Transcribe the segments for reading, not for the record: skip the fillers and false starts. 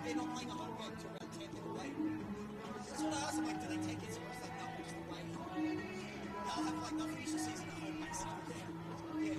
they're not playing a home game to around 10, they're away. That's what I asked them, like, do they take it seriously? Like, no, we're just away. They'll have, like, they'll finish the season at home, basically. Yeah.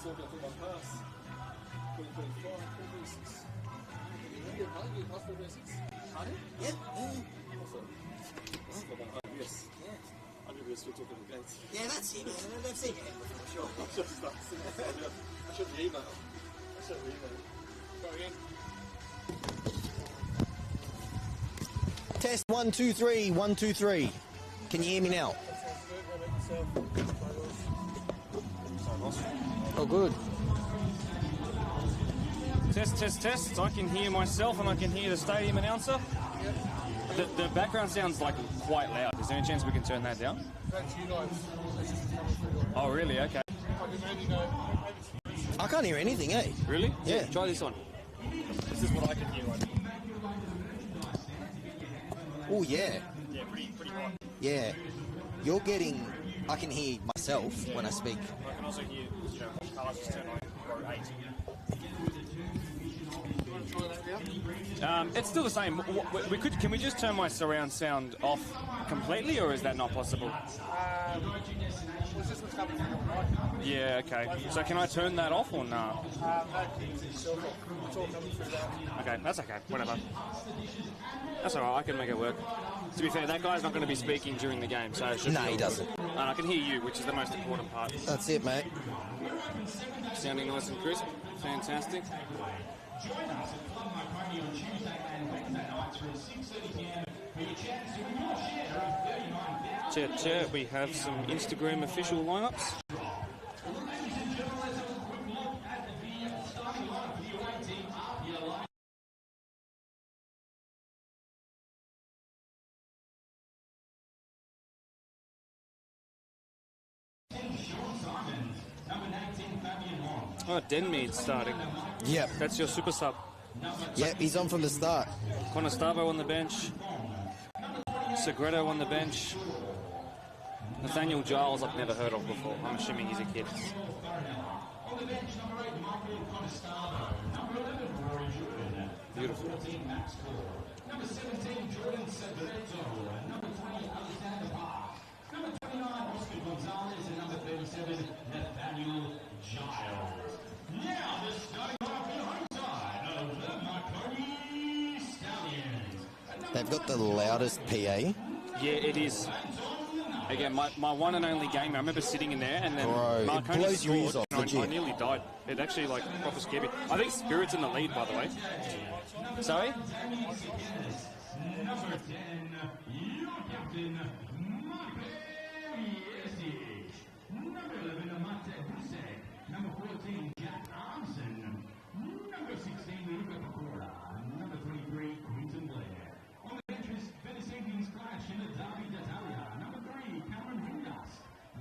Talking about pass 2025, 2026. You pass 2026? Yeah. Awesome. Yes. Yeah. I knew we were still talking about gates. Yeah, that's it, man. They've seen it for sure. I should have emailed. Go again. Test 1, 2, 3, 1, 2, 3. Can you hear me now? Oh, good. Test, test, test. I can hear myself and I can hear the stadium announcer. Yep. The background sounds like quite loud. Is there any chance we can turn that down? That's you guys. Oh, really? Okay. I can't hear anything, eh? Really? Yeah. Try this one. This is what I can hear. Oh, yeah. Yeah, pretty hot. Yeah. You're getting... I can hear myself when I speak. I can also hear, cars just turn on row 8. It's still the same. Can we just turn my surround sound off completely, or is that not possible? Well, it's just what's coming through the mic. Yeah, okay. So can I turn that off or nah? It's all coming through that. Okay, that's okay. Whatever. That's alright, I can make it work. To be fair, that guy's not going to be speaking during the game, so it should No, he doesn't. And I can hear you, which is the most important part. That's it, mate. Sounding nice and crisp. Fantastic. Chat, we have some Instagram official lineups. Oh, Denmead's starting. Yep. That's your super sub. Yep, he's on from the start. Conestavo on the bench. Segredo on the bench. Nathaniel Giles I've never heard of before. I'm assuming he's a kid. Beautiful. Number 17, Jordan Segredo. Number 20, Alexander Park. Number 29, Oscar Gonzalez. And number 37, Nathaniel Giles. Now, the They've got the loudest PA. Yeah, it is. Again, my one and only game, I remember sitting in there and then Bro, it Marconi blows your ears scored, off, and I legit. nearly died. It actually, like, proper scared me. I think Spirit's in the lead, by the way. Sorry? Number 10, your captain, Number 11, Mate Busek. Number 14, Jack Armson. Number 16, Luca Pecora. Number 23, Quinton Blair. On the benches, for this evening's clash in the Derby d'Italia. Number 3, Cameron Vindas.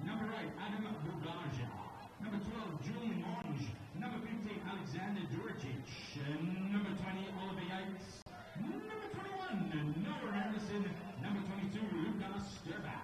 Number 8, Adam Bugaja. Number 12, Julian Monge. Number 15, Alexander Duracic. Number 20, Oliver Yates. Number 21, Noah Anderson. Number 22, Lucas Sturback.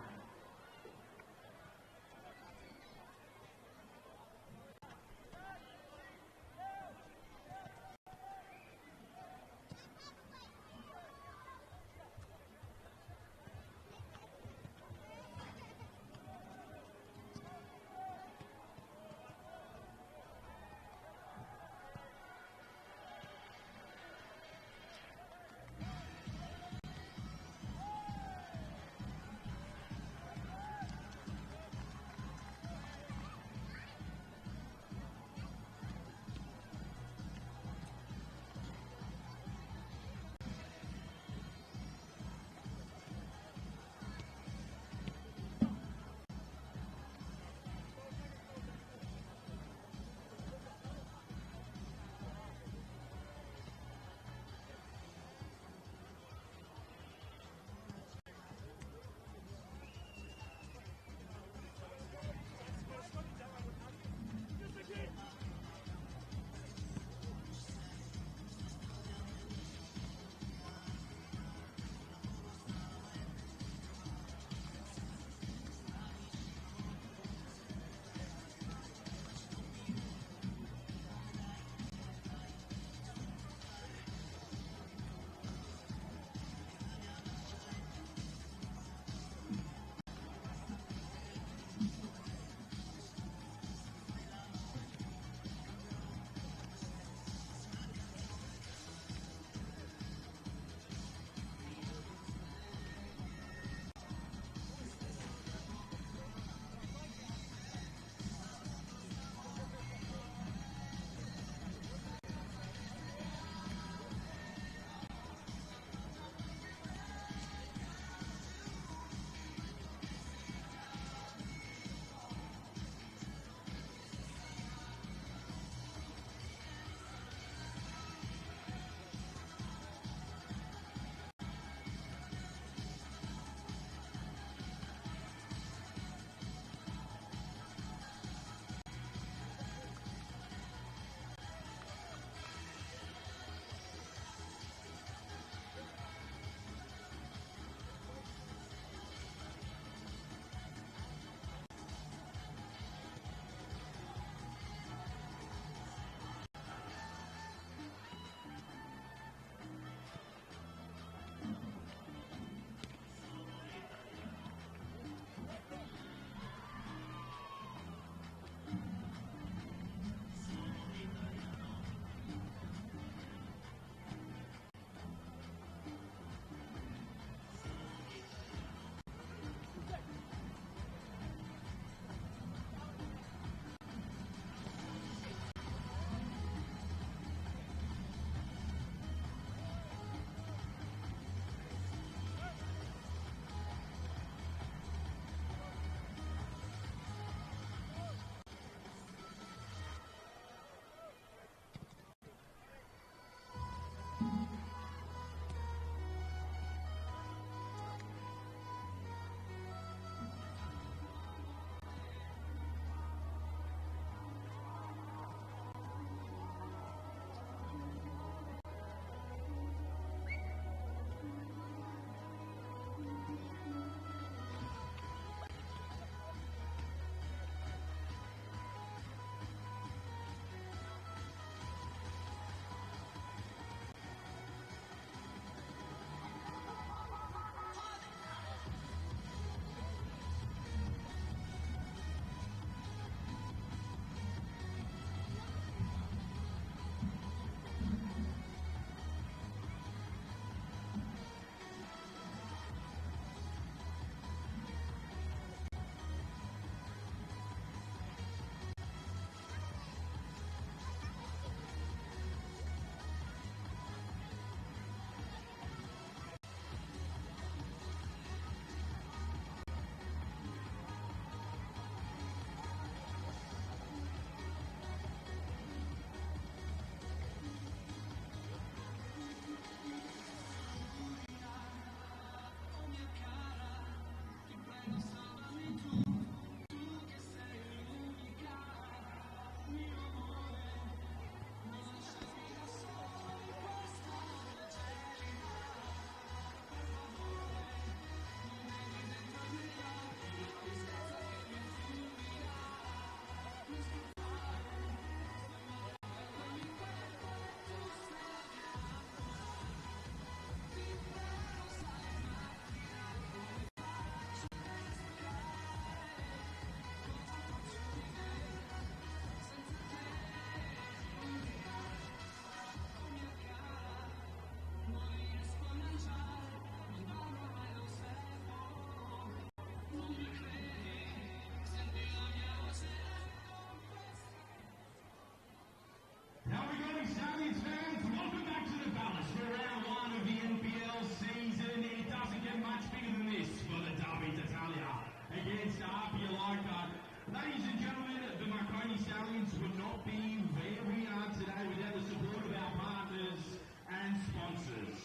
against APIA Leichhardt. Ladies and gentlemen, the Marconi Stallions would not be where we are today without the support of our partners and sponsors.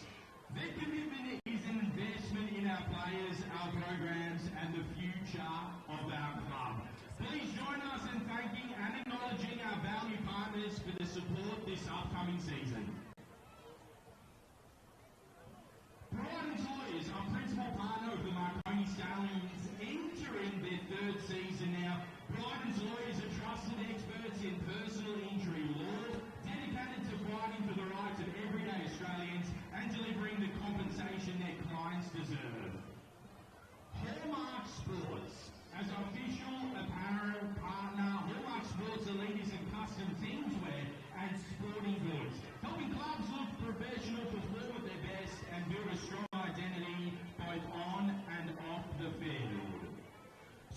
Their commitment is an investment in our players, our programs, and the future of our club. Please join us in thanking and acknowledging our valued partners for the support this upcoming season. Brighton's Lawyers, our principal partner of the Marconi Stallions, entering their third season now. Brighton's Lawyers are trusted experts in personal injury law, dedicated to fighting for the rights of everyday Australians and delivering the compensation their clients deserve. Hallmark Sports, as official apparel partner, Hallmark Sports are leaders in custom themed wear and sporting goods, helping clubs look professional, perform at their best, and build a strong identity both on and off the field.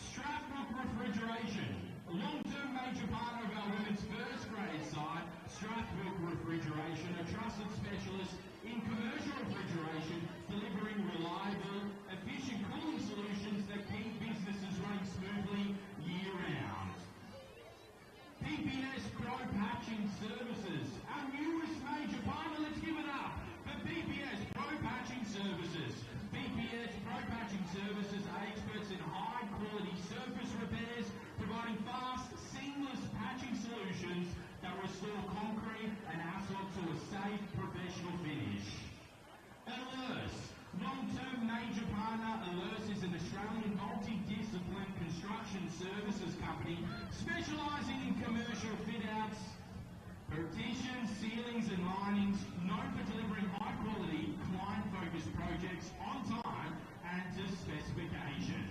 Stratbrook Refrigeration, a long-term major partner of our women's first grade side. Stratbrook Refrigeration, a trusted specialist in commercial refrigeration, delivering reliable, efficient cooling solutions that keep businesses running smoothly year-round. PPS Pro Patching Services, our newest major partner. Let's give it up for PPS Pro Patching Services. PPS Pro Patching Services are experts in high-quality surface repairs, providing fast, seamless patching solutions that restore concrete and asphalt to a safe, professional finish. Alerce, long-term major partner. Alerce is an Australian multidiscipline construction services company specialising in commercial fit-outs, partitions, ceilings and linings, known for delivering high-quality, client-focused projects on time and to specification.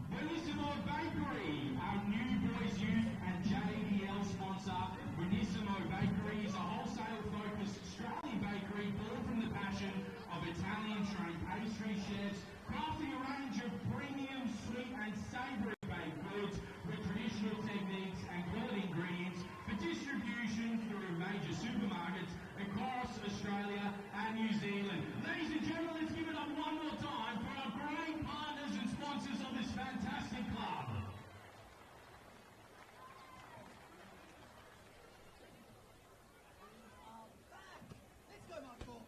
Bellissimo Bakery, our new boys youth and JDL sponsor. Bellissimo Bakery is a wholesale-focused Australian bakery born from the passion of Italian-trained pastry chefs, crafting a range of premium, sweet and savoury baked goods with traditional techniques and quality ingredients for distribution through major supermarkets across Australia and New Zealand. Ladies and gentlemen, let's give it up one more time for our great partners and sponsors of this fantastic club. Let's go, Michael.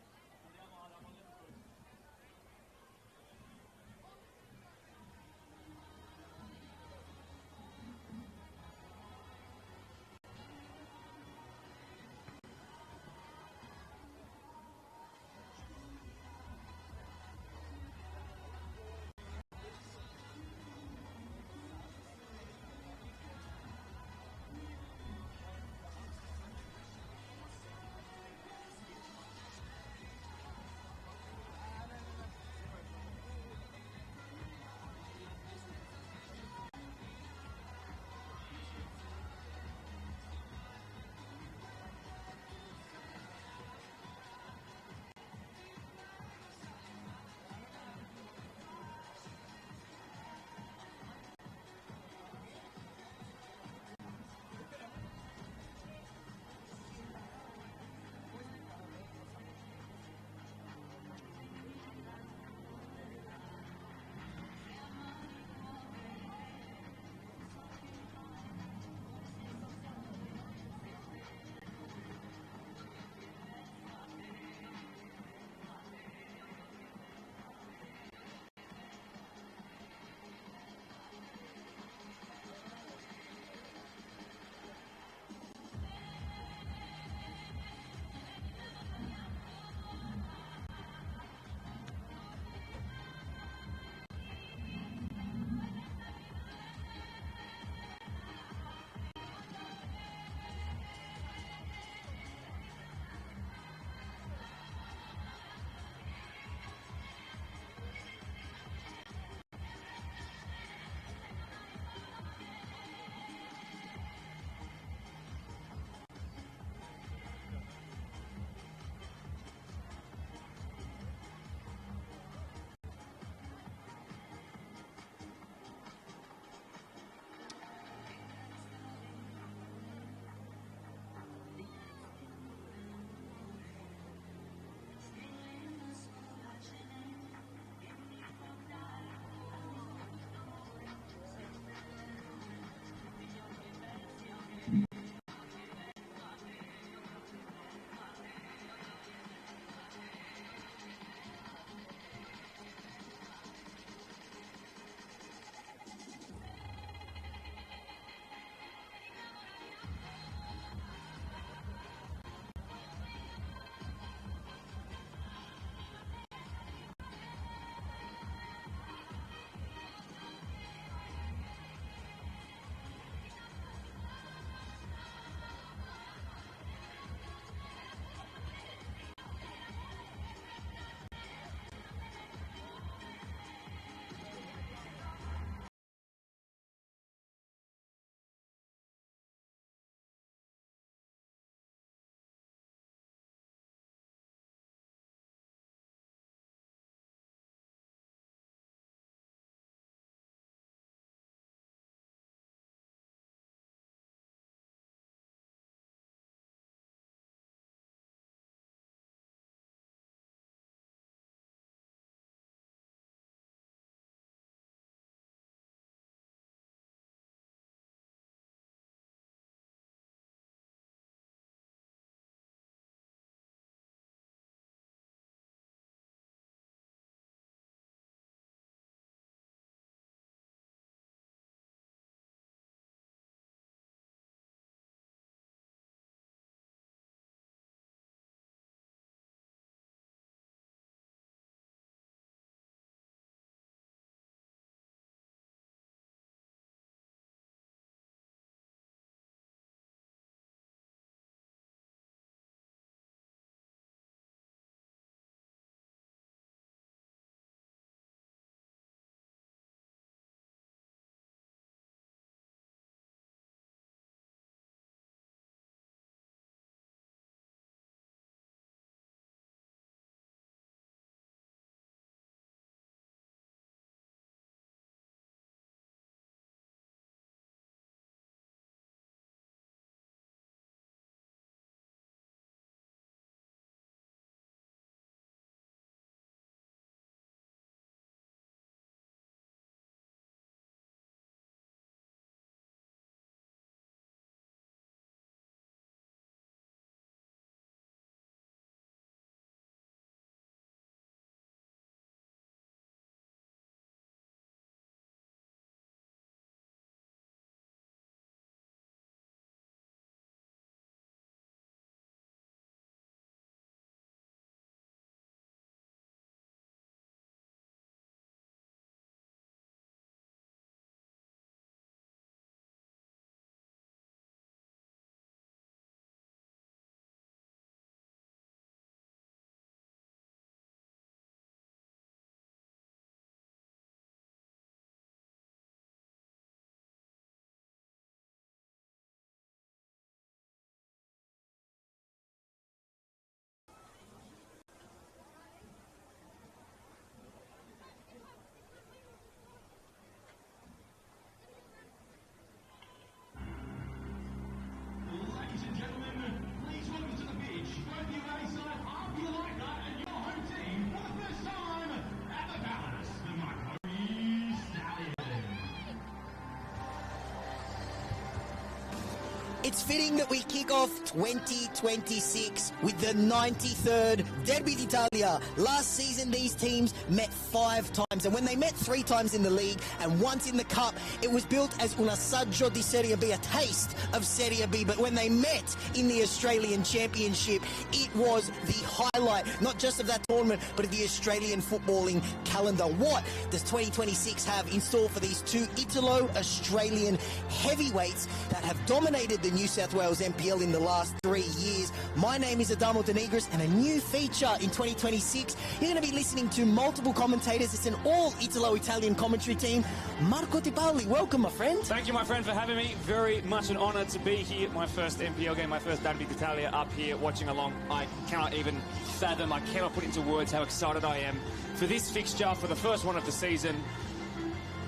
It's fitting that we kick off 2026 with the 93rd Derby d'Italia. Last season, these teams met 5 times, and when they met 3 times in the league and once in the cup, it was built as un assaggio di Serie B, a taste of Serie B. But when they met in the Australian Championship, it was the highlight, not just of that tournament, but of the Australian footballing calendar. What does 2026 have in store for these two Italo-Australian heavyweights that have dominated the New South Wales NPL in the last 3 years? My name is Adamo Denegris, and a new feature in 2026, you're going to be listening to multiple commentators. It's an all Italo-Italian commentary team. Marco Di Paoli, welcome, my friend. Thank you, my friend, for having me. Very much an honour to be here. My first NPL game, my first Derby d'Italia up here watching along. I cannot even fathom, I cannot put into words how excited I am for this fixture, for the first one of the season.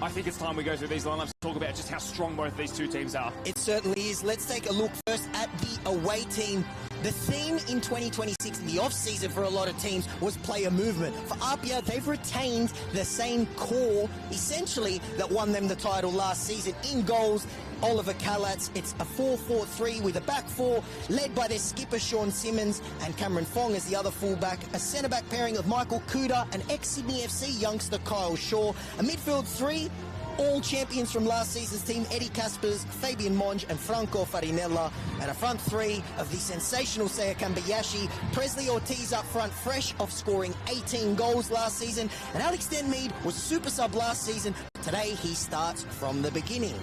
I think it's time we go through these lineups and talk about just how strong both these two teams are. It certainly is. Let's take a look first at the away team. The theme in 2026 in the off-season for a lot of teams was player movement. For APIA, they've retained the same core, essentially, that won them the title last season. In goals, Oliver Kalatz. It's a 4-4-3 with a back four, led by their skipper Sean Simmons and Cameron Fong as the other fullback. A centre-back pairing of Michael Kuda and ex-Sydney FC youngster Kyle Shaw. A midfield three, all champions from last season's team, Eddie Kaspers, Fabian Monge and Franco Farinella. And a front three of the sensational Seiya Kambayashi, Presley Ortiz up front, fresh off scoring 18 goals last season. And Alex Denmead was super sub last season. Today he starts from the beginning.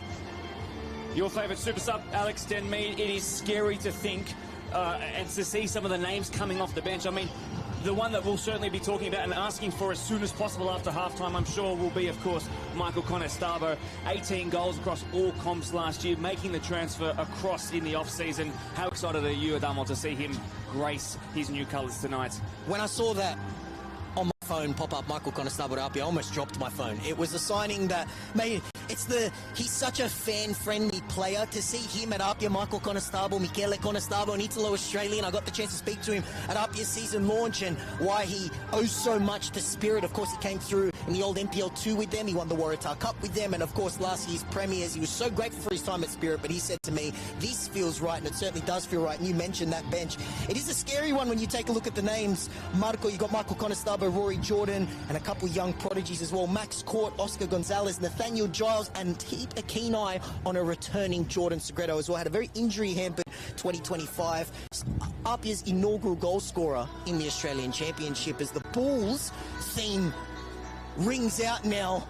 Your favourite super sub, Alex Denmead. It is scary to think and to see some of the names coming off the bench. I mean, the one that we'll certainly be talking about and asking for as soon as possible after halftime, I'm sure, will be, of course, Michael Conestabo. 18 goals across all comps last year, making the transfer across in the off-season. How excited are you, Adamo, to see him grace his new colours tonight? When I saw that on my phone pop up, Michael Conestabo at APIA, I almost dropped my phone. It was a signing that made... He's such a fan-friendly player. To see him at APIA, Michael Conestabo, Michele Conestabo, an Italo-Australian. I got the chance to speak to him at APIA's season launch and why he owes so much to Spirit. Of course, he came through in the old NPL 2 with them. He won the Waratah Cup with them. And, of course, last year's premiers. He was so grateful for his time at Spirit, but he said to me, this feels right, and it certainly does feel right. And you mentioned that bench. It is a scary one when you take a look at the names. Marco, you got Michael Conestabo, Rory Jordan, and a couple young prodigies as well. Max Court, Oscar Gonzalez, Nathaniel Giles, and keep a keen eye on a returning Jordan Segredo as well. Had a very injury-hampered 2025. APIA's inaugural goal scorer in the Australian Championship as the Bulls theme rings out now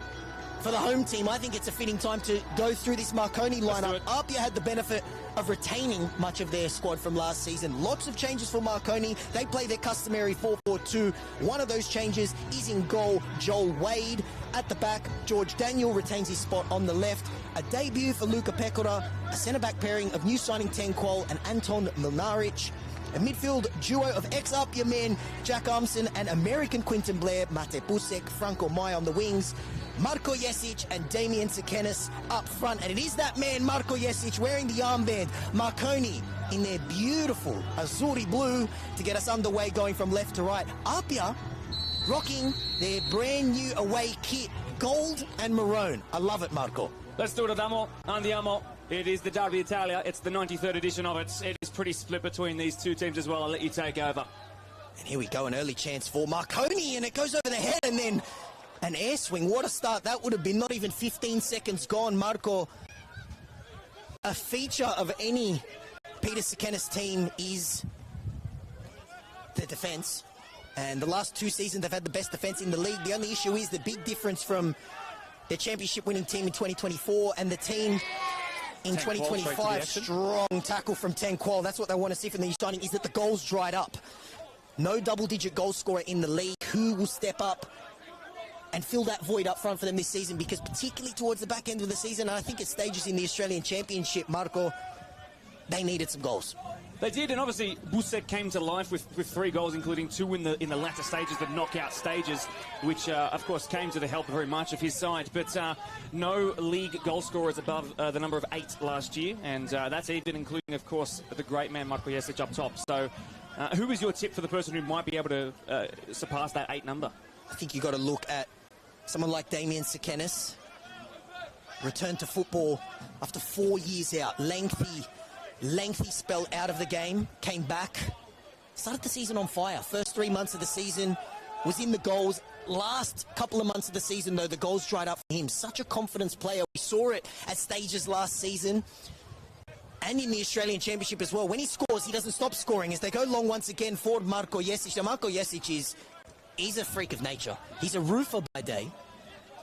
for the home team. I think it's a fitting time to go through this Marconi lineup. APIA had the benefit of retaining much of their squad from last season. Lots of changes for Marconi. They play their customary 4-4-2. One of those changes is in goal, Joel Wade. At the back, George Daniel retains his spot on the left. A debut for Luka Pekora, a centre-back pairing of new signing Tenqual and Anton Milnaric. A midfield duo of ex-APIA men, Jack Armson and American Quinton Blair, Mate Busek, Franco Mai on the wings. Marko Jesic and Damien Sekenis up front. And it is that man, Marko Jesic, wearing the armband. Marconi in their beautiful Azzurri blue to get us underway, going from left to right. APIA rocking their brand new away kit, gold and maroon. I love it, Marco. Let's do it, Adamo. Andiamo. It is the Derby Italia. It's the 93rd edition of it. It is pretty split between these two teams as well. I'll let you take over. And here we go, an early chance for Marconi, and it goes over the head, and then an air swing. What a start that would have been. Not even 15 seconds gone. Marco, a feature of any Peter Sekenis team is the defence. And the last 2 seasons, they've had the best defence in the league. The only issue is the big difference from their championship-winning team in 2024 and the team in 2025. Strong tackle from Tenqual. That's what they want to see from the new signing, is that the goals dried up. No double-digit goal scorer in the league. Who will step up and fill that void up front for them this season? Because particularly towards the back end of the season, and I think at stages in the Australian Championship, Marco, they needed some goals. They did, and obviously Busek came to life with 3 goals, including 2 in the latter stages, the knockout stages, which of course came to the help very much of his side. But no league goal scorers above the number of 8 last year, and that's even including, of course, the great man Marko Jesic up top. So who is your tip for the person who might be able to surpass that 8 number? I think you've got to look at someone like Damien Sekenis. Returned to football after 4 years out. Lengthy lengthy spell out of the game, came back, started the season on fire. First 3 months of the season was in the goals. Last couple of months of the season, though, the goals dried up for him. Such a confidence player. We saw it at stages last season and in the Australian Championship as well. When he scores, he doesn't stop scoring. As they go long once again for Marko Jesic. Now, Marko Jesic he's a freak of nature. He's a roofer by day.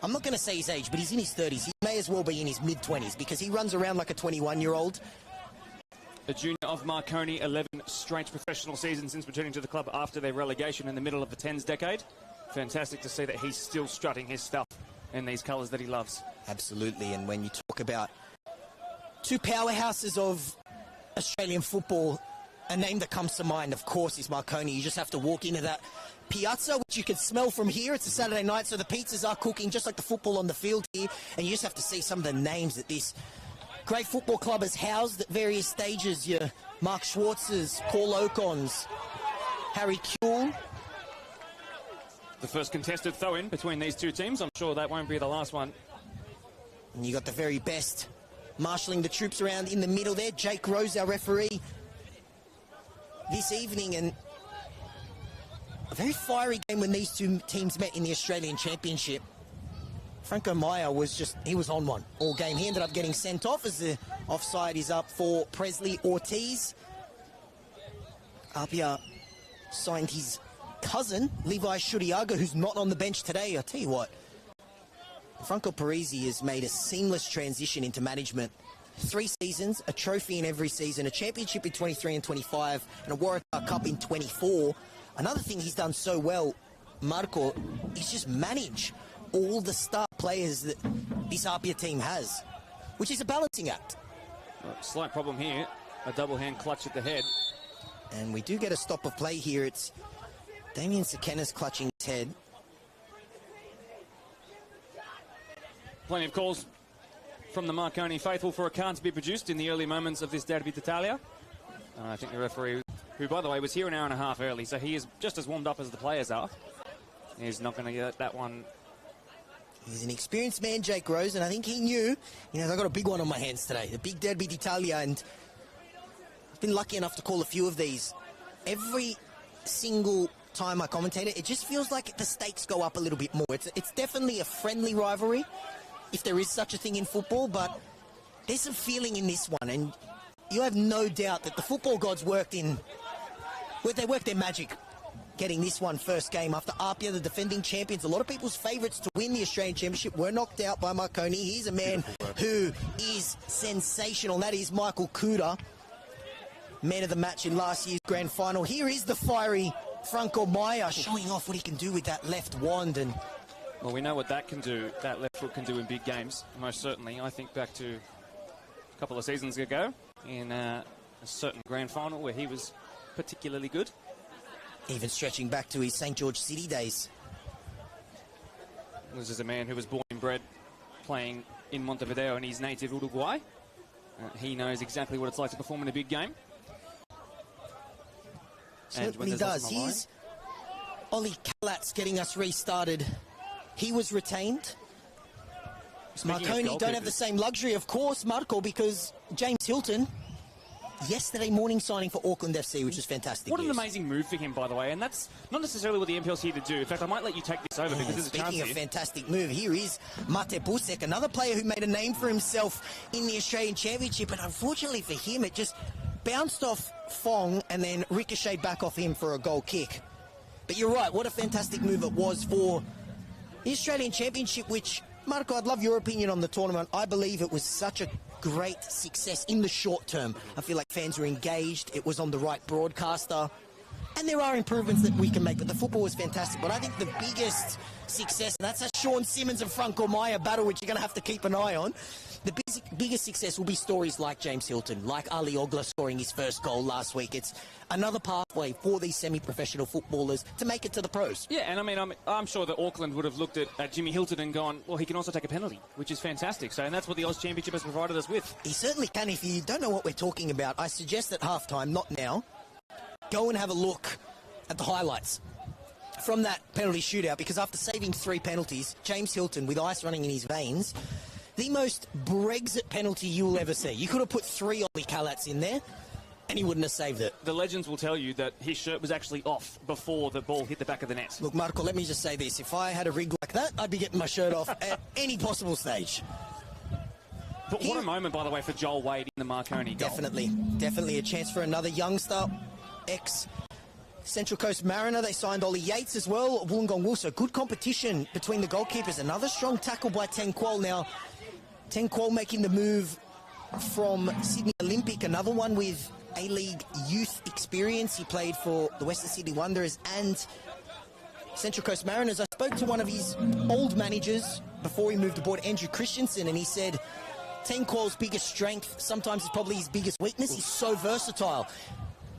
I'm not going to say his age, but he's in his 30s. He may as well be in his mid-20s because he runs around like a 21-year-old. A junior of Marconi, 11 straight professional seasons since returning to the club after their relegation in the middle of the 10s decade. Fantastic to see that he's still strutting his stuff in these colours that he loves. Absolutely, and when you talk about two powerhouses of Australian football, a name that comes to mind, of course, is Marconi. You just have to walk into that piazza, which you can smell from here. It's a Saturday night, so the pizzas are cooking just like the football on the field here, and you just have to see some of the names that this great football club has housed at various stages. Your Mark Schwartz's, Paul Ocon's, Harry Kuehl. The first contested throw-in between these two teams. I'm sure that won't be the last one. And you got the very best marshalling the troops around in the middle there. Jake Rose, our referee, this evening. And a very fiery game when these two teams met in the Australian Championship. Franco Maya he was on one all game. He ended up getting sent off as the offside is up for Presley Ortiz. APIA signed his cousin, Levi Shuriaga, who's not on the bench today. I'll tell you what, Franco Parisi has made a seamless transition into management. 3 seasons, a trophy in every season, a championship in 23 and 25, and a Waratah Cup in 24. Another thing he's done so well, Marco, is just manage all the star players that this APIA team has, which is a balancing act. Slight problem here, a double hand clutch at the head. And we do get a stop of play here. It's Damien Sekena's clutching his head. Plenty of calls from the Marconi faithful for a card to be produced in the early moments of this Derby d'Italia. I think the referee, who by the way was here an hour and a half early, so he is just as warmed up as the players are, is not going to get that one. He's an experienced man, Jake Rose, and I think he knew, I've got a big one on my hands today, the big Derby d'Italia, and I've been lucky enough to call a few of these. Every single time I commentate it, it just feels like the stakes go up a little bit more. It's definitely a friendly rivalry, if there is such a thing in football, but there's some feeling in this one, and you have no doubt that the football gods worked their magic getting this one first game after APIA, the defending champions, a lot of people's favourites to win the Australian Championship, were knocked out by Marconi. He's a man who is sensational. That is Michael Kuda, man of the match in last year's grand final. Here is the fiery Franco Maya showing off what he can do with that left wand. And well, we know what that can do, that left foot can do in big games, most certainly. I think back to a couple of seasons ago in a certain grand final where he was particularly good. Even stretching back to his St. George City days. This is a man who was born and bred playing in Montevideo in his native Uruguay. He knows exactly what it's like to perform in a big game. Certainly does. He's Ollie Kalatz getting us restarted. He was retained. Marconi don't have the same luxury, of course, Marco, because James Hilton, yesterday morning signing for Auckland FC, which is fantastic. What an amazing move for him, by the way, and that's not necessarily what the NPL's here to do. In fact, I might let you take this over because there's a chance. Speaking of fantastic move, here is Mate Busek, another player who made a name for himself in the Australian Championship, and unfortunately for him, it just bounced off Fong and then ricocheted back off him for a goal kick. But you're right, what a fantastic move it was for the Australian Championship, which, Marco, I'd love your opinion on the tournament. I believe it was such a great success in the short term. I feel like fans were engaged. It was on the right broadcaster. And there are improvements that we can make, but the football was fantastic. But I think the biggest success, and that's a Sean Simmons and Franco Maya battle, which you're going to have to keep an eye on. The biggest success will be stories like James Hilton, like Ali Ogla scoring his first goal last week. It's another pathway for these semi-professional footballers to make it to the pros. Yeah, and I mean, I'm sure that Auckland would have looked at Jimmy Hilton and gone, well, he can also take a penalty, which is fantastic. So, and that's what the Oz Championship has provided us with. He certainly can. If you don't know what we're talking about, I suggest at halftime, not now, go and have a look at the highlights from that penalty shootout, because after saving 3 penalties, James Hilton, with ice running in his veins, the most Brexit penalty you'll ever see. You could have put 3 Ollie Callats in there, and he wouldn't have saved it. The legends will tell you that his shirt was actually off before the ball hit the back of the net. Look, Marco, let me just say this. If I had a rig like that, I'd be getting my shirt off at any possible stage. But what a moment, by the way, for Joel Wade in the Marconi goal. Definitely a chance for another youngster, ex-Central Coast Mariner. They signed Ollie Yates as well, Wollongong Wool. So good competition between the goalkeepers. Another strong tackle by Ten Kuol. Now, Ten Kuol making the move from Sydney Olympic, another one with A-League youth experience. He played for the Western Sydney Wanderers and Central Coast Mariners. I spoke to one of his old managers before he moved aboard, Andrew Christensen, and he said Ten Kuol's biggest strength, sometimes it's probably his biggest weakness. He's so versatile.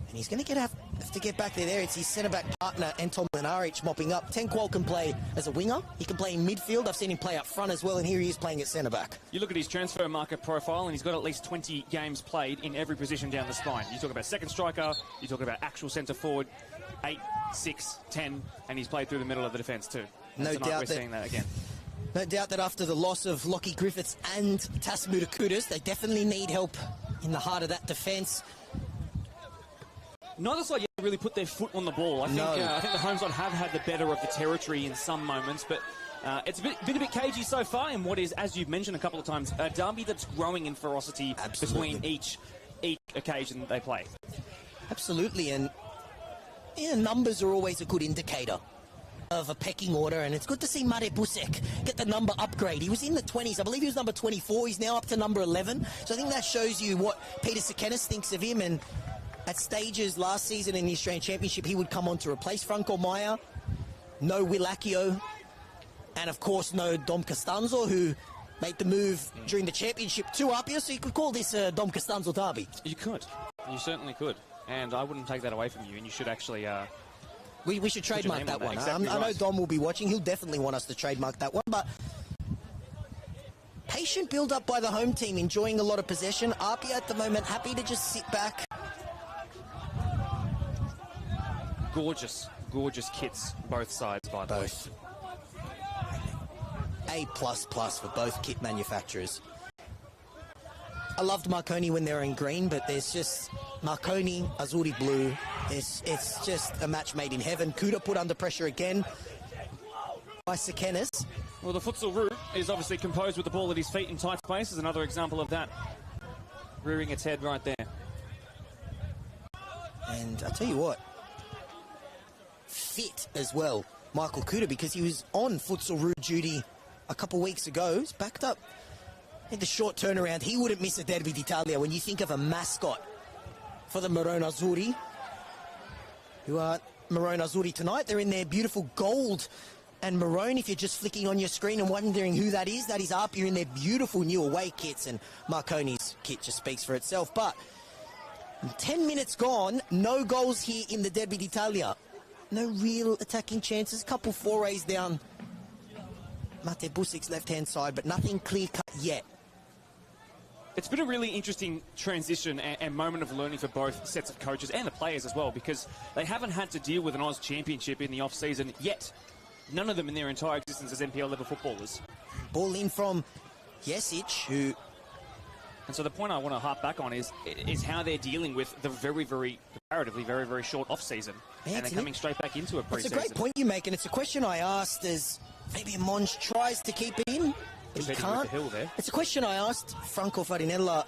And he's going to have to get back there. It's his centre-back partner, Anton Mlinaric, mopping up. Ten Kuol can play as a winger. He can play in midfield. I've seen him play up front as well, and here he is playing at centre-back. You look at his transfer market profile, and he's got at least 20 games played in every position down the spine. You talk about second striker, you talk about actual centre forward, 8, 6, 10, and he's played through the middle of the defence too. And No tonight doubt we're seeing that again. No doubt that after the loss of Lockie Griffiths and Tasmuda Kudas, they definitely need help in the heart of that defence. Neither side yet really put their foot on the ball. I think the home side have had the better of the territory in some moments, but it's been a bit cagey so far in what is, as you've mentioned a couple of times, a derby that's growing in ferocity between each occasion they play. Absolutely, and numbers are always a good indicator of a pecking order, and it's good to see Mare Busek get the number upgrade. He was in the 20s. I believe he was number 24. He's now up to number 11. So I think that shows you what Peter Sekenis thinks of him, and at stages last season in the Australian Championship, he would come on to replace Franco Maya. No Will Akio, and of course no Dom Costanzo, who made the move during the championship to APIA, so you could call this a Dom Costanzo derby. You could. You certainly could. And I wouldn't take that away from you, and you should actually... We should trademark that one. Exactly I know Dom will be watching. He'll definitely want us to trademark that one, but patient build-up by the home team, enjoying a lot of possession. APIA at the moment happy to just sit back. Gorgeous kits, both sides, by the way. Both. A++ for both kit manufacturers. I loved Marconi when they were in green, but there's just Marconi, Azzurri blue. It's just a match made in heaven. Kuda put under pressure again by Sekenis. Well, the futsal route is obviously composed with the ball at his feet in tight spaces. Another example of that, rearing its head right there. And I'll tell you what, fit as well, Michael Kuda, because he was on futsal route duty a couple weeks ago. He's backed up. I think the short turnaround, he wouldn't miss a Derby d'Italia. When you think of a mascot for the Marone Azzurri, who are Marone Azzurri tonight, they're in their beautiful gold and maroon. If you're just flicking on your screen and wondering who that is APIA in their beautiful new away kits, and Marconi's kit just speaks for itself. But 10 minutes gone, no goals here in the Derby d'Italia. No real attacking chances, couple forays down Mate Busek's left-hand side, but nothing clear-cut yet. It's been a really interesting transition and moment of learning for both sets of coaches and the players as well, because they haven't had to deal with an Oz Championship in the off-season yet. None of them in their entire existence as NPL level footballers. Ball in from Jesic, who... And so the point I want to harp back on is how they're dealing with the comparatively very short off-season. Yeah, and they're coming straight back into a pre-season. It's a great point you make, and it's a question I asked as maybe Monge tries to keep it in. But he can't. It's a question I asked Franco Farinella,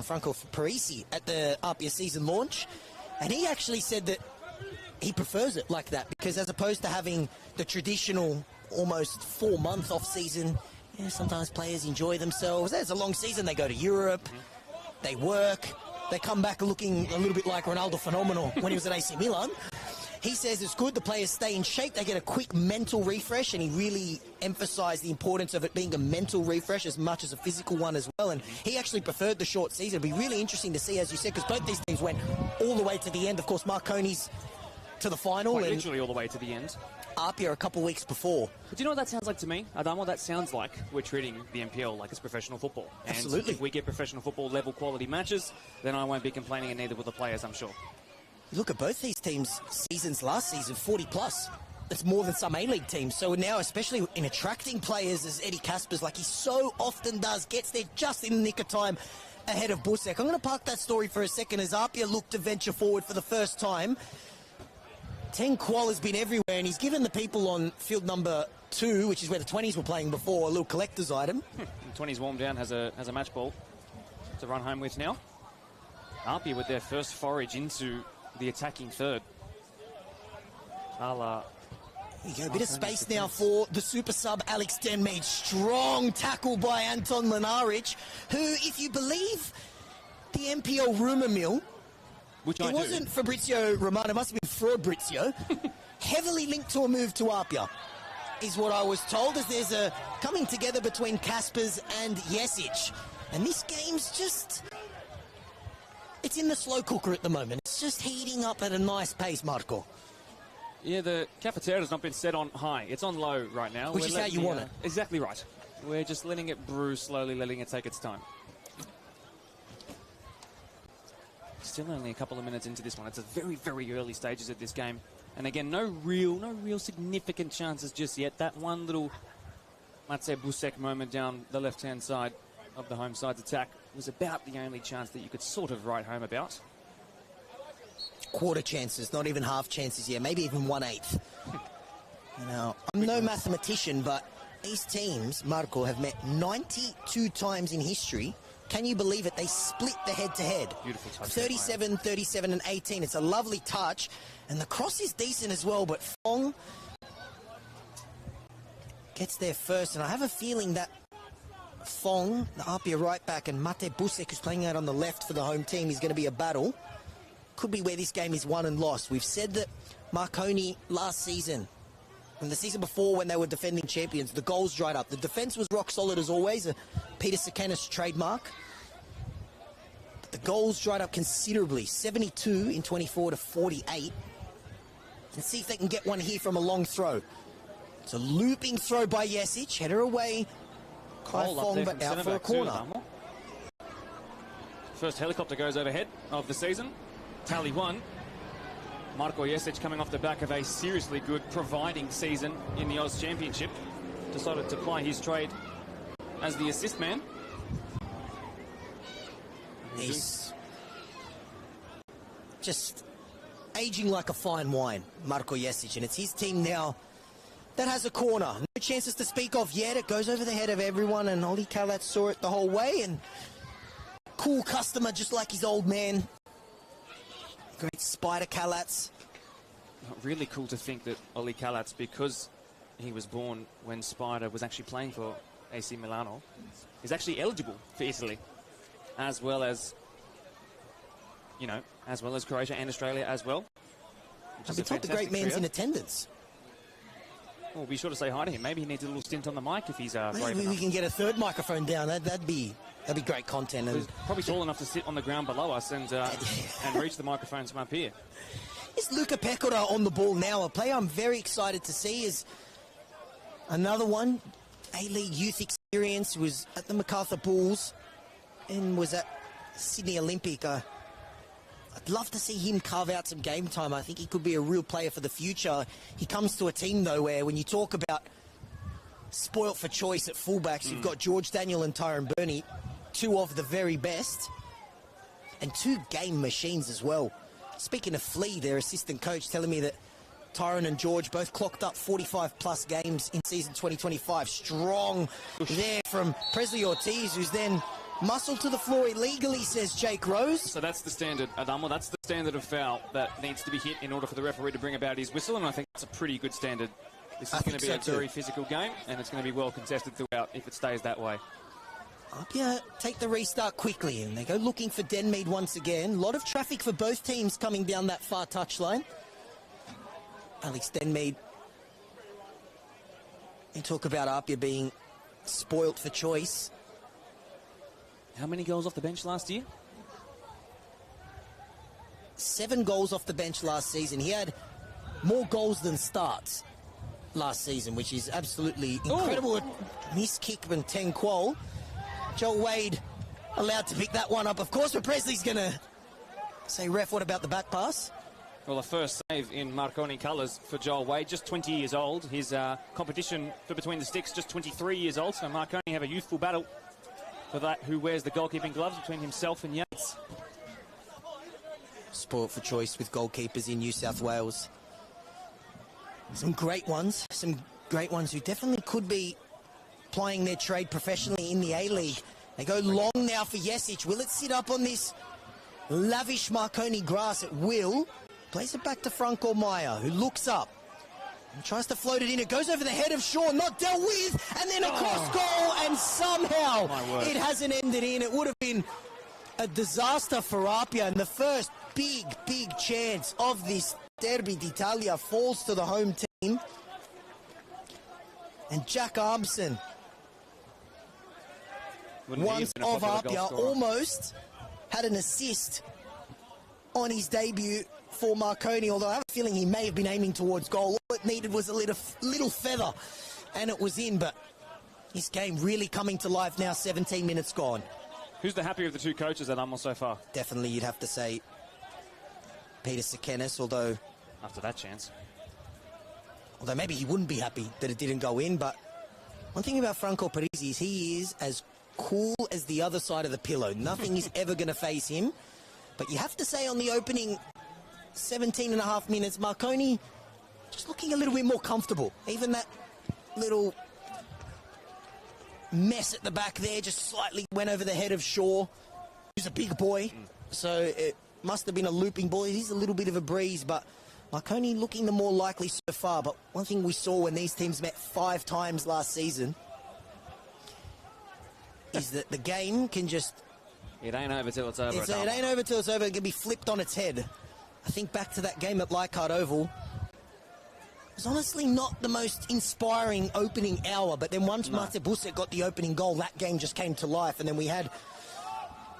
Franco Parisi at the APIA season launch, and he actually said that he prefers it like that, because as opposed to having the traditional almost 4-month off season, sometimes players enjoy themselves. There's a long season. They go to Europe, they work, they come back looking a little bit like Ronaldo Phenomenal when he was at AC Milan. He says it's good, the players stay in shape, they get a quick mental refresh, and he really emphasised the importance of it being a mental refresh as much as a physical one as well, and he actually preferred the short season. It'll be really interesting to see, as you said, because both these teams went all the way to the end. Of course, Marconi's to the final. Quite literally all the way to the end. APIA a couple weeks before. But do you know what that sounds like to me, Adamo? That sounds like we're treating the NPL like it's professional football. Absolutely. And if we get professional football level quality matches, then I won't be complaining, and neither will the players, I'm sure. Look at both these teams' seasons last season, 40+. it's more than some A-League teams. So now, especially in attracting players as Eddie Kaspers, like he so often does, gets there just in the nick of time ahead of Busek. I'm going to park that story for a second as APIA look to venture forward for the first time. 10 Qual has been everywhere, and he's given the people on field number 2, which is where the 20s were playing before, a little collector's item. 20s warm down, has a match ball to run home with now. APIA with their first forage into the attacking third. Here you go, a bit of space now for the super sub Alex Denmead. Strong tackle by Anton Lenaric, who, if you believe the NPL rumour mill, which it wasn't Fabrizio Romano, it must have been Fabrizio, heavily linked to a move to APIA, is what I was told, as there's a coming together between Kaspers and Jesic. And this game's just... it's in the slow cooker at the moment. It's just heating up at a nice pace, Marco. Yeah, the cafeteria's not been set on high. It's on low right now. Which is how you want it. Exactly right. We're just letting it brew slowly, letting it take its time. Still only a couple of minutes into this one. It's a very, very early stages of this game. And again, no real significant chances just yet. That one little Matej Busek moment down the left-hand side of the home side's attack was about the only chance that you could sort of write home about. Quarter chances, not even half chances here, maybe even 1/8. Now, I'm no mathematician, but these teams, Marco, have met 92 times in history. Can you believe it? They split the head-to-head. Beautiful touch. 37, 37, and 18. It's a lovely touch, and the cross is decent as well, but Fong gets there first, and I have a feeling that Fong, the APIA right back, and Matej Busek, who's playing out on the left for the home team, is going to be a battle. Could be where this game is won and lost. We've said that Marconi last season and the season before, when they were defending champions, the goals dried up. The defence was rock solid as always, a Peter Sakanis trademark. But the goals dried up considerably, 72 in 24 to 48. And see if they can get one here from a long throw. It's a looping throw by Jesic, header away by Fong, but out for a corner. First helicopter goes overhead of the season. Tally 1. Marko Jesic, coming off the back of a seriously good providing season in the Oz Championship, decided to ply his trade as the assist man. He's just aging like a fine wine, Marko Jesic, and it's his team now that has a corner. No chances to speak of yet. It goes over the head of everyone, and Oli Kalat saw it the whole way, and cool customer just like his old man. Great Spider Kalats. Really cool to think that Oli Kalats, because he was born when Spider was actually playing for AC Milano, is actually eligible for Italy, as well as, you know, as well as Croatia and Australia as well. I've been told the great man's in attendance. Well, be sure to say hi to him. Maybe he needs a little stint on the mic if he's brave Maybe enough. we can get a third microphone down. That'd be great content. And he's probably tall enough to sit on the ground below us and reach the microphones from up here. Is Luca Pecora on the ball now? A player I'm very excited to see is another one. A-League youth experience, was at the MacArthur Bulls and was at Sydney Olympic. I'd love to see him carve out some game time. I think he could be a real player for the future. He comes to a team, though, where when you talk about spoilt for choice at fullbacks, you've got George Daniel and Tyrone Burney, two of the very best, and two game machines as well. Speaking of Flea, their assistant coach, telling me that Tyrone and George both clocked up 45-plus games in season 2025. Strong there from Presley Ortiz, who's then muscle to the floor illegally, says Jake Rose. So that's the standard, Adamo. That's the standard of foul that needs to be hit in order for the referee to bring about his whistle, and I think that's a pretty good standard. This is going to be a very physical game, and it's going to be well contested throughout if it stays that way. APIA take the restart quickly, and they go looking for Denmead once again. A lot of traffic for both teams coming down that far touchline. Alex Denmead. You talk about APIA being spoilt for choice. How many goals off the bench last year? 7 goals off the bench last season. He had more goals than starts last season, which is absolutely incredible. Miss kick from 10 Qual. Joel Wade allowed to pick that one up, of course, but Presley's going to say, ref, what about the back pass? Well, the first save in Marconi colours for Joel Wade, just 20 years old. His competition for Between the Sticks, just 23 years old. So Marconi have a youthful battle for that, who wears the goalkeeping gloves between himself and Yates. Sport for choice with goalkeepers in New South Wales. Some great ones who definitely could be plying their trade professionally in the A-League. They go long now for Jesic. Will it sit up on this lavish Marconi grass? It will. Plays it back to Franco Meyer, who looks up and tries to float it in. It goes over the head of Shaw, not dealt with, and then across goal, and somehow it hasn't ended in. It would have been a disaster for APIA, and the first big chance of this Derby d'Italia falls to the home team. And Jack Armson, once of APIA, almost had an assist on his debut for Marconi, although I have a feeling he may have been aiming towards goal. All it needed was a little feather, and it was in. But his game really coming to life now, 17 minutes gone. Who's the happier of the two coaches at Hummel so far? Definitely you'd have to say Peter Sekenis, although after that chance. Although maybe he wouldn't be happy that it didn't go in. But one thing about Franco Parisi is he is as cool as the other side of the pillow. Nothing is ever going to faze him. But you have to say on the opening 17 and a half minutes, Marconi just looking a little bit more comfortable. Even that little mess at the back there just slightly went over the head of Shaw, who's a big boy. So it must have been a looping ball. It is a little bit of a breeze, but Marconi looking the more likely so far. But one thing we saw when these teams met 5 times last season is that the game can just... It ain't over till it's over. It ain't over till it's over. It can be flipped on its head. I think back to that game at Leichhardt Oval. It was honestly not the most inspiring opening hour, but then once Mate Busek got the opening goal, that game just came to life, and then we had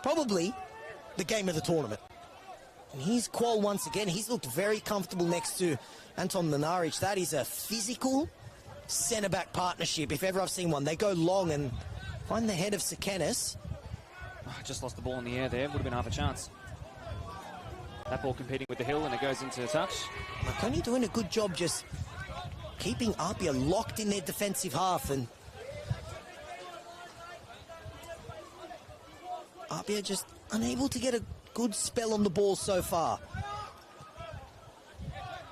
probably the game of the tournament. And here's Qual once again. He's looked very comfortable next to Anton Mlinaric. That is a physical centre-back partnership, if ever I've seen one. They go long and find the head of Sekenis. Just lost the ball in the air there. Would have been half a chance. That ball competing with the hill, and it goes into touch. Marconi doing a good job just keeping APIA locked in their defensive half, and APIA just unable to get a good spell on the ball so far.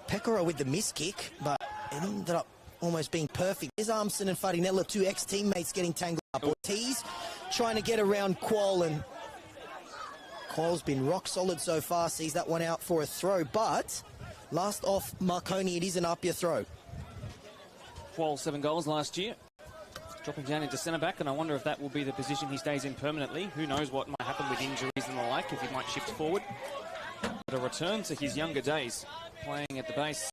Pekora with the miss kick, but it ended up almost being perfect. There's Armson and Farinella, 2 ex-teammates getting tangled up. Ortiz trying to get around Qual, and Qual's been rock solid so far, sees that one out for a throw, but last off Marconi, it is an APIA throw. Qual 7 goals last year, dropping down into centre-back, and I wonder if that will be the position he stays in permanently. Who knows what might happen with injuries and the like, if he might shift forward. But a return to his younger days, playing at the base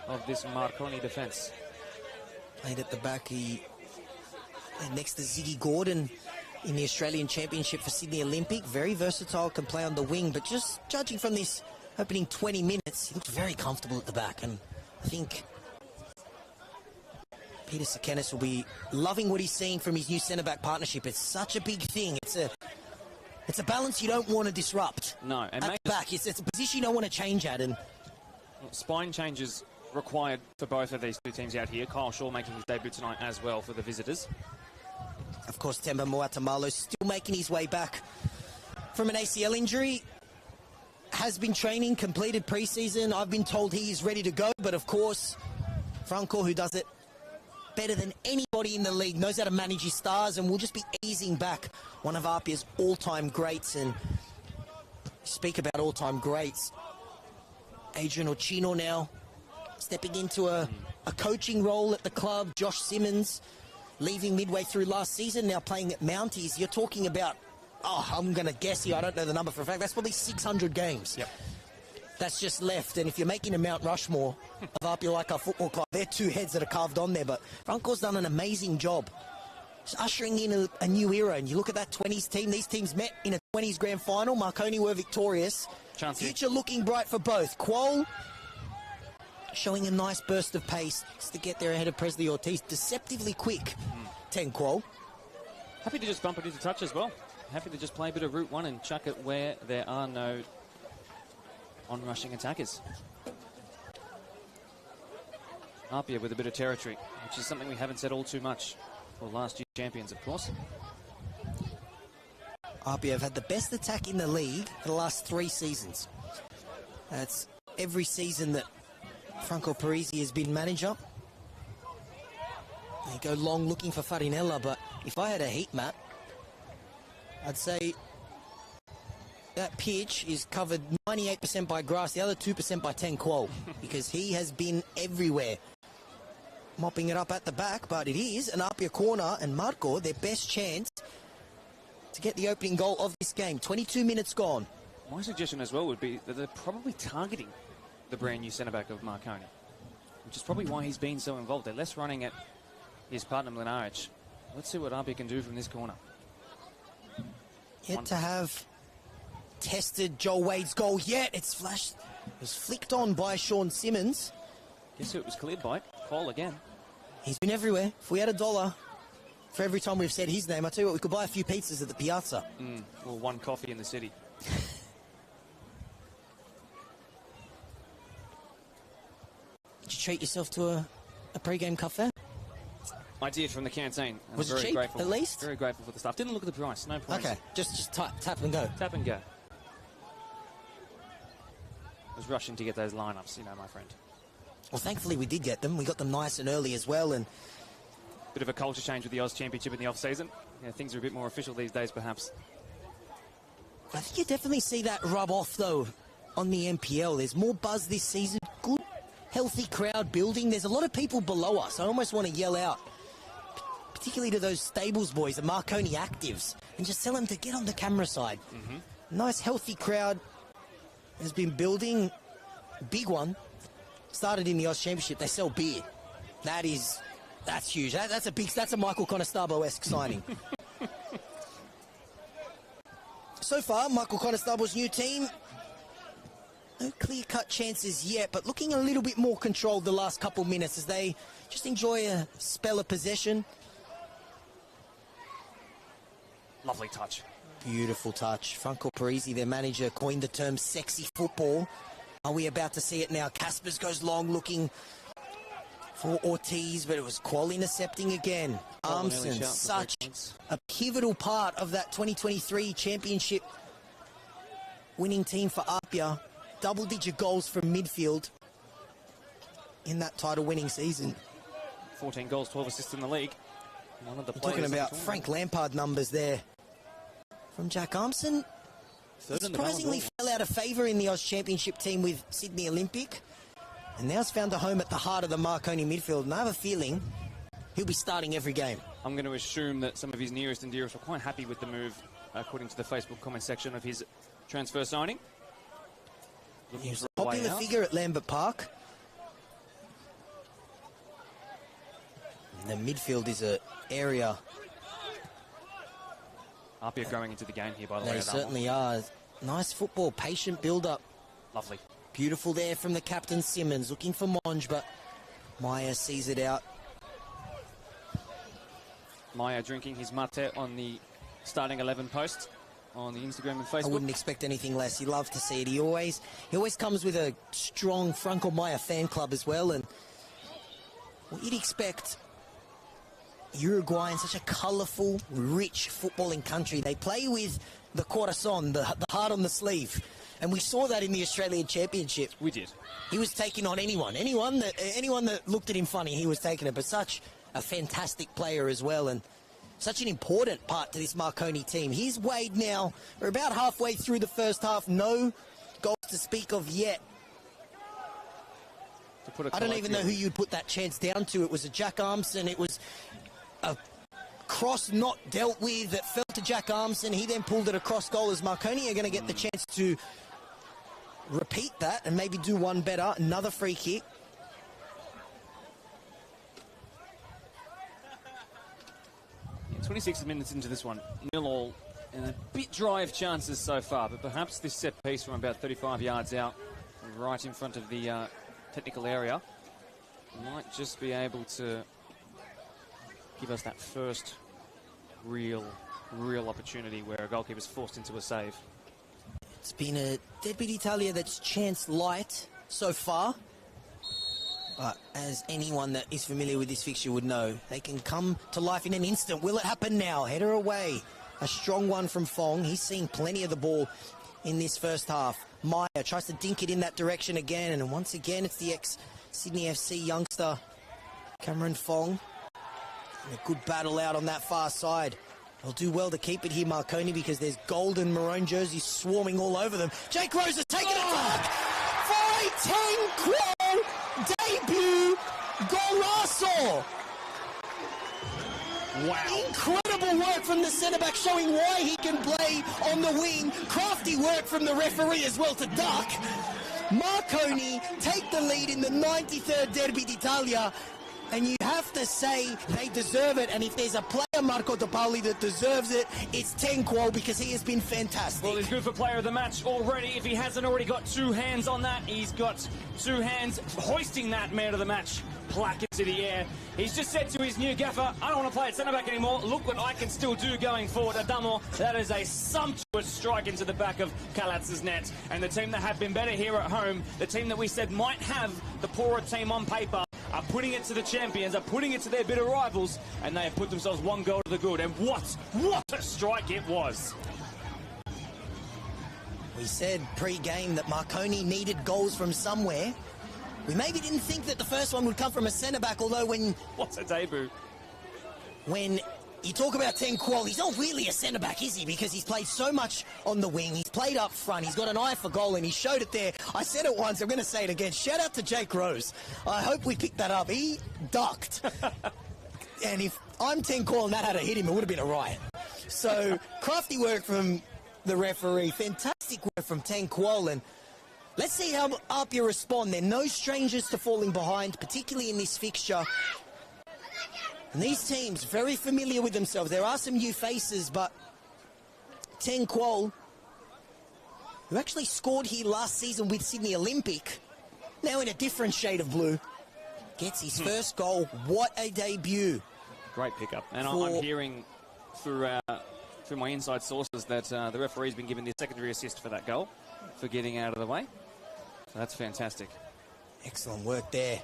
of this Marconi defence. Played at the back, next to Ziggy Gordon in the Australian Championship for Sydney Olympic. Very versatile, can play on the wing, but just judging from this opening 20 minutes, he looked very comfortable at the back, and I think Peter Sekenis will be loving what he's seeing from his new centre-back partnership. It's such a big thing. It's a balance you don't want to disrupt. No, and at the back, it's a position you don't want to change at, and spine changes required for both of these two teams out here. Kyle Shaw making his debut tonight as well for the visitors. Of course, Temba Moatamalo still making his way back from an ACL injury. Has been training, completed pre-season. I've been told he is ready to go, but of course, Franco, who does it better than anybody in the league, knows how to manage his stars, and will just be easing back one of APIA's all-time greats. And speak about all-time greats, Adrian Ochino now stepping into a coaching role at the club. Josh Simmons leaving midway through last season, now playing at Mounties. You're talking about, I'm going to guess here, I don't know the number for a fact, that's probably 600 games. Yep. That's just left, and if you're making a Mount Rushmore of APIA Leichhardt Football Club, they're 2 heads that are carved on there, but Franco's done an amazing job just ushering in a new era. And you look at that 20s team, these teams met in a 20s grand final. Marconi were victorious. Future looking bright for both. Qual showing a nice burst of pace just to get there ahead of Presley Ortiz. Deceptively quick, 10 Qual. Happy to just bump it into touch as well. Happy to just play a bit of Route 1 and chuck it where there are no on-rushing attackers. APIA with a bit of territory, which is something we haven't said all too much for last year's champions, of course. APIA have had the best attack in the league for the last 3 seasons. That's every season that Franco Parisi has been manager. They go long looking for Farinella, but if I had a heat map, I'd say that pitch is covered 98% by grass, the other 2% by 10 qual, because he has been everywhere. Mopping it up at the back, but it is an APIA corner, and Marco, their best chance to get the opening goal of this game. 22 minutes gone. My suggestion as well would be that they're probably targeting the brand new centre-back of Marconi, which is probably why he's been so involved. They're less running at his partner Mlinaric. Let's see what APIA can do from this corner. Yet to have tested Joel Wade's goal yet. It's flashed. It was flicked on by Sean Simmons. Guess who it was cleared by? Cole again. He's been everywhere. If we had $1 for every time we've said his name, I tell you what, we could buy a few pizzas at the Piazza. Or one coffee in the city. Did you treat yourself to a pre-game cafe? I did, from the canteen. And Was I'm it very cheap, grateful. at least? Very grateful for the stuff. Didn't look at the price. No price. Okay, just tap and go. Tap and go. I was rushing to get those lineups, you know, my friend. Well, thankfully we did get them. We got them nice and early as well, and Bit of a culture change with the Oz Championship in the off-season. Yeah, things are a bit more official these days, perhaps. I think you definitely see that rub off, though, on the NPL. There's more buzz this season. Good, healthy crowd building. There's a lot of people below us. I almost want to yell out, particularly to those Stables boys, the Marconi actives, and just tell them to get on the camera side. Nice, healthy crowd has been building. Big one. Started in the Oz Championship. They sell beer. That's huge. That's a Michael Conestablo-esque signing. So far, Michael Conestablo's new team, no clear-cut chances yet, but looking a little bit more controlled the last couple minutes as they just enjoy a spell of possession. Lovely touch. Beautiful touch. Franco Parisi, their manager, coined the term sexy football. Are we about to see it now? Caspers goes long looking for Ortiz, but it was Qual intercepting again. Armson, such a pivotal part of that 2023 championship winning team for APIA. Double-digit goals from midfield in that title-winning season. 14 goals, 12 assists in the league. One of the We're talking about Frank Lampard numbers there from Jack Armson. Surprisingly fell out of favour in the Oz Championship team with Sydney Olympic. And now he's found a home at the heart of the Marconi midfield. And I have a feeling he'll be starting every game. I'm going to assume that some of his nearest and dearest were quite happy with the move, according to the Facebook comment section of his transfer signing. He was a popular figure at Lambert Park. And the midfield is an area. APIA growing into the game here, by the way. They certainly are. Nice football, patient build-up. Lovely. Beautiful there from the captain, Simmons, looking for Monge, but Meyer sees it out. Meyer drinking his mate on the starting 11 post on the Instagram and Facebook. I wouldn't expect anything less. He loves to see it. He always comes with a strong Franco Meyer fan club as well, and what you'd expect. Uruguay in such a colourful, rich footballing country. They play with the corazon, the heart on the sleeve. And we saw that in the Australian Championship. We did. He was taking on anyone that looked at him funny, he was taking it. But such a fantastic player as well, and such an important part to this Marconi team. Here's Wade now. We're about halfway through the first half. No goals to speak of yet. I don't even know who you'd put that chance down to. It was a Jack Armson. It was a cross not dealt with that fell to Jack Armson. He then pulled it across goal, as Marconi are going to get the chance to repeat that and maybe do one better. Another free kick. Yeah, 26 minutes into this one, 0-0, and a bit dry of chances so far, but perhaps this set piece from about 35 yards out, right in front of the technical area, might just be able to give us that first real opportunity where a goalkeeper's forced into a save. It's been a deadbeat Italia that's chance light so far. But as anyone that is familiar with this fixture would know, they can come to life in an instant. Will it happen now? Header away. A strong one from Fong. He's seen plenty of the ball in this first half. Maya tries to dink it in that direction again. And once again, it's the ex-Sydney FC youngster, Cameron Fong. And a good battle out on that far side. They'll do well to keep it here, Marconi, because there's gold and maroon jerseys swarming all over them. Jake Rose has taken it back for a 10-qual debut golazo. Wow. Incredible work from the centre-back, showing why he can play on the wing. Crafty work from the referee as well to duck. Marconi take the lead in the 93rd Derby d'Italia. And you have to say they deserve it. And if there's a player, Marco De Pauli, that deserves it, it's 10-qual, because he has been fantastic. Well, he's good for player of the match already. If he hasn't already got 2 hands on that, he's got 2 hands hoisting that man of the match plaque into the air. He's just said to his new gaffer, I don't want to play at centre-back anymore. Look what I can still do going forward. Adamo, that is a sumptuous strike into the back of Kalatz's net. And the team that have been better here at home, the team that we said might have the poorer team on paper, are putting it to the champions, are putting it to their bitter rivals, and they have put themselves 1 goal to the good. And what a strike it was. We said pre-game that Marconi needed goals from somewhere. We maybe didn't think that the first one would come from a centre-back, although What's a debut? When you talk about 10-qual, he's not really a centre-back, is he? Because he's played so much on the wing, he's played up front, he's got an eye for goal, and he showed it there. I said it once, I'm going to say it again. Shout out to Jake Rose. I hope we picked that up. He ducked. And if I'm 10-qual and that had hit him, it would have been a riot. So, crafty work from the referee, fantastic work from 10-qual, and let's see how APIA respond. They're no strangers to falling behind, particularly in this fixture. And these teams, very familiar with themselves. There are some new faces, but 10-qual, who actually scored here last season with Sydney Olympic, now in a different shade of blue, gets his first goal. What a debut. Great pickup. And I'm hearing through my inside sources that the referee's been given the secondary assist for that goal, for getting out of the way. So that's fantastic. Excellent work there,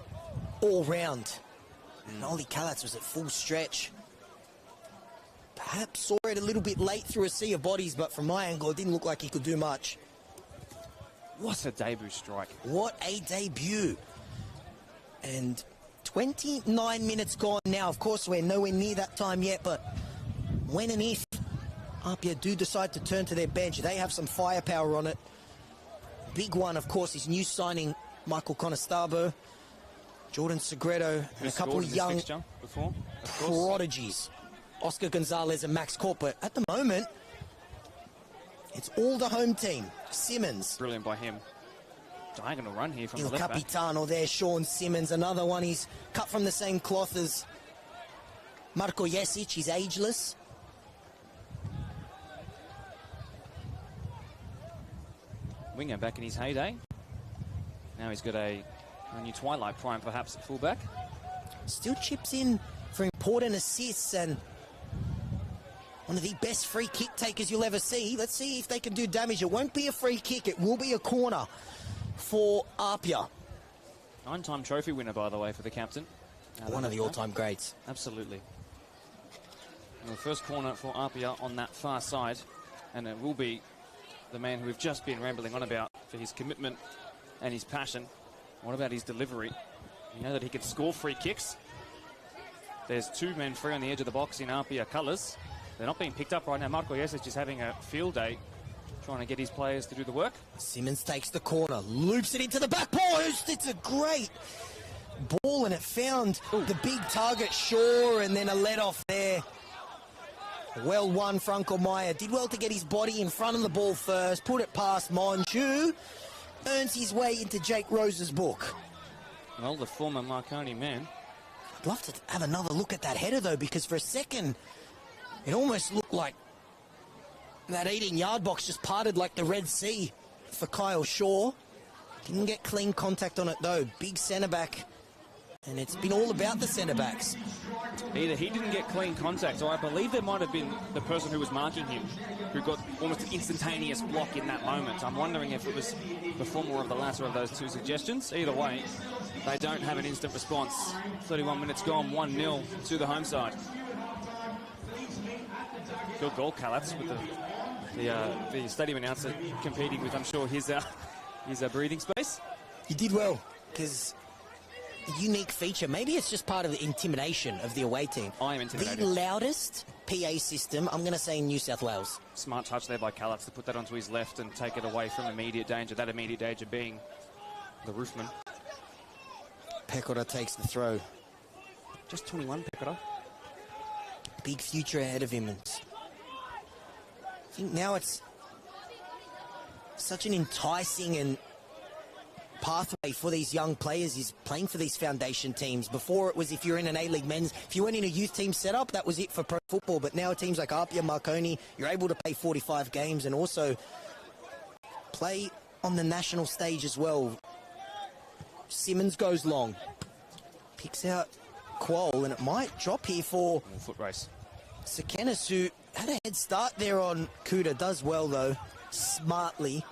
all round. And Ollie Kalatz was at full stretch. Perhaps saw it a little bit late through a sea of bodies, but from my angle, it didn't look like he could do much. What a debut strike. What a debut. And 29 minutes gone now. Of course, we're nowhere near that time yet, but when and if APIA do decide to turn to their bench, they have some firepower on it. Big one, of course, is new signing Michael Conestabro, Jordan Segredo, and a couple of young prodigies, Oscar Gonzalez and Max Corp. But at the moment, it's all the home team. Simmons. Brilliant by him. Diagonal run here from Il the left back. Capitano there, Sean Simmons. Another one, he's cut from the same cloth as Marko Jesic. He's ageless. Winger back in his heyday. Now he's got a new twilight prime, perhaps, at fullback. Still chips in for important assists and one of the best free kick takers you'll ever see. Let's see if they can do damage. It won't be a free kick. It will be a corner for APIA. 9-time trophy winner, by the way, for the captain. One of the all-time greats. Absolutely. And the first corner for APIA on that far side. And it will be the man who we've just been rambling on about for his commitment and his passion. What about his delivery? You know that he can score free kicks. There's 2 men free on the edge of the box in APIA colours. They're not being picked up right now. Marko Jesic is having a field day trying to get his players to do the work. Simmons takes the corner, loops it into the back post. It's a great ball, and it found the big target, Shaw, and then a let-off there. Well won, Franco Maya. Did well to get his body in front of the ball first, put it past Monju, earns his way into Jake Rose's book. Well, the former Marconi man. I'd love to have another look at that header, though, because for a second, it almost looked like that 18-yard box just parted like the Red Sea for Kyle Shaw. Didn't get clean contact on it, though. Big centre-back. And it's been all about the centre-backs. Either he didn't get clean contact, or I believe there might have been the person who was marking him who got almost an instantaneous block in that moment. I'm wondering if it was the former of the latter of those 2 suggestions. Either way, They don't have an instant response. 31 minutes gone, 1-0 to the home side. Good goal, Kalatz, with the stadium announcer competing with, I'm sure, his breathing space. You did well, because a unique feature, maybe it's just part of the intimidation of the away team. I am intimidated. The loudest PA system, I'm going to say in New South Wales. Smart touch there by Kalatz to put that onto his left and take it away from immediate danger. That immediate danger being the roofman. Pekora takes the throw. Just 21, Pekora. Big future ahead of him. And I think now it's such an enticing and pathway for these young players is playing for these foundation teams. Before it was if you're in an A-League men's, if you went in a youth team setup, that was it for pro football. But now teams like APIA, Marconi, you're able to play 45 games and also play on the national stage as well. Simmons goes long, picks out Quoll, and it might drop here for foot race. Sekenis, who had a head start there on Kuda. Does well though, smartly.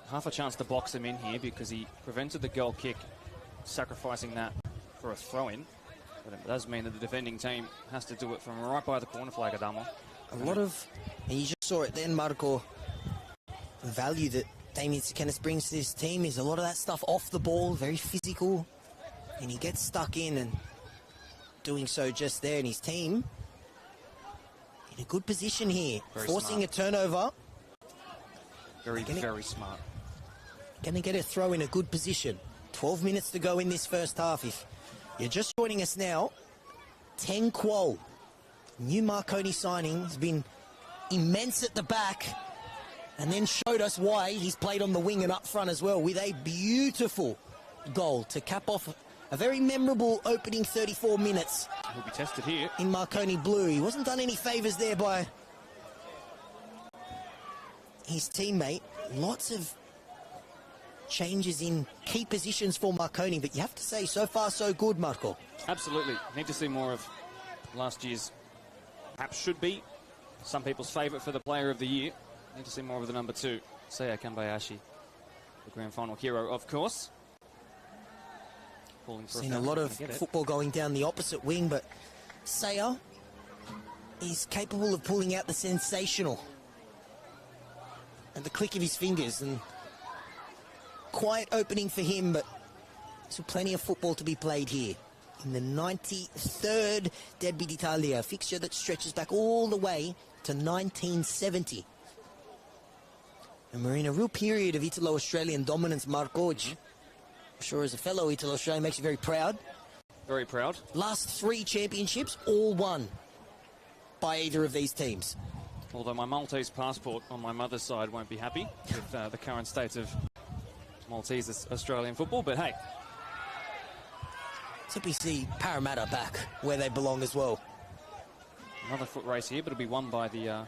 Half a chance to box him in here because he prevented the goal kick, sacrificing that for a throw-in. But it does mean that the defending team has to do it from right by the corner flag, Adamo. A lot of, and you just saw it then, Marco, the value that Damien Sekenis brings to this team is a lot of that stuff off the ball, very physical, and he gets stuck in and doing so just there, and his team in a good position here, Very forcing smart. a turnover. Very smart. Going to get a throw in a good position. 12 minutes to go in this first half. If you're just joining us now, 10 Quoll, new Marconi signing, has been immense at the back and then showed us why he's played on the wing and up front as well with a beautiful goal to cap off a very memorable opening 34 minutes. He'll be tested here. In Marconi blue. He wasn't done any favours there by his teammate. Lots of changes in key positions for Marconi, but you have to say, so far so good, Marco. Absolutely. Need to see more of last year's, perhaps should be, some people's favourite for the player of the year. Need to see more of the number 2, Seiya Kambayashi, the grand final hero, of course. Seen a lot of football going down the opposite wing, but Seiya is capable of pulling out the sensational at the click of his fingers, and quiet opening for him, but still plenty of football to be played here in the 93rd Derby d'Italia, a fixture that stretches back all the way to 1970. And we're in a real period of Italo-Australian dominance, Marco, which I'm sure as a fellow Italo-Australian makes you very proud. Very proud. Last 3 championships, all won by either of these teams. Although my Maltese passport on my mother's side won't be happy with the current state of Maltese Australian football, but hey. So we see Parramatta back where they belong as well. Another foot race here, but it'll be won by the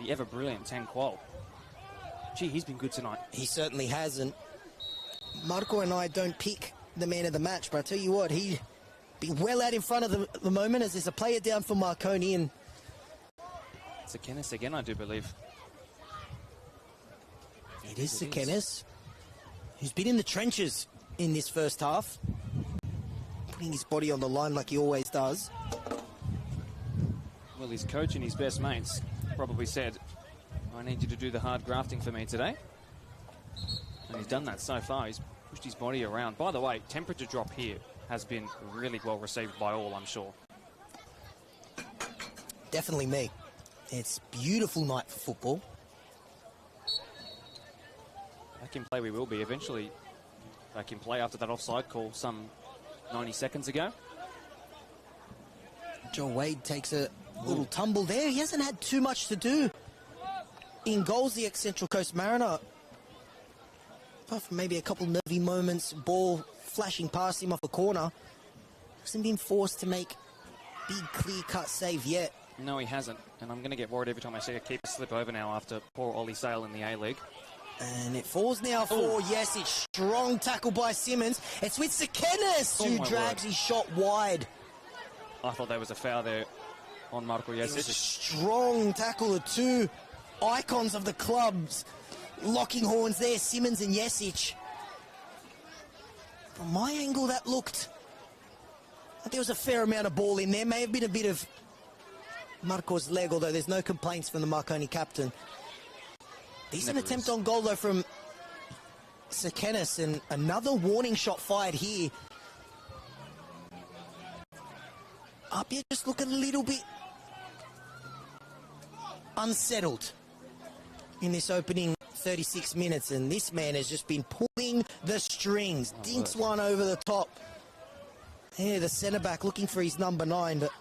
ever-brilliant Tan Quoll. Gee, he's been good tonight. He certainly has, and Marco and I don't pick the man of the match, but I tell you what, he'd be well out in front of the moment as there's a player down for Marconi, and Sekenis again, I do believe. It is Sekenis, who's been in the trenches in this first half, putting his body on the line like he always does. Well, his coach and his best mates probably said, I need you to do the hard grafting for me today. And he's done that so far. He's pushed his body around. By the way, temperature drop here has been really well received by all, I'm sure. Definitely me. It's a beautiful night for football. Back in play we will be eventually. Back in play after that offside call some 90 seconds ago. Joe Wade takes a little tumble there. He hasn't had too much to do in goals, the ex-Central Coast Mariner. Apart from maybe a couple nervy moments, ball flashing past him off a corner. Hasn't been forced to make big clear-cut save yet. No, he hasn't. And I'm going to get worried every time I see a keeper slip over now after poor Ollie Sale in the A-League. And it falls now for, yes, it's strong tackle by Simmons. It's with Sekenis, who drags his shot wide. I thought there was a foul there on Marco It was a Jesic. strong tackle. The two icons of the clubs locking horns there, Simmons and Jesic. From my angle, that looked... There was a fair amount of ball in there. May have been a bit of Marco's leg, although there's no complaints from the Marconi captain. Decent attempt on goal, though, from Sekenis, and another warning shot fired here. APIA just look a little bit unsettled in this opening 36 minutes, and this man has just been pulling the strings. Dinks one over the top. Yeah, the centre-back looking for his number 9, but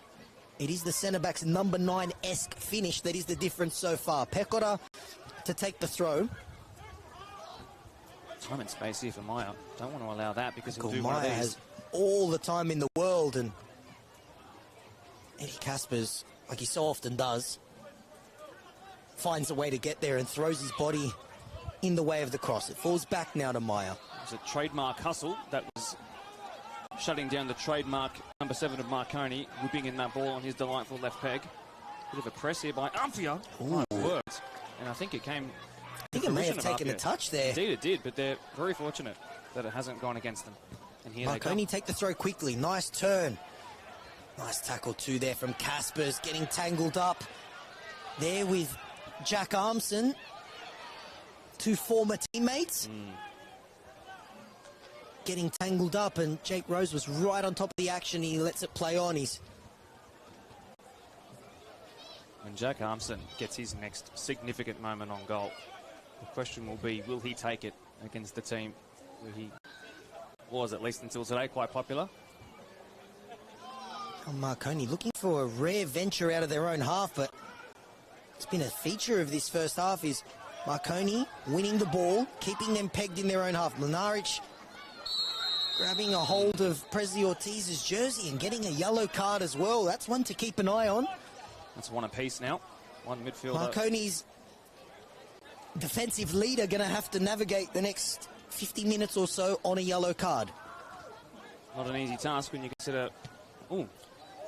it is the centre-back's number 9-esque finish that is the difference so far. Pekora to take the throw. Time and space here for Maya. Don't want to allow that because he'll do one of Maya these. has all the time in the world, and Eddie Kaspers, like he so often does, finds a way to get there and throws his body in the way of the cross. It falls back now to Maya. It was a trademark hustle that was shutting down the trademark number 7 of Marconi, whipping in that ball on his delightful left peg. Bit of a press here by APIA. Oh, it worked. And I think it came... I think it may have taken a touch there. Indeed it did, but they're very fortunate that it hasn't gone against them. And here Marconi take the throw quickly. Nice turn. Nice tackle too there from Kaspers, getting tangled up there with Jack Armson. 2 former teammates. Getting tangled up, and Jake Rose was right on top of the action. He lets it play on. When Jack Armson gets his next significant moment on goal, the question will be, will he take it against the team where he was, at least until today, quite popular? Marconi looking for a rare venture out of their own half, but it's been a feature of this first half is Marconi winning the ball, keeping them pegged in their own half. Mlinaric grabbing a hold of Presley Ortiz's jersey and getting a yellow card as well. That's one to keep an eye on. That's one apiece now. One midfielder. Marconi's defensive leader going to have to navigate the next 50 minutes or so on a yellow card. Not an easy task when you consider... Ooh.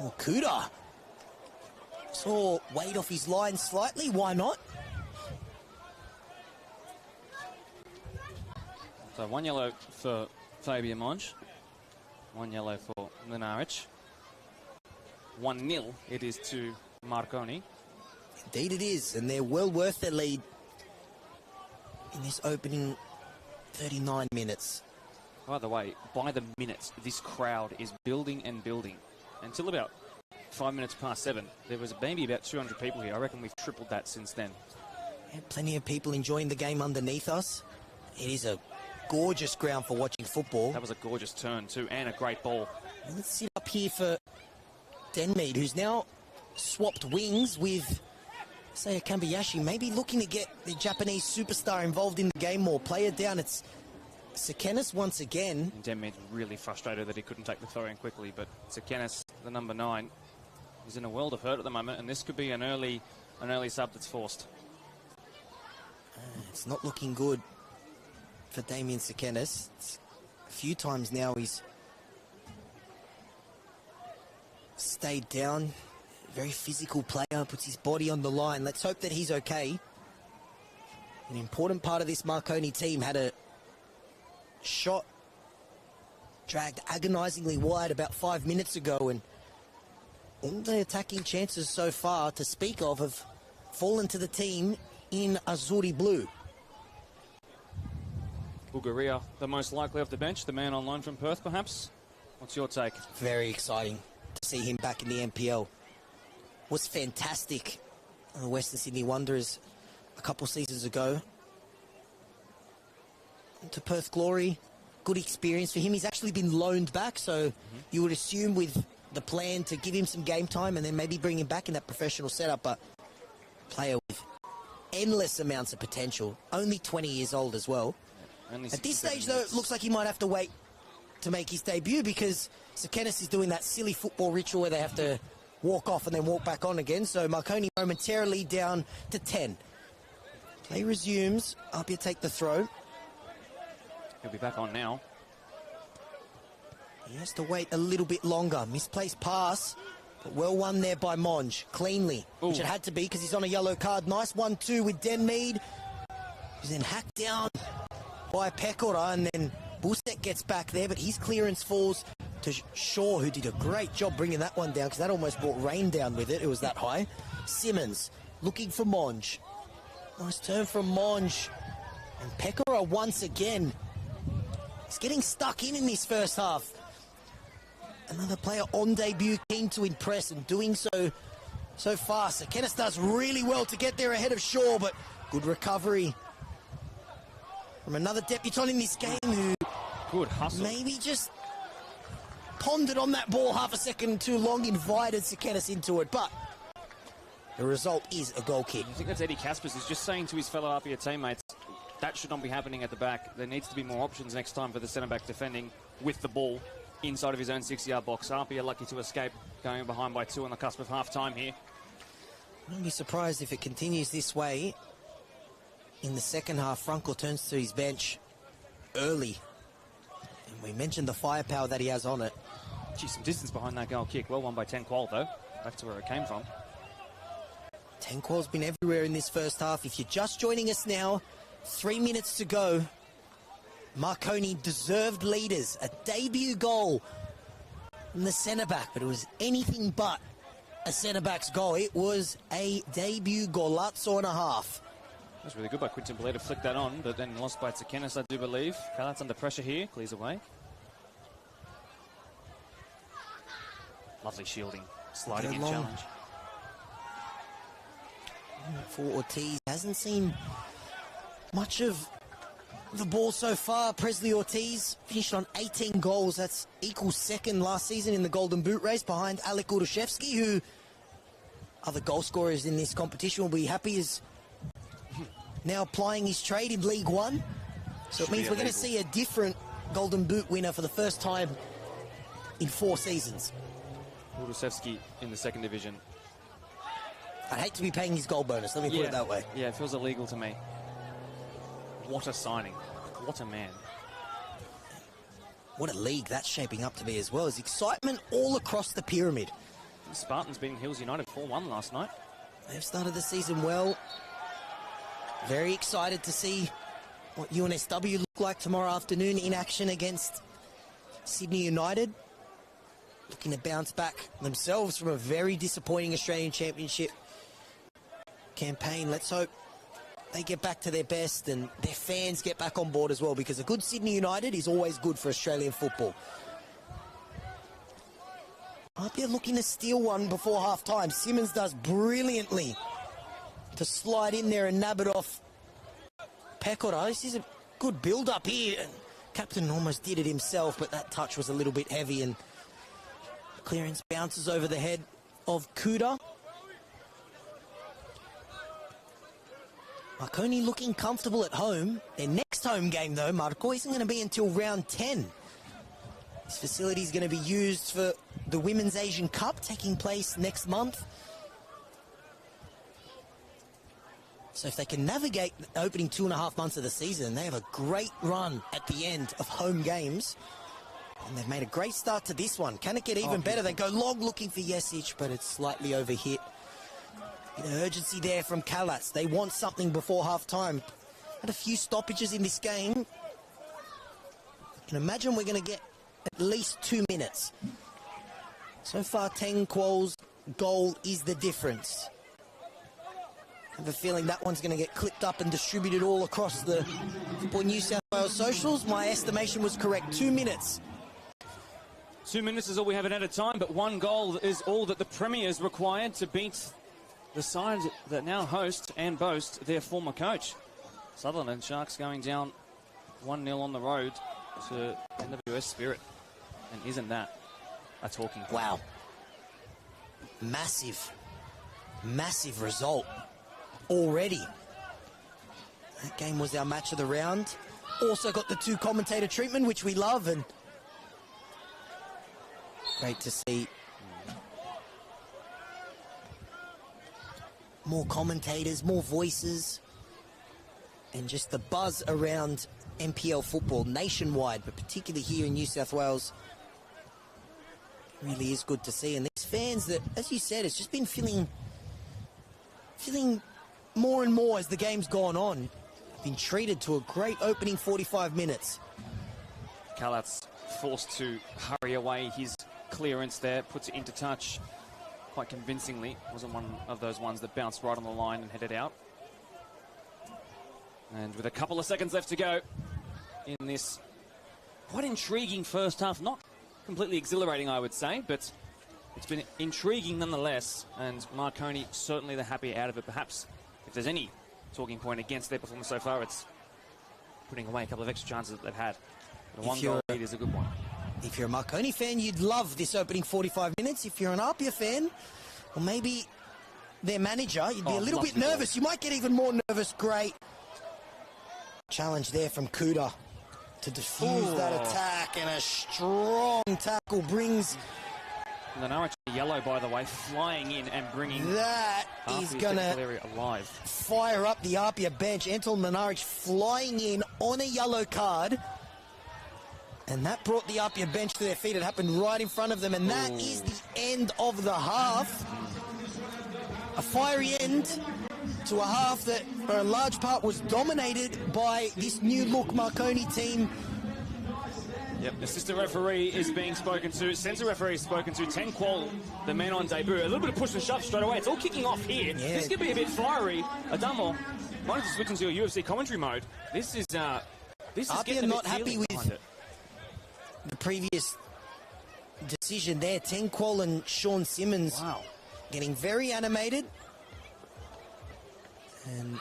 Oh, Kuda saw weight off his line slightly. Why not? So 1 yellow for Fabian Monge. 1 yellow for Mlinaric. 1-0 it is to Marconi. Indeed it is, and they're well worth their lead in this opening 39 minutes. By the way, by the minute, this crowd is building and building. Until about 5 minutes past 7, there was maybe about 200 people here. I reckon we've tripled that since then. Yeah, plenty of people enjoying the game underneath us. It is a gorgeous ground for watching football. That was a gorgeous turn too, and a great ball. And let's sit up here for Denmead, who's now swapped wings with Saya Kambayashi, maybe looking to get the Japanese superstar involved in the game more. Player down, it's Sekenis once again. Denmead's really frustrated that he couldn't take the throw in quickly, but Sekenis, the number 9, is in a world of hurt at the moment, and this could be an early sub that's forced. It's not looking good for Damien Sekenis. A few times now he's stayed down. Very physical player, puts his body on the line. Let's hope that he's okay. An important part of this Marconi team had a shot dragged agonisingly wide about 5 minutes ago, and all the attacking chances so far to speak of have fallen to the team in Azuri Blue. Bulgaria, the most likely off the bench, the man on loan from Perth, perhaps? What's your take? Very exciting to see him back in the NPL. Was fantastic. The Western Sydney Wanderers a couple seasons ago. To Perth Glory, good experience for him. He's actually been loaned back, so you would assume with the plan to give him some game time and then maybe bring him back in that professional setup, but player with endless amounts of potential. Only 20 years old as well. At this stage, though, it looks like he might have to wait to make his debut because Sekenis is doing that silly football ritual where they have to walk off and then walk back on again. So Marconi momentarily down to 10. Play resumes. APIA take the throw. He'll be back on now. He has to wait a little bit longer. Misplaced pass, but well won there by Monge. Cleanly, which it had to be because he's on a yellow card. Nice 1-2 with Denmead. He's then hacked down by Pekora, and then Busek gets back there, but his clearance falls to Shaw, who did a great job bringing that one down because that almost brought rain down with it. It was that high. Simmons looking for Monge. Nice turn from Monge. And Pekora once again. He's getting stuck in this first half. Another player on debut, keen to impress and doing so fast. Kenneth does really well to get there ahead of Shaw, but good recovery from another debutant in this game who Good hustle. maybe just pondered on that ball half a second too long, invited Sekenis into it, but the result is a goal kick. I think that's Eddie Kaspers is just saying to his fellow APIA teammates, that should not be happening at the back. There needs to be more options next time for the centre-back defending with the ball inside of his own 6-yard box. APIA lucky to escape, going behind by 2 on the cusp of half-time here. I wouldn't be surprised if it continues this way. In the second half, Frankel turns to his bench early. And we mentioned the firepower that he has on it. Gee, some distance behind that goal kick. Well won by Tenqual, though. Back to where it came from. Tenqual's been everywhere in this first half. If you're just joining us now, 3 minutes to go. Marconi deserved leaders. A debut goal from the centre-back, but it was anything but a centre-back's goal. It was a debut golazzo and a half. That was really good by Quinton Blair to flick that on, but then lost by Tsakenis, I do believe. Kalat's under pressure here, clears away. Lovely shielding, sliding in challenge. For Ortiz, hasn't seen much of the ball so far. Presley Ortiz finished on 18 goals. That's equals second last season in the Golden Boot race behind Alek Urushevsky, who other goal scorers in this competition will be happy is now applying his trade in League One. So it means we're going to see a different Golden Boot winner for the first time in 4 seasons. Urushevsky in the second division. I'd hate to be paying his goal bonus, let me put it that way. Yeah, it feels illegal to me. What a signing. What a man. What a league that's shaping up to be as well. There's excitement all across the pyramid. The Spartans beating Hills United 4-1 last night. They've started the season well. Very excited to see what UNSW look like tomorrow afternoon in action against Sydney United. Looking to bounce back themselves from a very disappointing Australian Championship campaign. Let's hope they get back to their best and their fans get back on board as well, because a good Sydney United is always good for Australian football. APIA looking to steal one before half-time. Simmons does brilliantly to slide in there and nab it off Pekora. This is a good build-up here. Captain almost did it himself, but that touch was a little bit heavy, and clearance bounces over the head of Kuda. Marconi looking comfortable at home. Their next home game, though, Marco, isn't going to be until round 10. This facility is going to be used for the Women's Asian Cup taking place next month. So if they can navigate the opening 2.5 months of the season, they have a great run at the end of home games. And they've made a great start to this one. Can it get even better? They go long looking for Jesic, but it's slightly overhit. Bit of urgency there from Kalatz. They want something before half-time. Had a few stoppages in this game. I can imagine we're going to get at least 2 minutes. So far, Tenqual's goal is the difference. I have a feeling that one's going to get clipped up and distributed all across the Football New South Wales socials. My estimation was correct. 2 minutes. 2 minutes is all we have at a time, but 1 goal is all that the Premiers required to beat the side that now host and boast their former coach. Sutherland Sharks going down 1-0 on the road to NWS Spirit. And isn't that a talking point? Wow. Massive result already. That game was our match of the round. Also got the 2 commentator treatment, which we love, and great to see more commentators, more voices, and just the buzz around NPL football nationwide, but particularly here in New South Wales. It really is good to see. And these fans that, as you said, it's just been feeling more and more as the game's gone on. Been treated to a great opening 45 minutes. Kalat's forced to hurry away his clearance there, puts it into touch quite convincingly. Wasn't one of those ones that bounced right on the line and headed out. And with a couple of seconds left to go in this quite intriguing first half, not completely exhilarating, I would say, but it's been intriguing nonetheless, and Marconi certainly the happy out of it. Perhaps if there's any talking point against their performance so far, it's putting away a couple of extra chances that they've had. The one goal lead is a good one. If you're a Marconi fan, you'd love this opening 45 minutes. If you're an APIA fan, or maybe their manager, you'd be a little bit nervous. You might get even more nervous. Great challenge there from Kuda to defuse that attack, and a strong tackle brings Lenarich yellow, by the way, flying in and bringing that is going to alive. Fire up the APIA bench. Anton Lenarich flying in on a yellow card, and that brought the APIA bench to their feet. It happened right in front of them, and that is the end of the half. A fiery end to a half that, for a large part, was dominated by this new look Marconi team. Yep, assistant referee is being spoken to. Centre referee is spoken to. Ten Qual, the man on debut. A little bit of push and shove straight away. It's all kicking off here. Yeah. This could be a bit fiery. Adamo, why don't you switch into your UFC commentary mode? This is APIA not happy with the previous decision there. Ten Qual and Sean Simmons getting very animated. And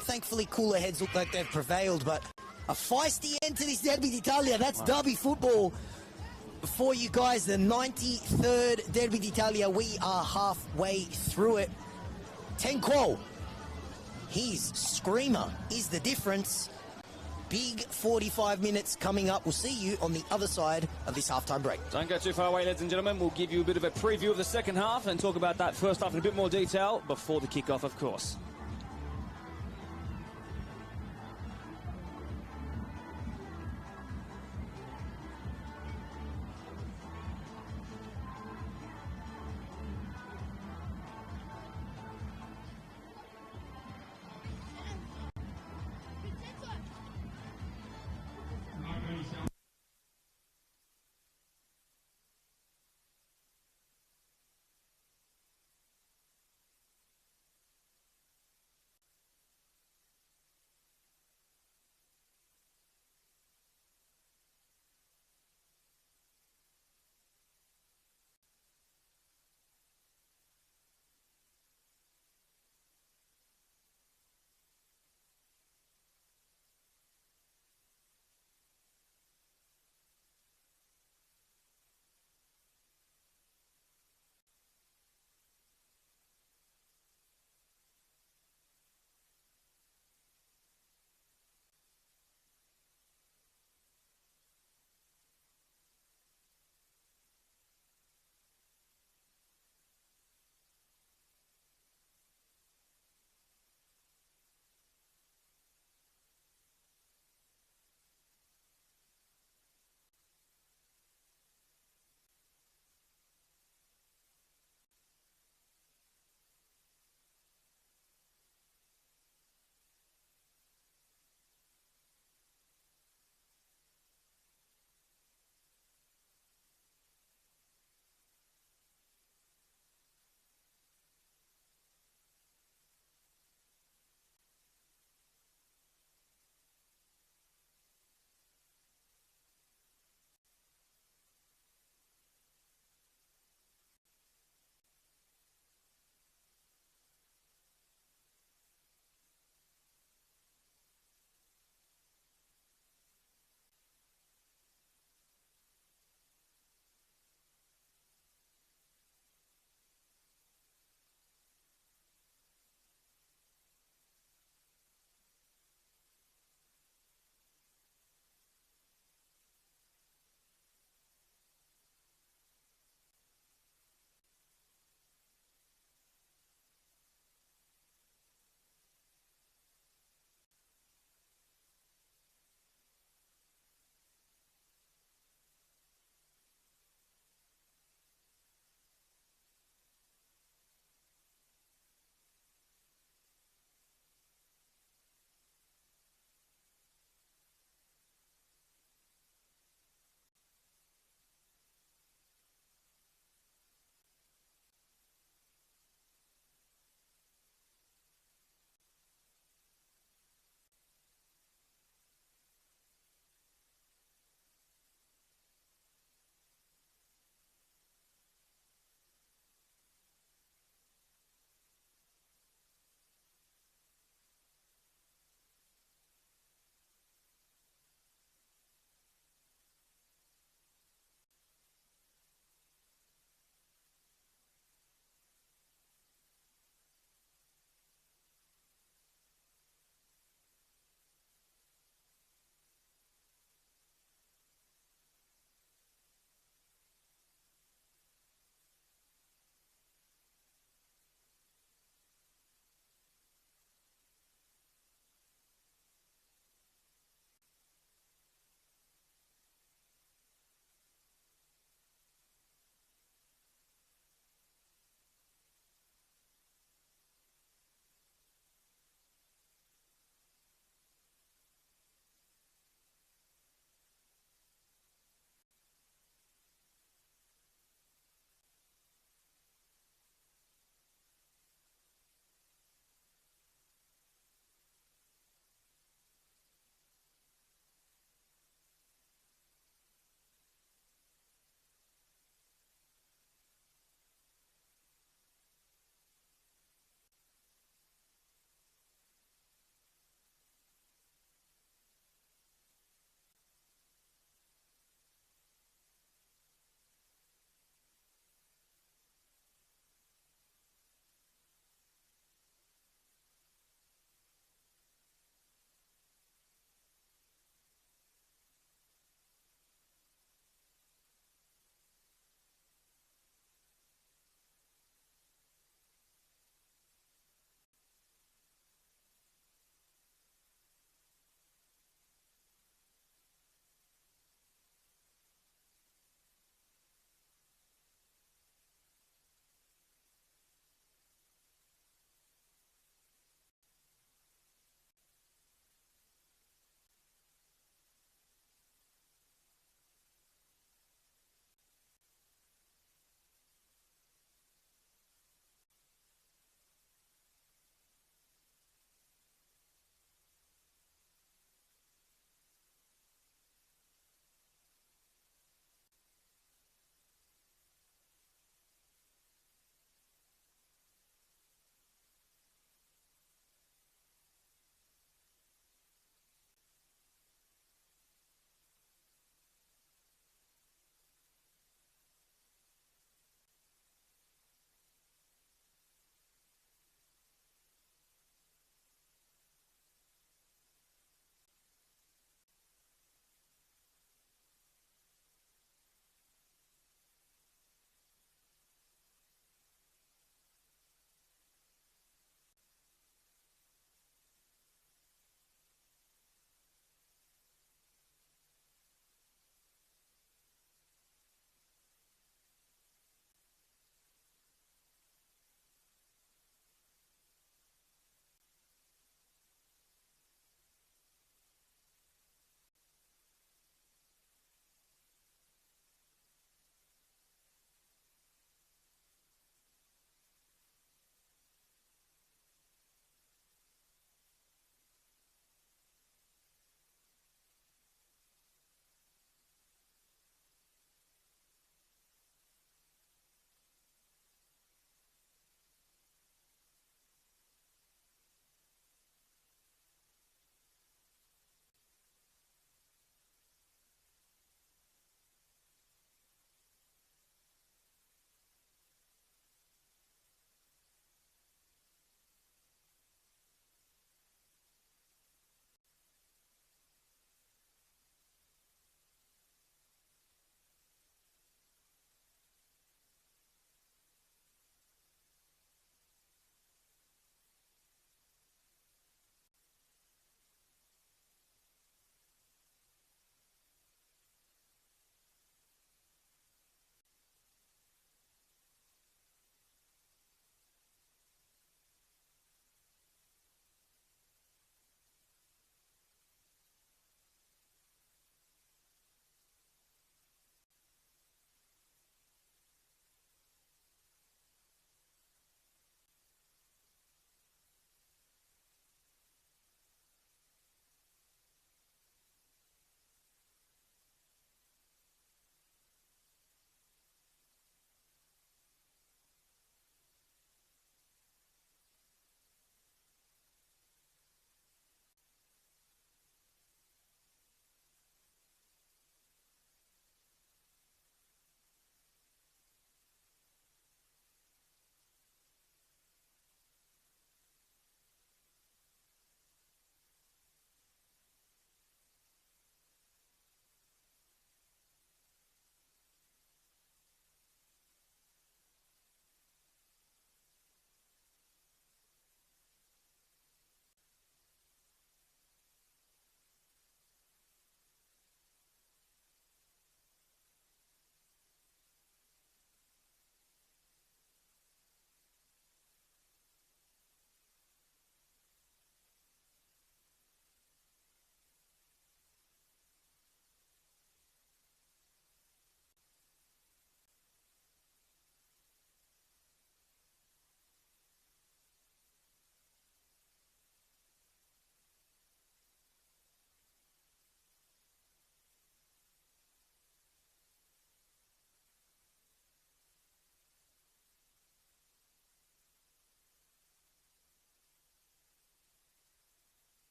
thankfully cooler heads look like they've prevailed, but a feisty end to this Derby d'Italia. That's Derby football for you guys. The 93rd Derby d'Italia. We are halfway through it. Ten Qual, his screamer is the difference. Big 45 minutes coming up. We'll see you on the other side of this halftime break. Don't go too far away, ladies and gentlemen. We'll give you a bit of a preview of the second half and talk about that first half in a bit more detail before the kickoff, of course.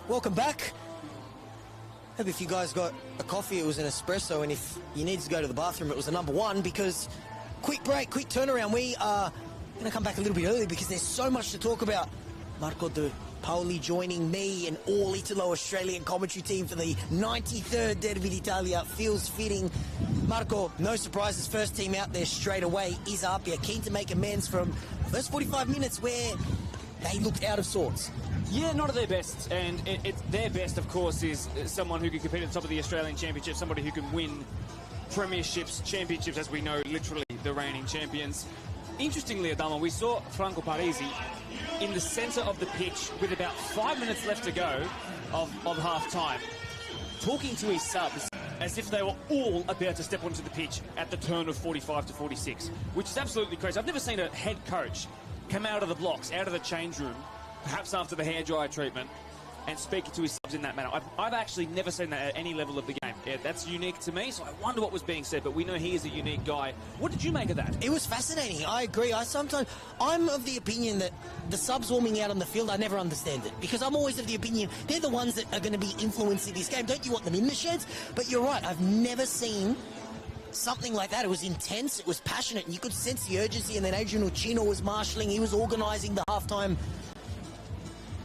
welcome back. Hope if you guys got a coffee, it was an espresso, and if you need to go to the bathroom, it was a number one, because quick break, quick turnaround. We are going to come back a little bit early because there's so much to talk about. Marco De Paoli joining me and all Italo-Australian commentary team for the 93rd Derby d'Italia. Feels fitting. Marco, no surprises, first team out there straight away is APIA, keen to make amends from the first 45 minutes where they looked out of sorts. Yeah, not at their best, and it's their best, of course, is someone who can compete at the top of the Australian Championship, somebody who can win premierships, championships, as we know, literally the reigning champions. Interestingly, Adama, we saw Franco Parisi in the centre of the pitch with about 5 minutes left to go of half-time, talking to his subs as if they were all about to step onto the pitch at the turn of 45 to 46, which is absolutely crazy. I've never seen a head coach come out of the blocks, out of the change room, perhaps after the hairdryer treatment, and speaking to his subs in that manner. I've actually never seen that at any level of the game. Yeah, that's unique to me, so I wonder what was being said, but we know he is a unique guy. What did you make of that? It was fascinating. I agree. I'm of the opinion that the subs warming out on the field, I never understand it, because I'm always of the opinion they're the ones that are going to be influencing this game. Don't you want them in the sheds? But you're right. I've never seen something like that. It was intense. It was passionate, and you could sense the urgency. And then Adrian Uccino was marshalling. He was organising the halftime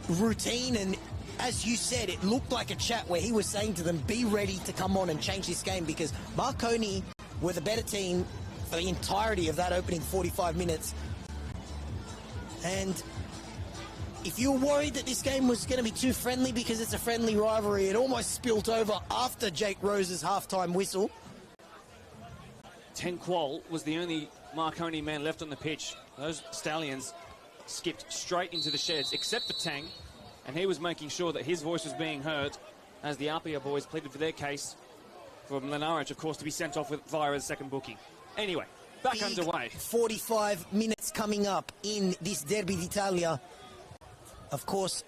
routine, and as you said, it looked like a chat where he was saying to them, be ready to come on and change this game, because Marconi were the better team for the entirety of that opening 45 minutes. And if you were worried that this game was going to be too friendly because it's a friendly rivalry, it almost spilt over after Jake Rose's halftime whistle. Ten Qual was the only Marconi man left on the pitch. Those Stallions skipped straight into the sheds, except for Tang, and he was making sure that his voice was being heard as the APIA boys pleaded for their case for Mlinaric, of course, to be sent off via a second booking. Anyway, back Big underway. 45 minutes coming up in this Derby d'Italia. Of course,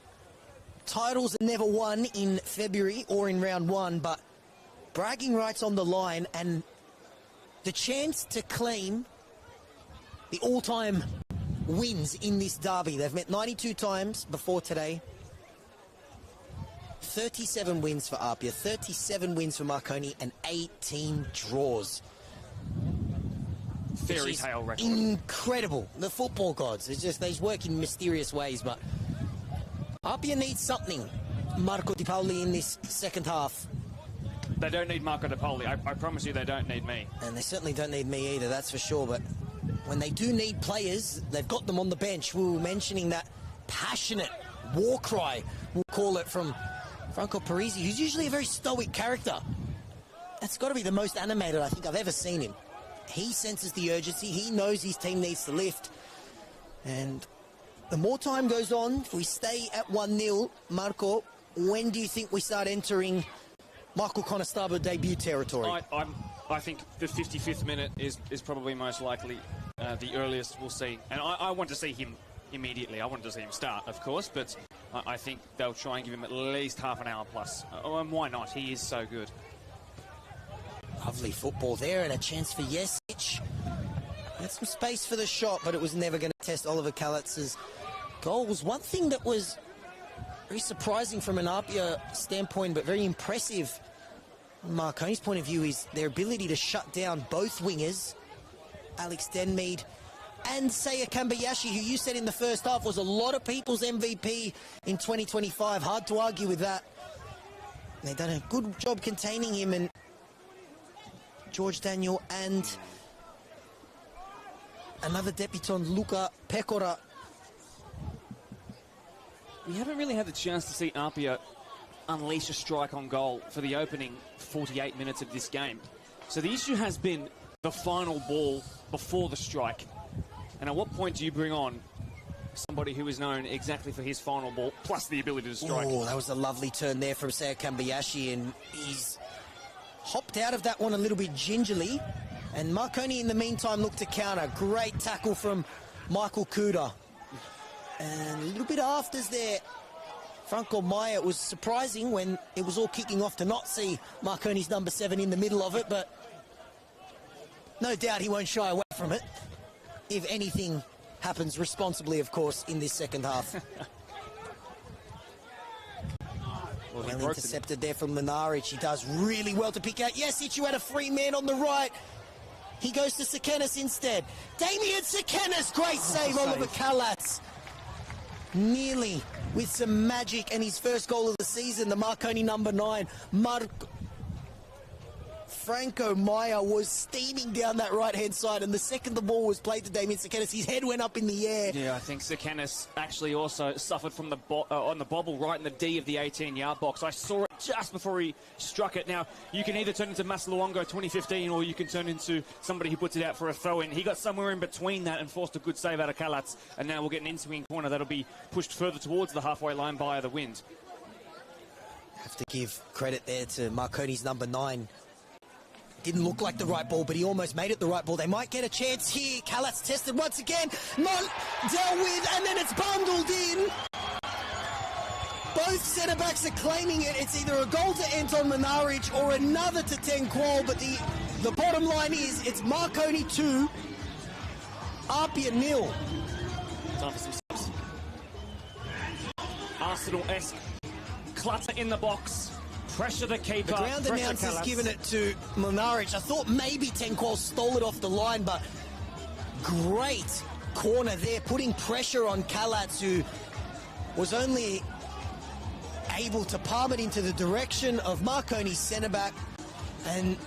titles are never won in February or in round one, but bragging rights on the line and the chance to claim the all-time wins in this derby. They've met 92 times before today. 37 wins for APIA, 37 wins for Marconi, and 18 draws. Fairy tale record. Incredible. The football gods. It's just, they work in mysterious ways, but APIA needs something. Marco De Paoli in this second half. They don't need Marco De Paoli. I promise you they don't need me. And they certainly don't need me either, that's for sure. But when they do need players, they've got them on the bench. We were mentioning that passionate war cry, we'll call it, from Franco Parisi, who's usually a very stoic character. That's got to be the most animated I think I've ever seen him. He senses the urgency. He knows his team needs to lift. And the more time goes on, if we stay at 1-0, Marco, when do you think we start entering Michael Conestabile debut territory? I think the 55th minute is probably most likely the earliest we'll see. And I want to see him immediately. I want to see him start, of course, but I think they'll try and give him at least half an hour plus. And why not? He is so good. Lovely football there, and a chance for Jesic. Had some space for the shot, but it was never going to test Oliver Kalitz's goals. One thing that was very surprising from an APIA standpoint, but very impressive from Marconi's point of view, is their ability to shut down both wingers, Alex Denmead and Seiya Kambayashi, who you said in the first half was a lot of people's MVP in 2025. Hard to argue with that. They've done a good job containing him, and George Daniel and another debutant, Luca Pecora. We haven't really had the chance to see APIA unleash a strike on goal for the opening 48 minutes of this game. So the issue has been the final ball before the strike. And at what point do you bring on somebody who is known exactly for his final ball, plus the ability to strike? Oh, that was a lovely turn there from Seiya Kambayashi, and he's hopped out of that one a little bit gingerly. And Marconi, in the meantime, looked to counter. Great tackle from Michael Kuda. And a little bit afters there, Franco Maya. It was surprising when it was all kicking off to not see Marconi's number 7 in the middle of it, but no doubt he won't shy away from it. If anything happens responsibly, of course, in this second half. Well, Well intercepted there from Lenaric. He does really well to pick out. Yesic, you had a free man on the right. He goes to Sekenis instead. Damien Sekenis, great save. Oliver Kalatz nearly with some magic, and his first goal of the season, the Marconi number 9. Franco Maya was steaming down that right-hand side, and the second the ball was played to Damien Sekenis, his head went up in the air. Yeah, I think Sekenis actually also suffered from the on the bobble right in the D of the 18-yard box. I saw it just before he struck it. Now, you can either turn into Masaluongo 2015, or you can turn into somebody who puts it out for a throw-in. He got somewhere in between that and forced a good save out of Kalatz, and now we'll get an in-swing corner that'll be pushed further towards the halfway line by the wind. Have to give credit there to Marconi's number 9. Didn't look like the right ball, but he almost made it the right ball. They might get a chance here. Kalatz tested once again. Not dealt with, and then it's bundled in. Both centre-backs are claiming it. It's either a goal to Anton Lenaric or another to Tenqual, but the bottom line is it's Marconi 2, APIA 0. Time for some subs. Arsenal-esque clutter in the box. Pressure the keeper. The ground announcer's given it to Lenaric. I thought maybe Tenqual stole it off the line, but great corner there, putting pressure on Kalatz, who was only able to palm it into the direction of Marconi's centre-back. And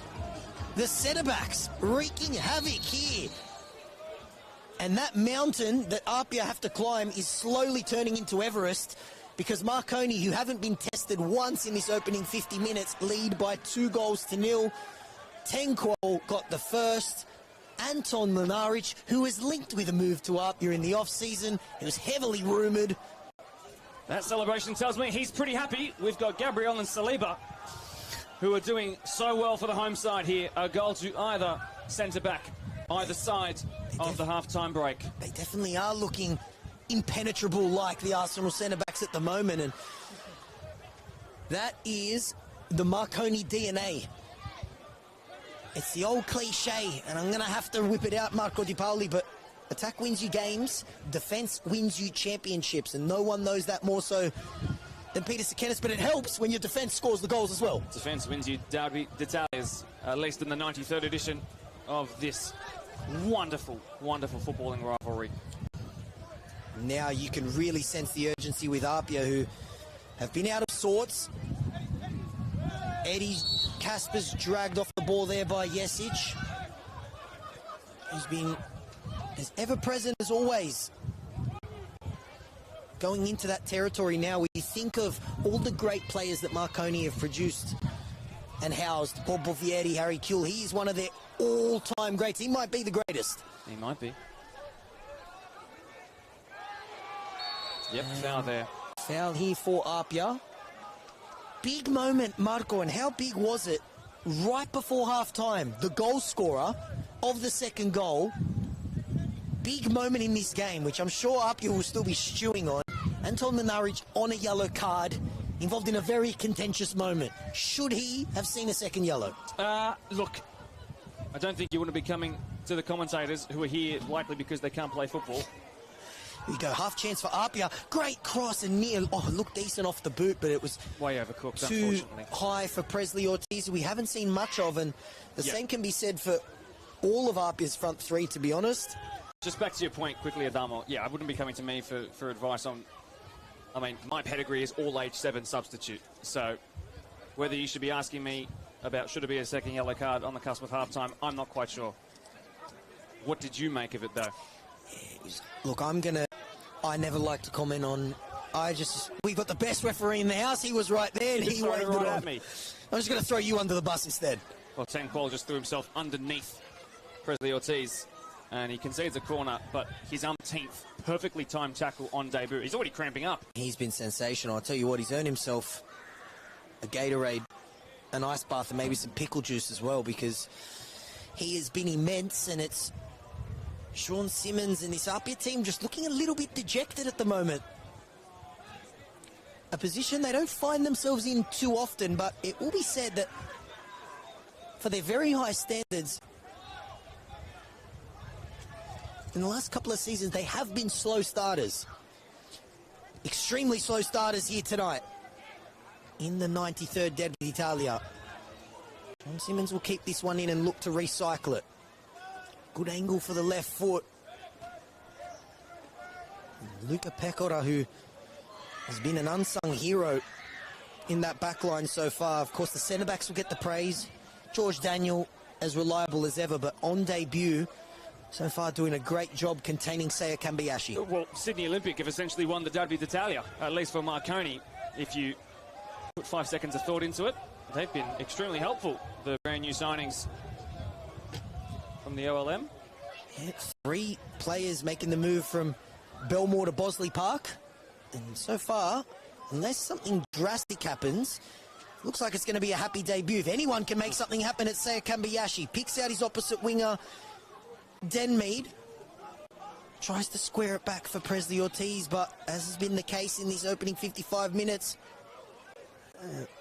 the centre-backs wreaking havoc here. And that mountain that APIA have to climb is slowly turning into Everest, because Marconi, who haven't been tested once in this opening 50 minutes, lead by 2-0. Tenqual got the first. Anton Lenaric, who was linked with a move to APIA in the off-season, it was heavily rumoured. That celebration tells me he's pretty happy. We've got Gabriel and Saliba, who are doing so well for the home side here. A goal to either centre-back, either side of the half-time break. They definitely are looking impenetrable like the Arsenal centre-backs at the moment, and that is the Marconi DNA. It's the old cliche, and I'm going to have to whip it out, Marco Di Paoli, but attack wins you games, defence wins you championships, and no one knows that more so than Peter Sekenis, but it helps when your defence scores the goals as well. Defence wins you derby d'Italias, at least in the 93rd edition of this wonderful, wonderful footballing rivalry. Now you can really sense the urgency with APIA, who have been out of sorts. Eddie Kasper's dragged off the ball there by Yesic. He's been as ever-present as always. Going into that territory now, we think of all the great players that Marconi have produced and housed. Bob Bovietti, Harry Kuehl, he is one of their all-time greats. He might be the greatest. He might be. Yep, foul there. Foul here for APIA. Big moment, Marco, and how big was it? Right before half-time, the goal scorer of the second goal. Big moment in this game, which I'm sure APIA will still be stewing on. Anton Lenaric on a yellow card, involved in a very contentious moment. Should he have seen a second yellow? Look, I don't think you want to be coming to the commentators who are here likely because they can't play football. We go, half chance for APIA. Great cross and near. Oh, it looked decent off the boot, but it was way overcooked, too unfortunately. high for Presley Ortiz, who we haven't seen much of, and the same can be said for all of APIA's front three, to be honest. Just back to your point quickly, Adamo. Yeah, I wouldn't be coming to me for advice on... I mean, my pedigree is all age 7 substitute. So whether you should be asking me about should it be a second yellow card on the cusp of half-time, I'm not quite sure. What did you make of it, though? Look, I never like to comment on... We've got the best referee in the house. He was right there, and he waved it off. Me. I'm just going to throw you under the bus instead. Well, Tenqual just threw himself underneath Presley Ortiz, and he concedes a corner, but his umpteenth perfectly timed tackle on debut. He's already cramping up. He's been sensational. I'll tell you what, he's earned himself a Gatorade, an ice bath, and maybe some pickle juice as well, because he has been immense, and it's Sean Simmons and this APIA team just looking a little bit dejected at the moment. A position they don't find themselves in too often, but it will be said that for their very high standards, in the last couple of seasons, they have been slow starters. Extremely slow starters here tonight. in the 93rd Derby d'Italia. John Simmons will keep this one in and look to recycle it. Good angle for the left foot. Luca Pecora, who has been an unsung hero in that back line so far. Of course, the centre-backs will get the praise. George Daniel, as reliable as ever, but on debut, so far doing a great job containing Seiya Kambayashi. Well, Sydney Olympic have essentially won the Derby d'Italia, at least for Marconi. If you put 5 seconds of thought into it, they've been extremely helpful, the brand new signings from the OLM. Yeah, 3 players making the move from Belmore to Bosley Park. And so far, unless something drastic happens, looks like it's going to be a happy debut. If anyone can make something happen, it's Seiya Kambayashi. Picks out his opposite winger, Denmead. Tries to square it back for Presley Ortiz, but as has been the case in these opening 55 minutes,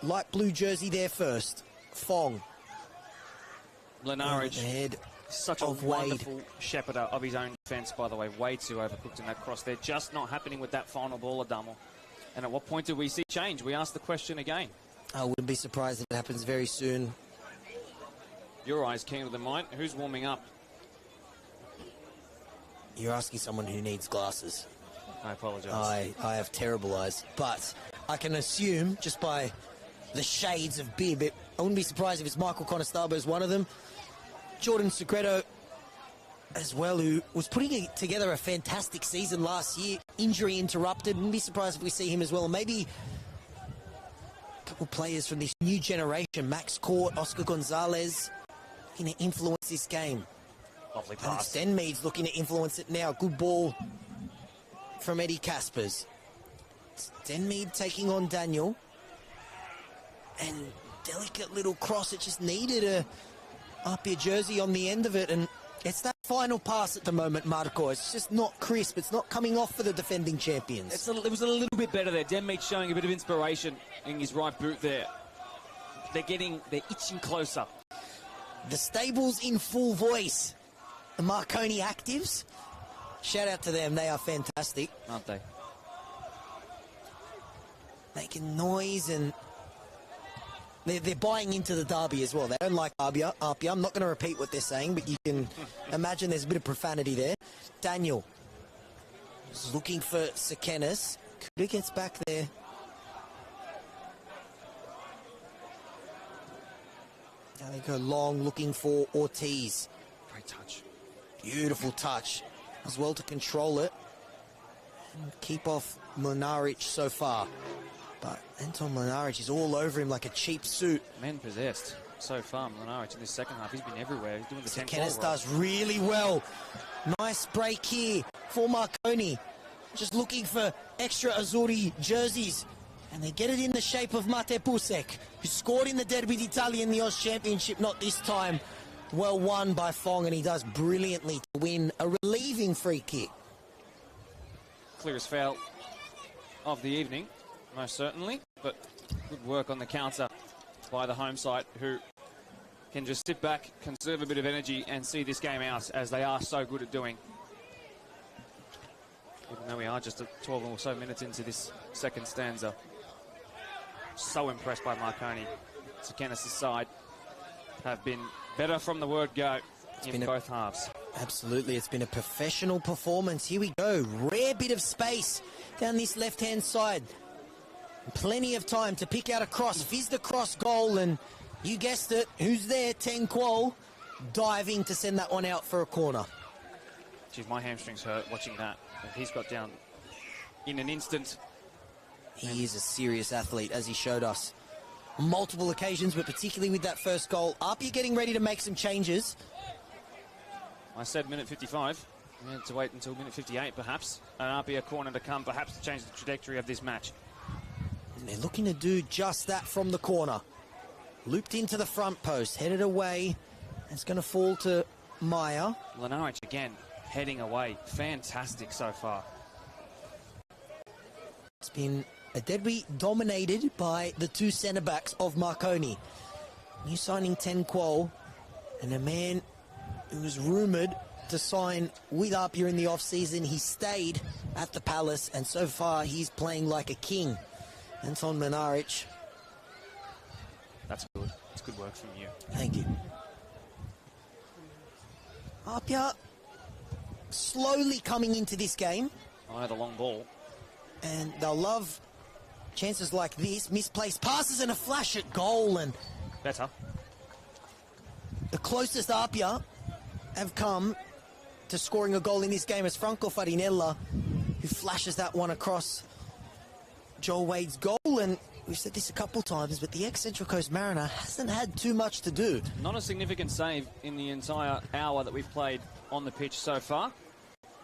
light blue jersey there first. Fong. Lenaric, head such a of Wade. wonderful shepherder of his own defence, by the way. Way too overcooked in that cross. They're just not happening with that final ball, Adamo. And at what point do we see change? We ask the question again. I wouldn't be surprised if it happens very soon. Your eyes keener than mine. Who's warming up? You're asking someone who needs glasses. I apologise. I have terrible eyes, but I can assume, just by the shades of bib, I wouldn't be surprised if it's Michael Conestabro as one of them. Jordan Segredo as well, who was putting together a fantastic season last year. Injury interrupted. Wouldn't be surprised if we see him as well. Maybe a couple players from this new generation, Max Court, Oscar Gonzalez, looking to influence this game. Lovely pass. Denmead's looking to influence it now. Good ball from Eddie Caspers. Denmead taking on Daniel. And delicate little cross. It just needed a APIA jersey on the end of it. And it's that final pass at the moment, Marco. It's just not crisp. It's not coming off for the defending champions. It was a little bit better there. Denmead showing a bit of inspiration in his right boot there. They're itching closer. The stable's in full voice. The Marconi Actives. Shout out to them. They are fantastic. Aren't they? Making noise, and they're buying into the derby as well. They don't like APIA. I'm not going to repeat what they're saying, but you can imagine there's a bit of profanity there. Daniel is looking for Sekenis. Kuda gets back there. Now they go long, looking for Ortiz. Great touch. Beautiful touch as well to control it and keep off Mlinaric so far. But Anton Mlinaric is all over him like a cheap suit. Men possessed so far. Mlinaric in this second half, he's been everywhere. He's doing the 10 Kenneth does really well. Nice break here for Marconi. Just looking for extra Azzurri jerseys. And they get it in the shape of Mate Pusek, who scored in the Derby d'Italia in the Oz Championship, not this time. Well won by Fong, and he does brilliantly to win a relieving free kick. Clearest foul of the evening, most certainly. But good work on the counter by the home side, who can just sit back, conserve a bit of energy, and see this game out, as they are so good at doing. Even though we are just 12 or so minutes into this second stanza. So impressed by Marconi. Sekenis' side have been better from the word go in both halves. Absolutely, it's been a professional performance. Here we go, rare bit of space down this left-hand side. Plenty of time to pick out a cross, fizz the cross goal, and you guessed it, who's there? Ten Kuol diving to send that one out for a corner. Geez, my hamstrings hurt watching that. And he's got down in an instant. He is a serious athlete, as he showed us on multiple occasions, but particularly with that first goal. APIA getting ready to make some changes. I said minute 55. We had to wait until minute 58, perhaps. An APIA corner to come, perhaps to change the trajectory of this match. And they're looking to do just that from the corner. Looped into the front post, headed away. It's going to fall to Maya. Mlinaric again, heading away. Fantastic so far. It's been a derby dominated by the two centre-backs of Marconi. New signing Ten Kuol, and a man who was rumoured to sign with APIA in the off-season. He stayed at the Palace, and so far he's playing like a king. Anton Mlinaric That's good. That's good work from you. Thank you. APIA slowly coming into this game. I know the long ball. And they'll love chances like this. Misplaced passes and a flash at goal. And Better. the closest APIA have come to scoring a goal in this game is Franco Farinella, who flashes that one across Joel Wade's goal. And we've said this a couple times, but the ex-Central Coast Mariner hasn't had too much to do. Not a significant save in the entire hour that we've played on the pitch so far.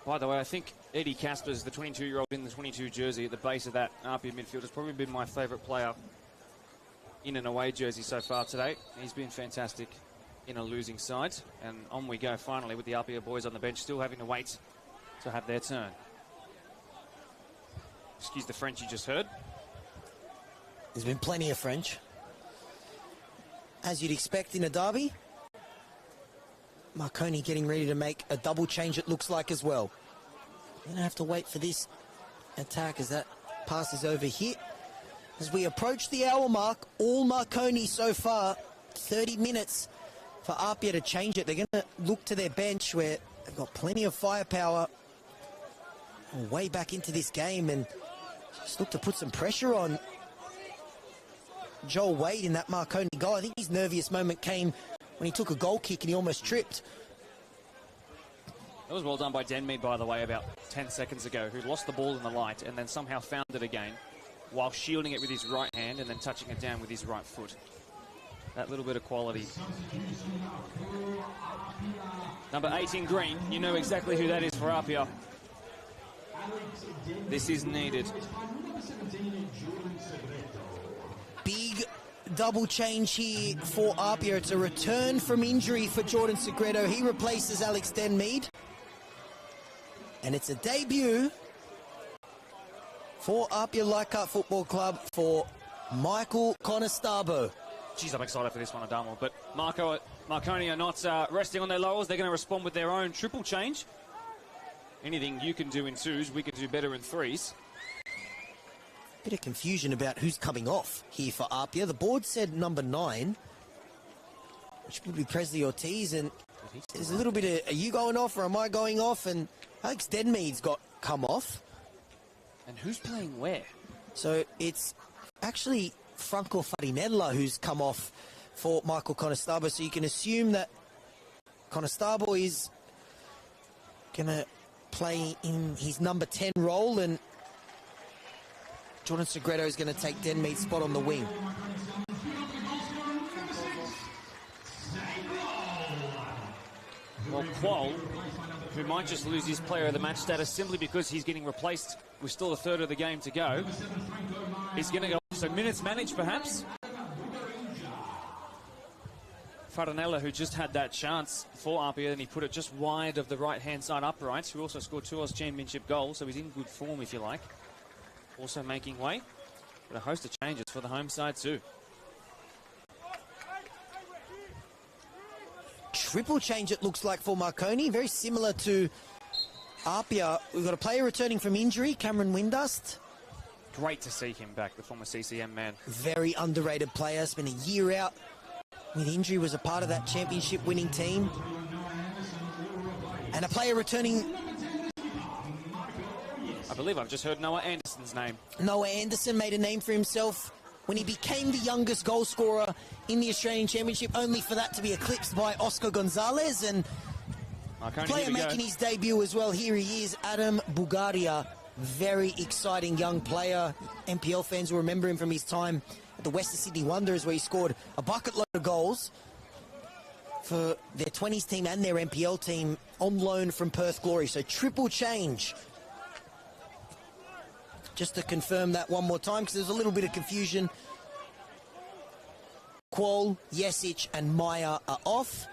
By the way, I think Eddie Caspers, the 22-year-old in the 22 jersey at the base of that APIA midfield, has probably been my favourite player in an away jersey so far today. He's been fantastic in a losing side. And on we go finally with the APIA boys on the bench, still having to wait to have their turn. Excuse the French you just heard. There's been plenty of French, as you'd expect in a derby. Marconi getting ready to make a double change, it looks like, as well. You're going to have to wait for this attack as that pass is over here. As we approach the hour mark, all Marconi so far, 30 minutes for APIA to change it. They're going to look to their bench where they've got plenty of firepower way back into this game and just look to put some pressure on Joel Wade in that Marconi goal. I think his nerviest moment came when he took a goal kick and he almost tripped. That was well done by Denmead, by the way, about 10 seconds ago, who lost the ball in the light and then somehow found it again while shielding it with his right hand and then touching it down with his right foot. That little bit of quality. Number 8 in green, you know exactly who that is for APIA. This is needed. Big double change here for APIA. It's a return from injury for Jordan Segredo. He replaces Alex Denmead. And it's a debut for APIA Leichhardt Football Club for Michael Conestabo. Geez, I'm excited for this one, Adamo. But Marconi are not resting on their laurels. They're going to respond with their own triple change. Anything you can do in twos, we can do better in threes. Bit of confusion about who's coming off here for APIA. The board said number 9, which would be Presley Ortiz, and there's a little bit of, are you going off or am I going off? And Alex Denmead's got come off. And who's playing where? So it's actually Franco Farinella who's come off for Michael Conestabo. So you can assume that Conestabo is going to play in his number 10 role, and Jordan Segredo is going to take Denmead's spot on the wing. Well, Qual, who might just lose his player of the match status simply because he's getting replaced with still a third of the game to go, is going to go off. So minutes managed, perhaps. Farinella, who just had that chance for APIA, and he put it just wide of the right-hand side uprights, who also scored 2 Oz Championship goals, so he's in good form, if you like. Also making way. But a host of changes for the home side, too. Triple change, it looks like, for Marconi. Very similar to APIA. We've got a player returning from injury, Cameron Windust. Great to see him back, the former CCM man. Very underrated player. Spent a year out with injury, was a part of that championship winning team. And a player returning. I believe I've just heard Noah Anderson's name. Noah Anderson made a name for himself when he became the youngest goal scorer in the Australian Championship, only for that to be eclipsed by Oscar Gonzalez. And Marconi, player making his debut as well. Here he is, Adam Bugaria. Very exciting young player. NPL fans will remember him from his time at the Western Sydney Wanderers, where he scored a bucket load of goals for their 20s team and their NPL team on loan from Perth Glory. So triple change. Just to confirm that one more time, because there's a little bit of confusion. Qual, Jesic and Maya are off.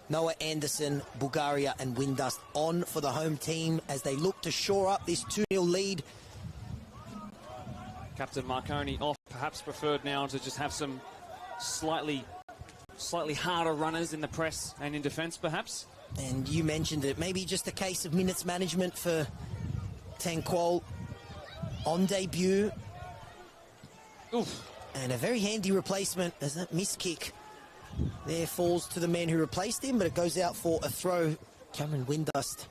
Noah Anderson, Bulgaria and Windust on for the home team as they look to shore up this 2-0 lead. Captain Marconi off, perhaps preferred now to just have some slightly harder runners in the press and in defence, perhaps. And you mentioned it, maybe just a case of minutes management for Tanquol on debut. Oof. And a very handy replacement as that miss kick there falls to the man who replaced him, but it goes out for a throw. Cameron Windust.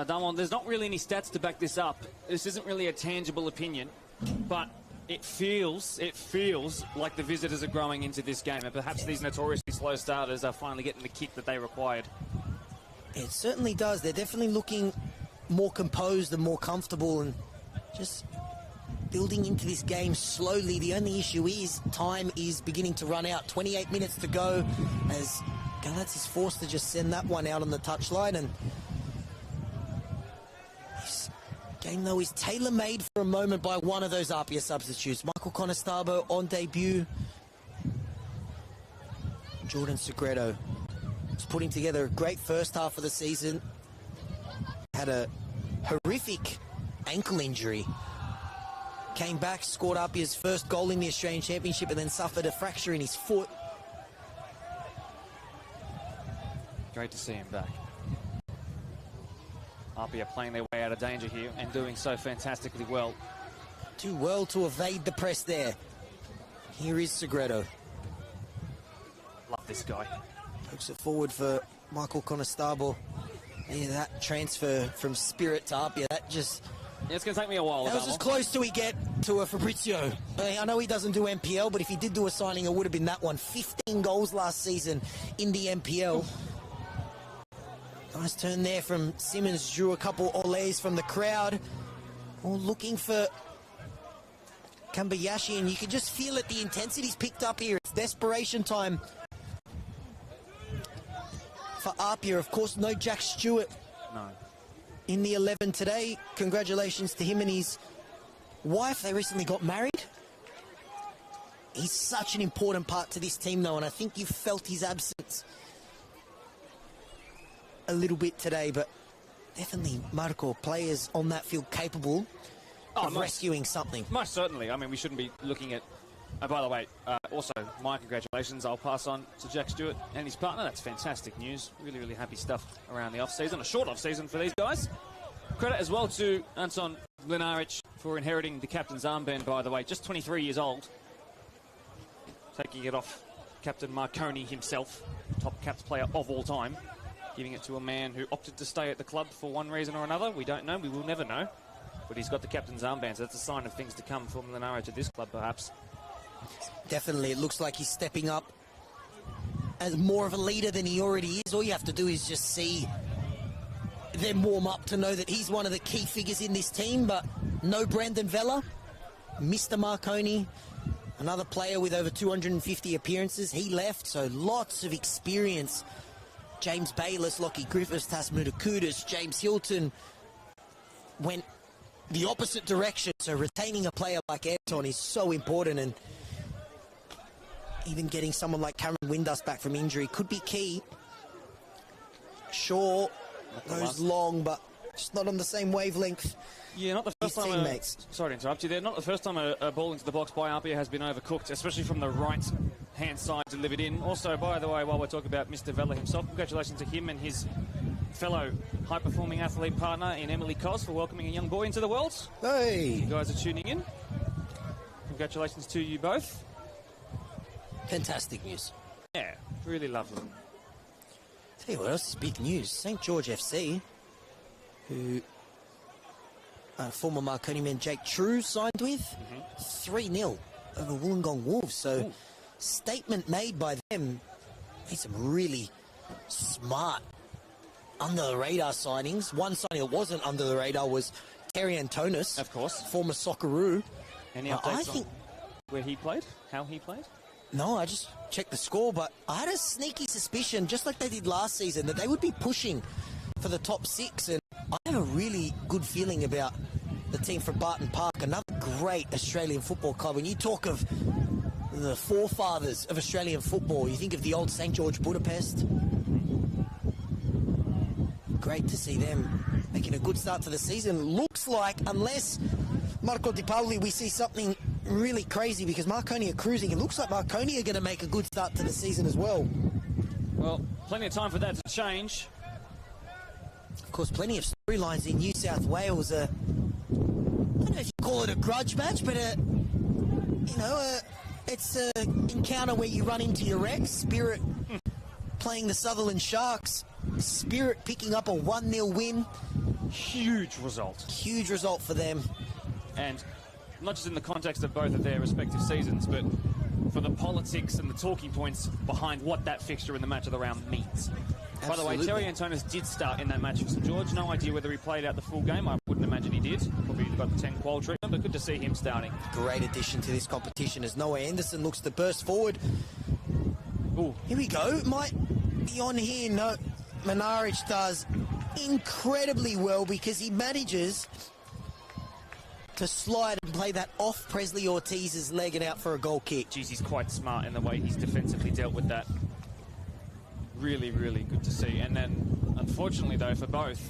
Damon, there's not really any stats to back this up. This isn't really a tangible opinion, but it feels like the visitors are growing into this game, and perhaps these notoriously slow starters are finally getting the kick that they required. It certainly does. They're definitely looking more composed and more comfortable and just building into this game slowly. The only issue is time is beginning to run out. 28 minutes to go as Galatz is forced to just send that one out on the touchline. And this game, though, is tailor-made for a moment by one of those APIA substitutes. Michael Conestabile on debut. Jordan Segredo was putting together a great first half of the season. Had a horrific ankle injury. Came back, scored APIA's first goal in the Australian Championship, and then suffered a fracture in his foot. Great to see him back. APIA playing their way out of danger here and doing so fantastically well. Too well to evade the press there. Here is Segredo. Love this guy. Pokes it forward for Michael Conestabile. Yeah, that transfer from Spirit to APIA, that just... Yeah, it's going to take me a while. That was as close to we get to a Fabrizio. I know he doesn't do NPL, but if he did do a signing, it would have been that one. 15 goals last season in the NPL. Nice turn there from Simmons. Drew a couple olays from the crowd. All looking for Kambayashi, and you can just feel it. The intensity's picked up here. It's desperation time for APIA. Of course, no Jack Stewart. No. In the 11 today. Congratulations to him and his wife. They recently got married. He's such an important part to this team, though, and I think you felt his absence a little bit today, but definitely Marco, players on that field capable of rescuing something. Most certainly. I mean, we shouldn't be looking at... by the way, also, my congratulations I'll pass on to Jack Stewart and his partner. That's fantastic news. Really, really happy stuff around the off-season. A short off-season for these guys. Credit as well to Anton Mlinaric for inheriting the captain's armband, by the way. Just 23 years old. Taking it off Captain Marconi himself, top caps player of all time. Giving it to a man who opted to stay at the club for one reason or another. We don't know. We will never know. But he's got the captain's armband, so that's a sign of things to come for Mlinaric at this club, perhaps. Definitely, it looks like he's stepping up as more of a leader than he already is. All you have to do is just see them warm up to know that he's one of the key figures in this team. But no Brandon Vella, Mr. Marconi, another player with over 250 appearances. He left, so lots of experience. James Bayless, Lockie Griffiths, Tasmuda Kudus, James Hilton went the opposite direction. So retaining a player like Anton is so important, and even getting someone like Cameron Windust back from injury could be key. Shaw goes long, but just not on the same wavelength. Yeah, not the first time. Teammates. Sorry to interrupt you there. Not the first time a ball into the box by APIA has been overcooked, especially from the right-hand side delivered in. Also, by the way, while we're talking about Mr. Vella himself, congratulations to him and his fellow high-performing athlete partner in Emily Cos for welcoming a young boy into the world. Hey! You guys are tuning in. Congratulations to you both. Fantastic news. Yeah, really lovely. Tell you what else is big news. St. George FC, who former Marconi man Jake True signed with, 3-0 over Wollongong Wolves. So, statement made by them. Made some really smart, under-the-radar signings. One signing that wasn't under the radar was Terry Antonis. Of course. Former Socceroo. Any updates on where he played? How he played? No, I just checked the score, but I had a sneaky suspicion, just like they did last season, that they would be pushing for the top 6, and I have a really good feeling about the team from Barton Park, another great Australian football club. When you talk of the forefathers of Australian football, you think of the old St. George Budapest. Great to see them making a good start to the season. Looks like, unless Marco Di Paoli, we see something really crazy, because Marconi are cruising. It looks like Marconi are going to make a good start to the season as well. Well, plenty of time for that to change. Of course, plenty of storylines in New South Wales. I don't know if you call it a grudge match, but It's an encounter where you run into your ex. Spirit playing the Sutherland Sharks. Spirit picking up a 1-0 win. Huge result. Huge result for them. And not just in the context of both of their respective seasons, but for the politics and the talking points behind what that fixture in the match of the round means. Absolutely. By the way, Terry Antonis did start in that match for St George. No idea whether he played out the full game. I wouldn't imagine he did. Probably got the 10 qual treatment, but good to see him starting. Great addition to this competition as Noah Anderson looks to burst forward. Ooh. Here we go. Might be on here. No, Manaric does incredibly well because he manages to slide and play that off Presley Ortiz's leg and out for a goal kick. Geez, he's quite smart in the way he's defensively dealt with that. Really, really good to see. And then, unfortunately, though, for both,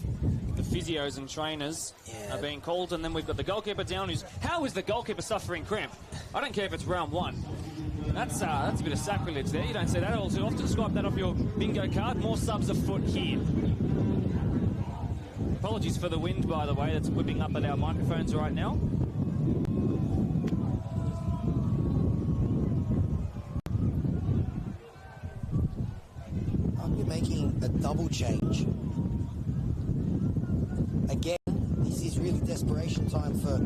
the physios and trainers are being called, and then we've got the goalkeeper down. How is the goalkeeper suffering cramp? I don't care if it's round one. That's a bit of sacrilege there. You don't see that all too often. Swipe that off your bingo card. More subs afoot here. Apologies for the wind, by the way. That's whipping up at our microphones right now. We're making a double change. Again, this is really desperation time for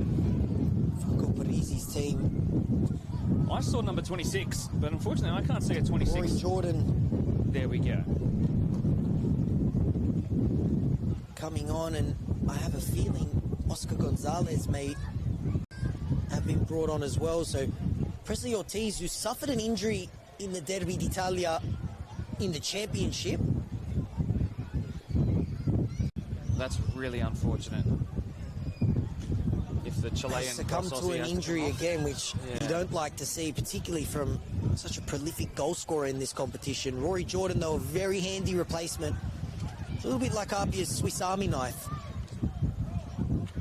Franco Parisi's team. I saw number 26, but unfortunately I can't see a 26. Rory Jordan. There we go. Coming on, and I have a feeling Oscar Gonzalez may have been brought on as well. So Presley Ortiz, who suffered an injury in the Derby d'Italia in the championship. That's really unfortunate. If the Chilean succumbed to an injury again, which you don't like to see, particularly from such a prolific goal scorer in this competition. Rory Jordan, though, a very handy replacement. It's a little bit like APIA's Swiss Army knife.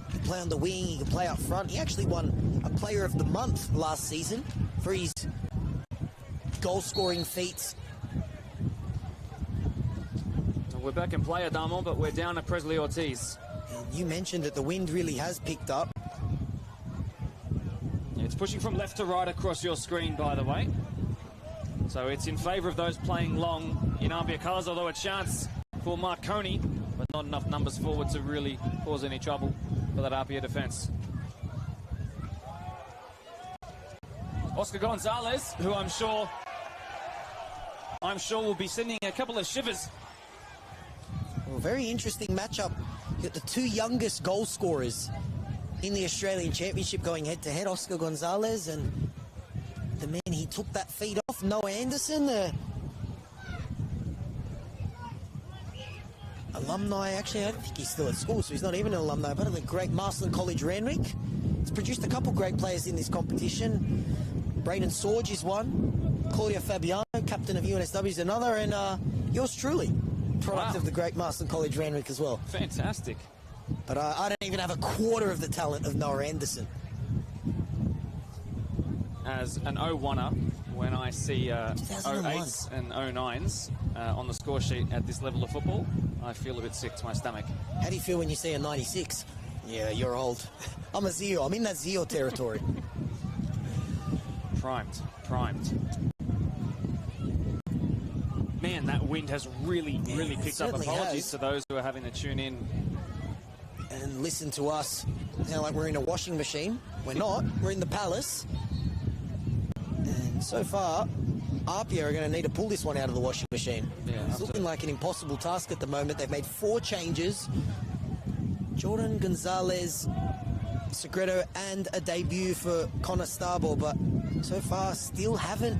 He can play on the wing, he can play up front. He actually won a Player of the Month last season for his goal-scoring feats. We're back in play, Adamo, but we're down at Presley Ortiz. And you mentioned that the wind really has picked up. It's pushing from left to right across your screen, by the way. So it's in favour of those playing long in APIA colours, although a chance for Marconi, but not enough numbers forward to really cause any trouble for that APIA defence. Oscar Gonzalez, who I'm sure will be sending a couple of shivers. Well, very interesting matchup. You've got the two youngest goal scorers in the Australian Championship going head-to-head, Oscar Gonzalez and the man he took that feed off, Noah Anderson, the alumni. Actually, I don't think he's still at school, so he's not even an alumni, but the great Marsland College Randwick. It's produced a couple great players in this competition. Braden Sorge is one, Claudio Fabiano, captain of UNSW, is another, and yours truly, product of the great Marsland College Randwick as well. Fantastic. But I don't even have a quarter of the talent of Noah Anderson. As an 0-1er, when I see 08s and 09s on the score sheet at this level of football, I feel a bit sick to my stomach. How do you feel when you see a 96? Yeah, you're old. I'm a Zio. I'm in that Zio territory. Primed. Man, that wind has really picked up. Apologies to those who are having to tune in and listen to us. Sound like we're in a washing machine. We're not. We're in the Palace. And so far, APIA are going to need to pull this one out of the washing machine. Yeah, it's looking like an impossible task at the moment. They've made 4 changes. Jordan, Gonzalez, Segredo, and a debut for Conestable, but so far still haven't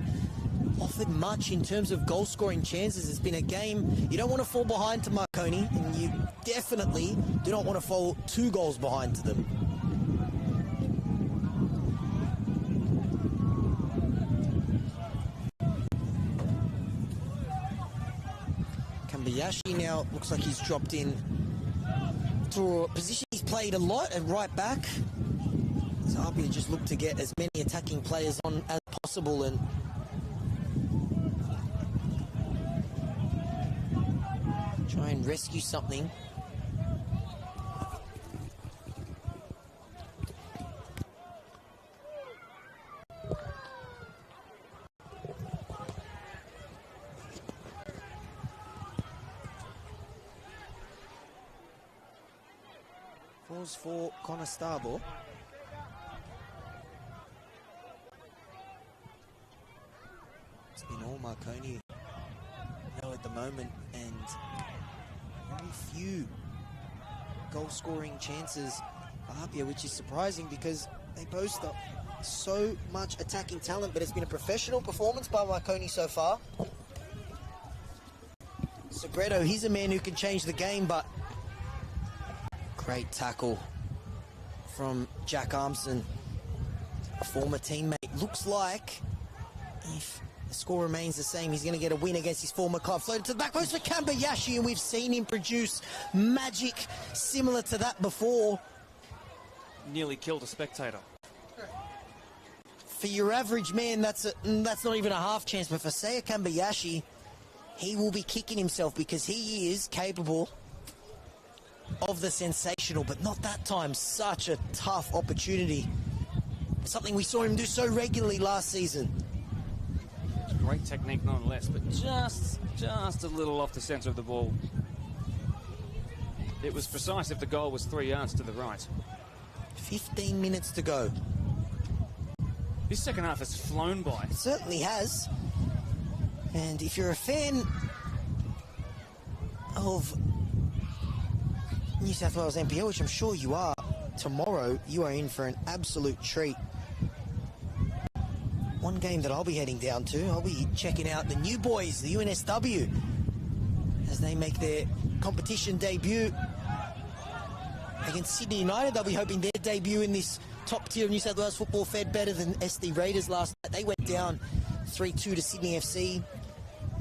offered much in terms of goal-scoring chances. It's been a game you don't want to fall behind to Marconi, and you definitely do not want to fall 2 goals behind to them. Kambayashi now looks like he's dropped in to a position he's played a lot at right back. So APIA just look to get as many attacking players on as possible and try and rescue something. goals for Conestable. It's been all Marconi at the moment, and very few goal-scoring chances for APIA, which is surprising because they boast up so much attacking talent, but it's been a professional performance by Marconi so far. Segredo, he's a man who can change the game, but great tackle from Jack Armson, a former teammate. Looks like if the score remains the same, he's going to get a win against his former club. Floated to the back post for Kambayashi, and we've seen him produce magic similar to that before. Nearly killed a spectator. For your average man, that's not even a half chance, but for Seiya Kambayashi, he will be kicking himself because he is capable of the sensational, but not that time. Such a tough opportunity. Something we saw him do so regularly last season. Great technique nonetheless, but just a little off the centre of the ball. It was precise if the goal was 3 yards to the right. 15 minutes to go. This second half has flown by. It certainly has. And if you're a fan of New South Wales NPL, which I'm sure you are, tomorrow you are in for an absolute treat. One game that I'll be heading down to, I'll be checking out the new boys, the NSW, as they make their competition debut against Sydney United. They'll be hoping their debut in this top tier of New South Wales football fared better than SD Raiders last night. They went down 3-2 to Sydney FC.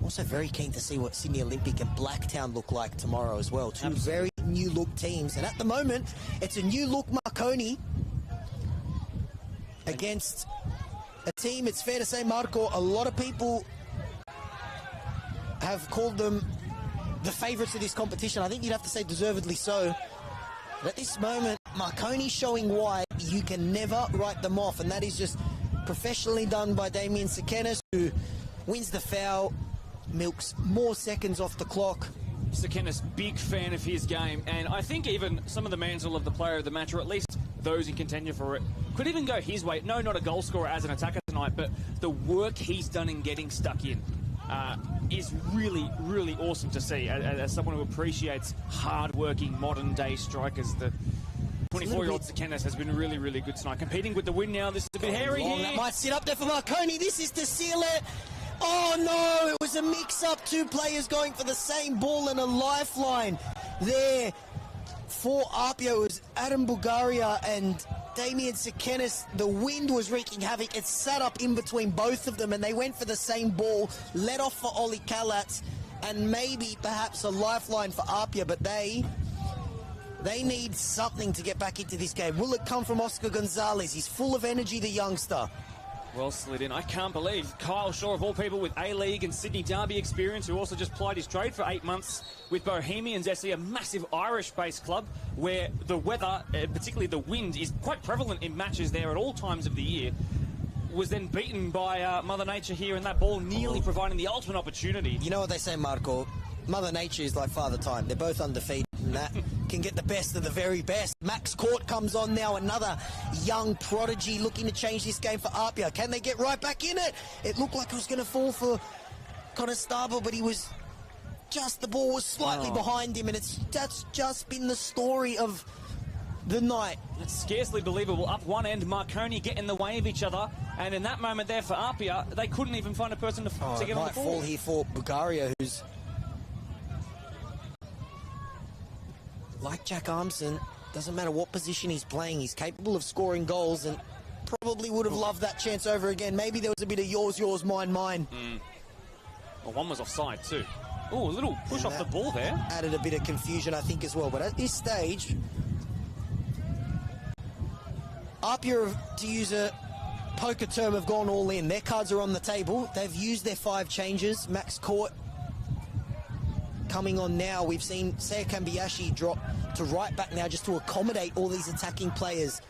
Also very keen to see what Sydney Olympic and Blacktown look like tomorrow as well. Two very new look teams, and at the moment it's a new look Marconi against a team, it's fair to say, Marco, a lot of people have called them the favourites of this competition. I think you'd have to say deservedly so. But at this moment, Marconi showing why you can never write them off, and that is just professionally done by Damien Sekenis, who wins the foul, milks more seconds off the clock. Sekenis, big fan of his game, and I think even some of the mantle of the player of the match, or at least those in contention for it, could even go his way. No, not a goal scorer as an attacker tonight, but the work he's done in getting stuck in is really, really awesome to see. As someone who appreciates hard-working, modern-day strikers, the 24-year-old Sekenis has been really, really good tonight. Competing with the win now, this is a bit hairy here. That might sit up there for Marconi. This is to seal it. Oh no, it was a mix-up. Two players going for the same ball and a lifeline there for APIA. It was Adam Bulgaria and Damien Sekenis. The wind was wreaking havoc. It sat up in between both of them, and they went for the same ball, let off for Oli Kalat, and maybe perhaps a lifeline for APIA, but they need something to get back into this game. Will it come from Oscar Gonzalez? He's full of energy, the youngster. Well slid in. I can't believe Kyle Shaw, of all people with A-League and Sydney Derby experience, who also just plied his trade for 8 months with Bohemians SC, a massive Irish-based club where the weather, particularly the wind, is quite prevalent in matches there at all times of the year, was then beaten by Mother Nature here, and that ball nearly providing the ultimate opportunity. You know what they say, Marco? Mother Nature is like Father Time. They're both undefeated, and that can get the best of the very best. Max Court comes on now, another young prodigy looking to change this game for APIA. Can they get right back in it? It looked like it was going to fall for Conestable, but he was just, the ball was slightly behind him, and that's just been the story of the night. It's scarcely believable. Up one end, Marconi get in the way of each other, and in that moment there for APIA, they couldn't even find a person to get on the ball. It might fall here for Bulgaria, who's like Jack Armson. Doesn't matter what position he's playing, he's capable of scoring goals, and probably would have loved that chance over again. Maybe there was a bit of yours, mine. Well, one was offside too. Oh, a little push off the ball there. Added a bit of confusion, I think, as well. But at this stage, APIA, to use a poker term, have gone all in. Their cards are on the table. They've used their 5 changes. Max Court coming on now. We've seen Seiya Kambayashi drop to right back now just to accommodate all these attacking players.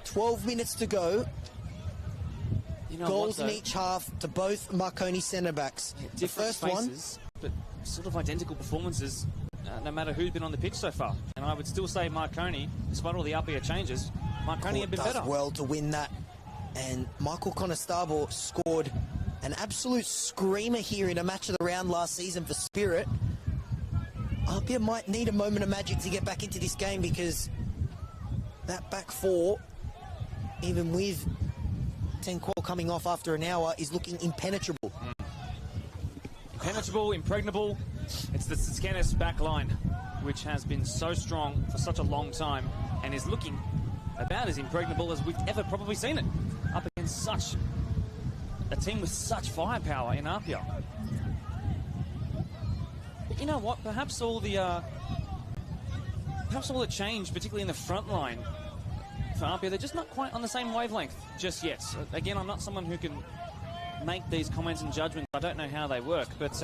12 minutes to go. You know Goals what, in each half to both Marconi centre-backs. The first faces, but sort of identical performances. no matter who's been on the pitch so far. And I would still say Marconi, despite all the APIA changes, Marconi had been does better. well to win that. And Michael Conestable scored an absolute screamer here in a match of the round last season for Spirit. APIA might need a moment of magic to get back into this game, because that back four, even with Tenqual coming off after an hour, is looking impenetrable. Impenetrable, impregnable. It's the Scanis back line, which has been so strong for such a long time and is looking about as impregnable as we've ever probably seen it, up against such a team with such firepower in APIA. But you know what? Perhaps all the change, particularly in the front line for APIA, they're just not quite on the same wavelength just yet. So, again, I'm not someone who can make these comments and judgments. I don't know how they work, but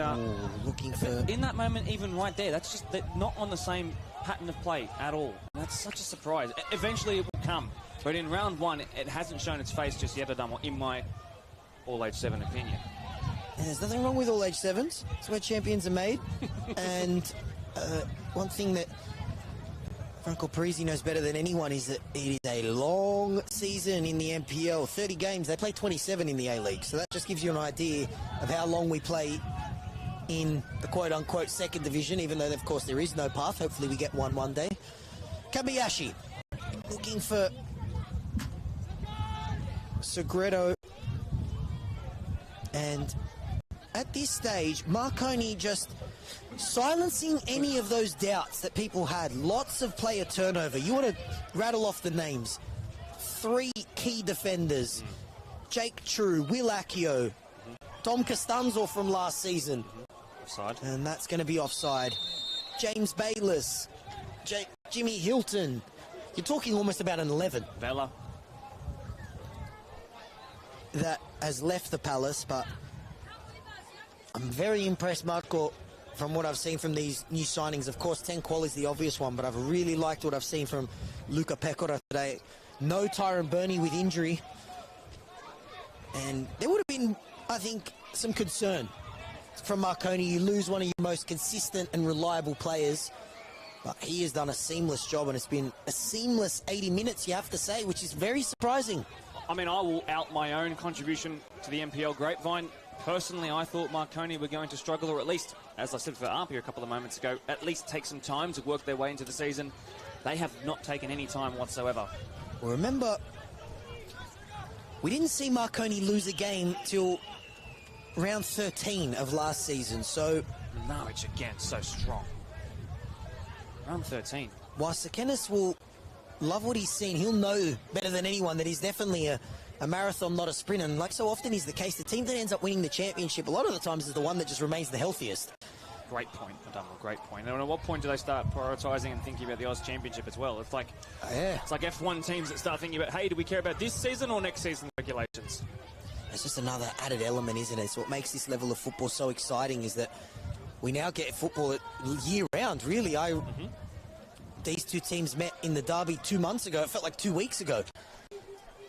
Looking for... in that moment, even right there, that's just they're not on the same pattern of play at all. That's such a surprise. Eventually it will come, but in round one, it hasn't shown its face just yet, Adam, in my all-age 7 opinion. And there's nothing wrong with all age 7s. It's where champions are made. And one thing that Franco Parisi knows better than anyone is that it is a long season in the NPL. 30 games. They play 27 in the A-League. So that just gives you an idea of how long we play in the quote-unquote second division, even though, of course, there is no path. Hopefully we get one day. Kabayashi looking for Segredo. And at this stage, Marconi just silencing any of those doubts that people had. Lots of player turnover. You want to rattle off the names. 3 key defenders. Jake True, Will Accio, Tom Costanzo from last season. Offside. And that's going to be offside. James Bayless, Jimmy Hilton. You're talking almost about an 11. Vela. That has left the Palace, but I'm very impressed, Marco, from what I've seen from these new signings. Of course, Tenqual is the obvious one, but I've really liked what I've seen from Luca Pecora today. No Tyron Burney with injury. And there would have been, I think, some concern from Marconi. You lose one of your most consistent and reliable players, but he has done a seamless job, and it's been a seamless 80 minutes, you have to say, which is very surprising. I mean, I will out my own contribution to the NPL grapevine. Personally, I thought Marconi were going to struggle, or at least, as I said for APIA a couple of moments ago, at least take some time to work their way into the season. They have not taken any time whatsoever. Well, remember, we didn't see Marconi lose a game till round 13 of last season, so... Norwich again, so strong. Round 13. While Sekenis will love what he's seen, he'll know better than anyone that he's definitely a marathon, not a sprint. And like so often is the case, the team that ends up winning the championship a lot of the times is the one that just remains the healthiest. Great point, Madame, great point. And at what point do they start prioritising and thinking about the Oz Championship as well? It's like It's like F1 teams that start thinking about, hey, do we care about this season or next season's regulations? It's just another added element, isn't it? It's what makes this level of football so exciting, is that we now get football year-round, really. These two teams met in the derby 2 months ago. It felt like 2 weeks ago.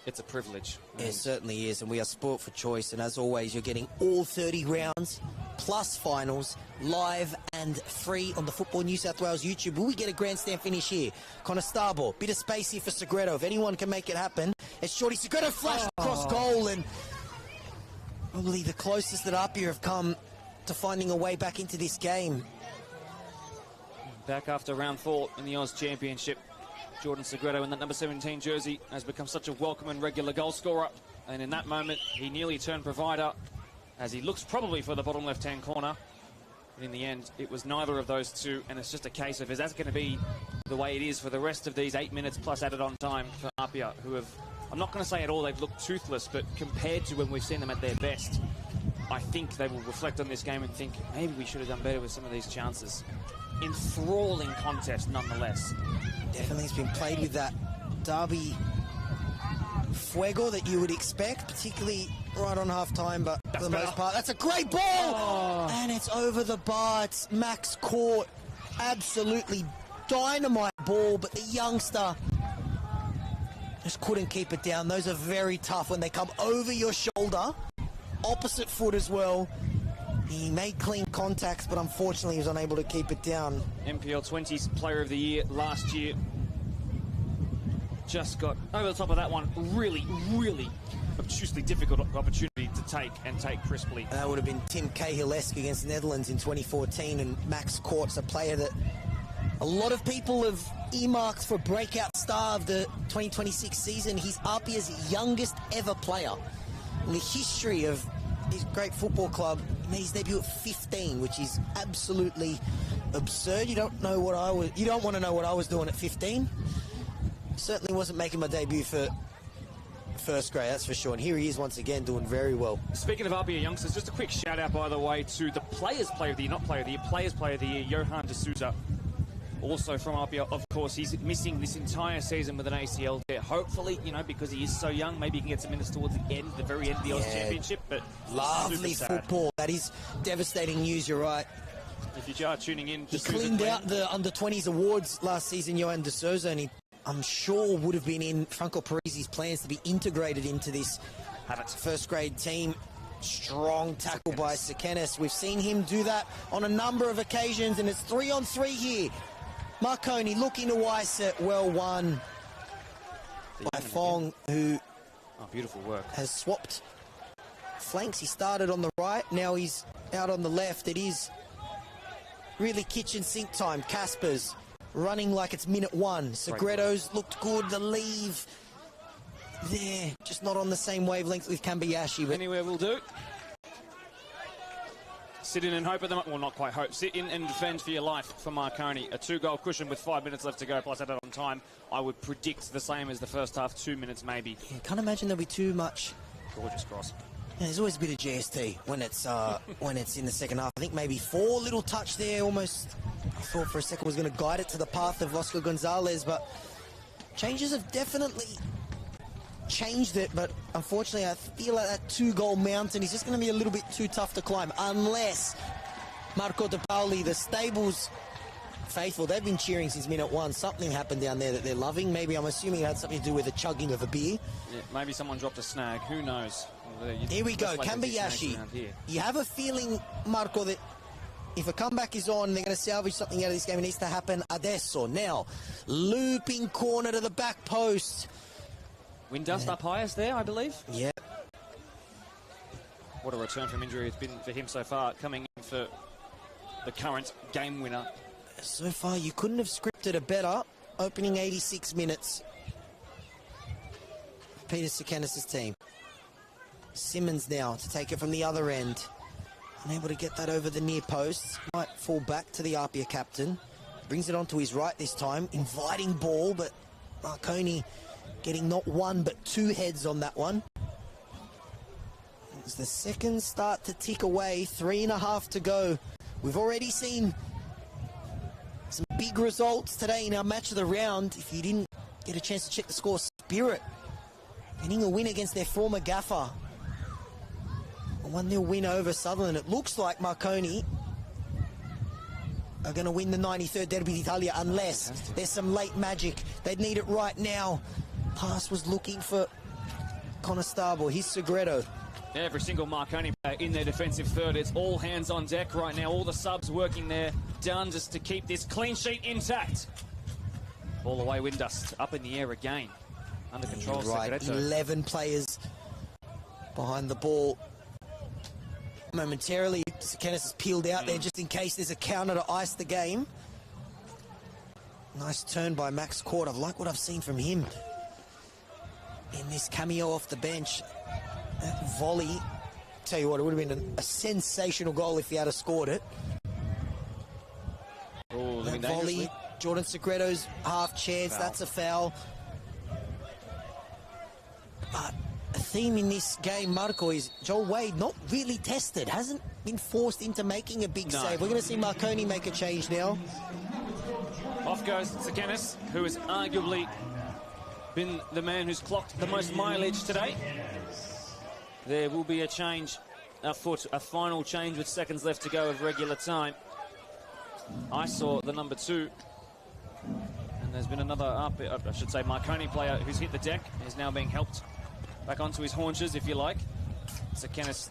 It's a privilege. It certainly is, and we are sport for choice. And as always, you're getting all 30 rounds plus finals live and free on the Football New South Wales YouTube. Will we get a grandstand finish here? Conestable, bit of space here for Segredo. If anyone can make it happen, it's Shorty Segredo, flash across goal, and probably the closest that APIA have come to finding a way back into this game. Back after round 4 in the Oz Championship, Jordan Segredo in that number 17 jersey has become such a welcome and regular goal scorer. And in that moment, he nearly turned provider as he looks probably for the bottom left-hand corner. But in the end, it was neither of those two. And it's just a case of, is that going to be the way it is for the rest of these 8 minutes plus added on time for APIA, who have, I'm not going to say at all they've looked toothless, but compared to when we've seen them at their best, I think they will reflect on this game and think, maybe we should have done better with some of these chances. Enthralling contest nonetheless. Definitely has been played with that derby fuego that you would expect, particularly right on half-time, but for the most part, that's a great ball! And it's over the bar. It's Max Court. Absolutely dynamite ball, but the youngster just couldn't keep it down. Those are very tough when they come over your shoulder, opposite foot as well. He made clean contacts, but unfortunately he was unable to keep it down. NPL 20s Player of the Year last year. Just got over the top of that one. Really, really obtusely difficult opportunity to take crisply. That would have been Tim Cahill-esque against the Netherlands in 2014, and Max Court's a player that a lot of people have earmarked for breakout star of the 2026 season. He's APIA's youngest ever player in the history of his great football club. He made his debut at 15, which is absolutely absurd. You don't want to know what I was doing at 15. Certainly wasn't making my debut for first grade, that's for sure. And here he is once again doing very well. Speaking of APIA youngsters, just a quick shout out, by the way, to the Players Player of the Year, not Player of the Year, Players Player of the Year, Johan de Souza. Also from APIA, of course, he's missing this entire season with an ACL tear. Hopefully, because he is so young, maybe he can get some minutes towards the very end of the Oz Championship. But lovely football. That is devastating news, you're right. If you are tuning in, he cleaned out the under-20s awards last season, Johan de Souza, and I'm sure would have been in Franco Parisi's plans to be integrated into this first grade team. Strong tackle by Sekenes. We've seen him do that on a number of occasions, and it's 3-on-3 here. Marconi looking to ice it. Well won by Fong, who beautiful work. Has swapped flanks. He started on the right, now he's out on the left. It is really kitchen sink time. Casper's running like it's minute 1. Segredo's looked good. The leave there, just not on the same wavelength with Kambayashi. But anywhere will do. Sit in and hope at the moment. Well, not quite hope. Sit in and defend for your life for Marconi. A 2-goal cushion with 5 minutes left to go, plus added on time. I would predict the same as the first half, 2 minutes maybe. Yeah, can't imagine there'll be too much. Gorgeous cross. Yeah, there's always a bit of GST when it's in the second half. I think maybe 4 little touch there. Almost, I thought for a second was going to guide it to the path of Oscar Gonzalez, but changes have definitely changed it. But unfortunately, I feel like that 2-goal mountain is just going to be a little bit too tough to climb, unless Marco De Pauli, the stables faithful, they've been cheering since minute 1. Something happened down there that they're loving. Maybe, I'm assuming it had something to do with the chugging of a beer. Yeah, maybe someone dropped a snag. Who knows? Here we go, Kambayashi. You have a feeling, Marco, that if a comeback is on, they're going to salvage something out of this game. It needs to happen adesso. Now, looping corner to the back post. Windust up highest there, I believe. Yeah. What a return from injury it's been for him so far, coming in for the current game winner. So far, you couldn't have scripted a better opening 86 minutes. Peter Sekenes' team. Simmons now to take it from the other end. Unable to get that over the near post. Might fall back to the APIA captain. Brings it onto his right this time. Inviting ball, but Marconi getting not 1 but 2 heads on that one. As the seconds start to tick away, 3.5 to go. We've already seen some big results today in our match of the round. If you didn't get a chance to check the score, Spirit getting a win against their former gaffer. A 1-0 win over Sutherland. It looks like Marconi are going to win the 93rd Derby d'Italia unless there's some late magic. They'd need it right now. Pass was looking for Conestable. Here's Segredo. Every single Marconi player in their defensive third. It's all hands on deck right now. All the subs working there. Done just to keep this clean sheet intact. Ball away, Windust. Up in the air again. Under control. Right, Segredo. 11 players behind the ball. Momentarily, Sekenes has peeled out there just in case there's a counter to ice the game. Nice turn by Max Court. I like what I've seen from him in this cameo off the bench. That volley, tell you what, it would have been a sensational goal if he had scored it. Oh, that volley, Jordan Segredo's half chance, that's a foul. But a theme in this game, Marco, is Joel Wade not really tested, hasn't been forced into making a big save. We're going to see Marconi make a change now. Off goes Sekenes, who has arguably been the man who's clocked the most mileage today. There will be a change afoot, a final change with seconds left to go of regular time. I saw the number 2. And there's been another, I should say, Marconi player who's hit the deck. Is now being helped back onto his haunches, if you like. Sekenes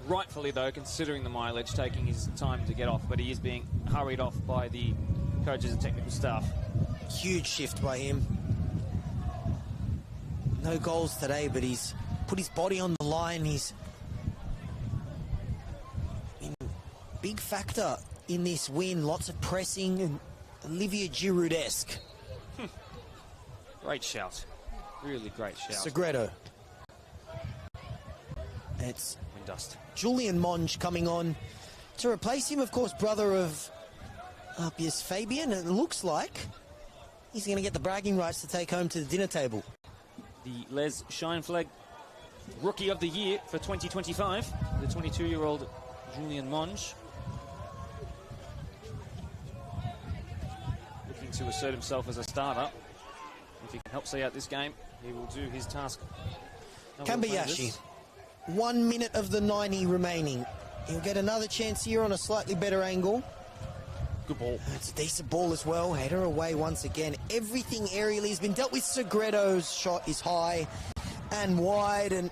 Rightfully, though, considering the mileage, taking his time to get off, but he is being hurried off by the coaches and technical staff. Huge shift by him. No goals today, but he's put his body on the line. He's been a big factor in this win. Lots of pressing and Olivier Giroud-esque. Great shout. Really great shout. Segredo. It's Windust. Julian Monge coming on to replace him, of course, brother of APIA's Fabian. It looks like he's going to get the bragging rights to take home to the dinner table. The Les Scheinflag Rookie of the Year for 2025, the 22-year-old Julian Monge. Looking to assert himself as a starter. If he can help see out this game, he will do his task. Kambayashi, 1 minute of the 90 remaining. He'll get another chance here on a slightly better angle. Good ball. It's a decent ball as well. Header away once again. Everything aerially has been dealt with. Segredo's shot is high and wide, and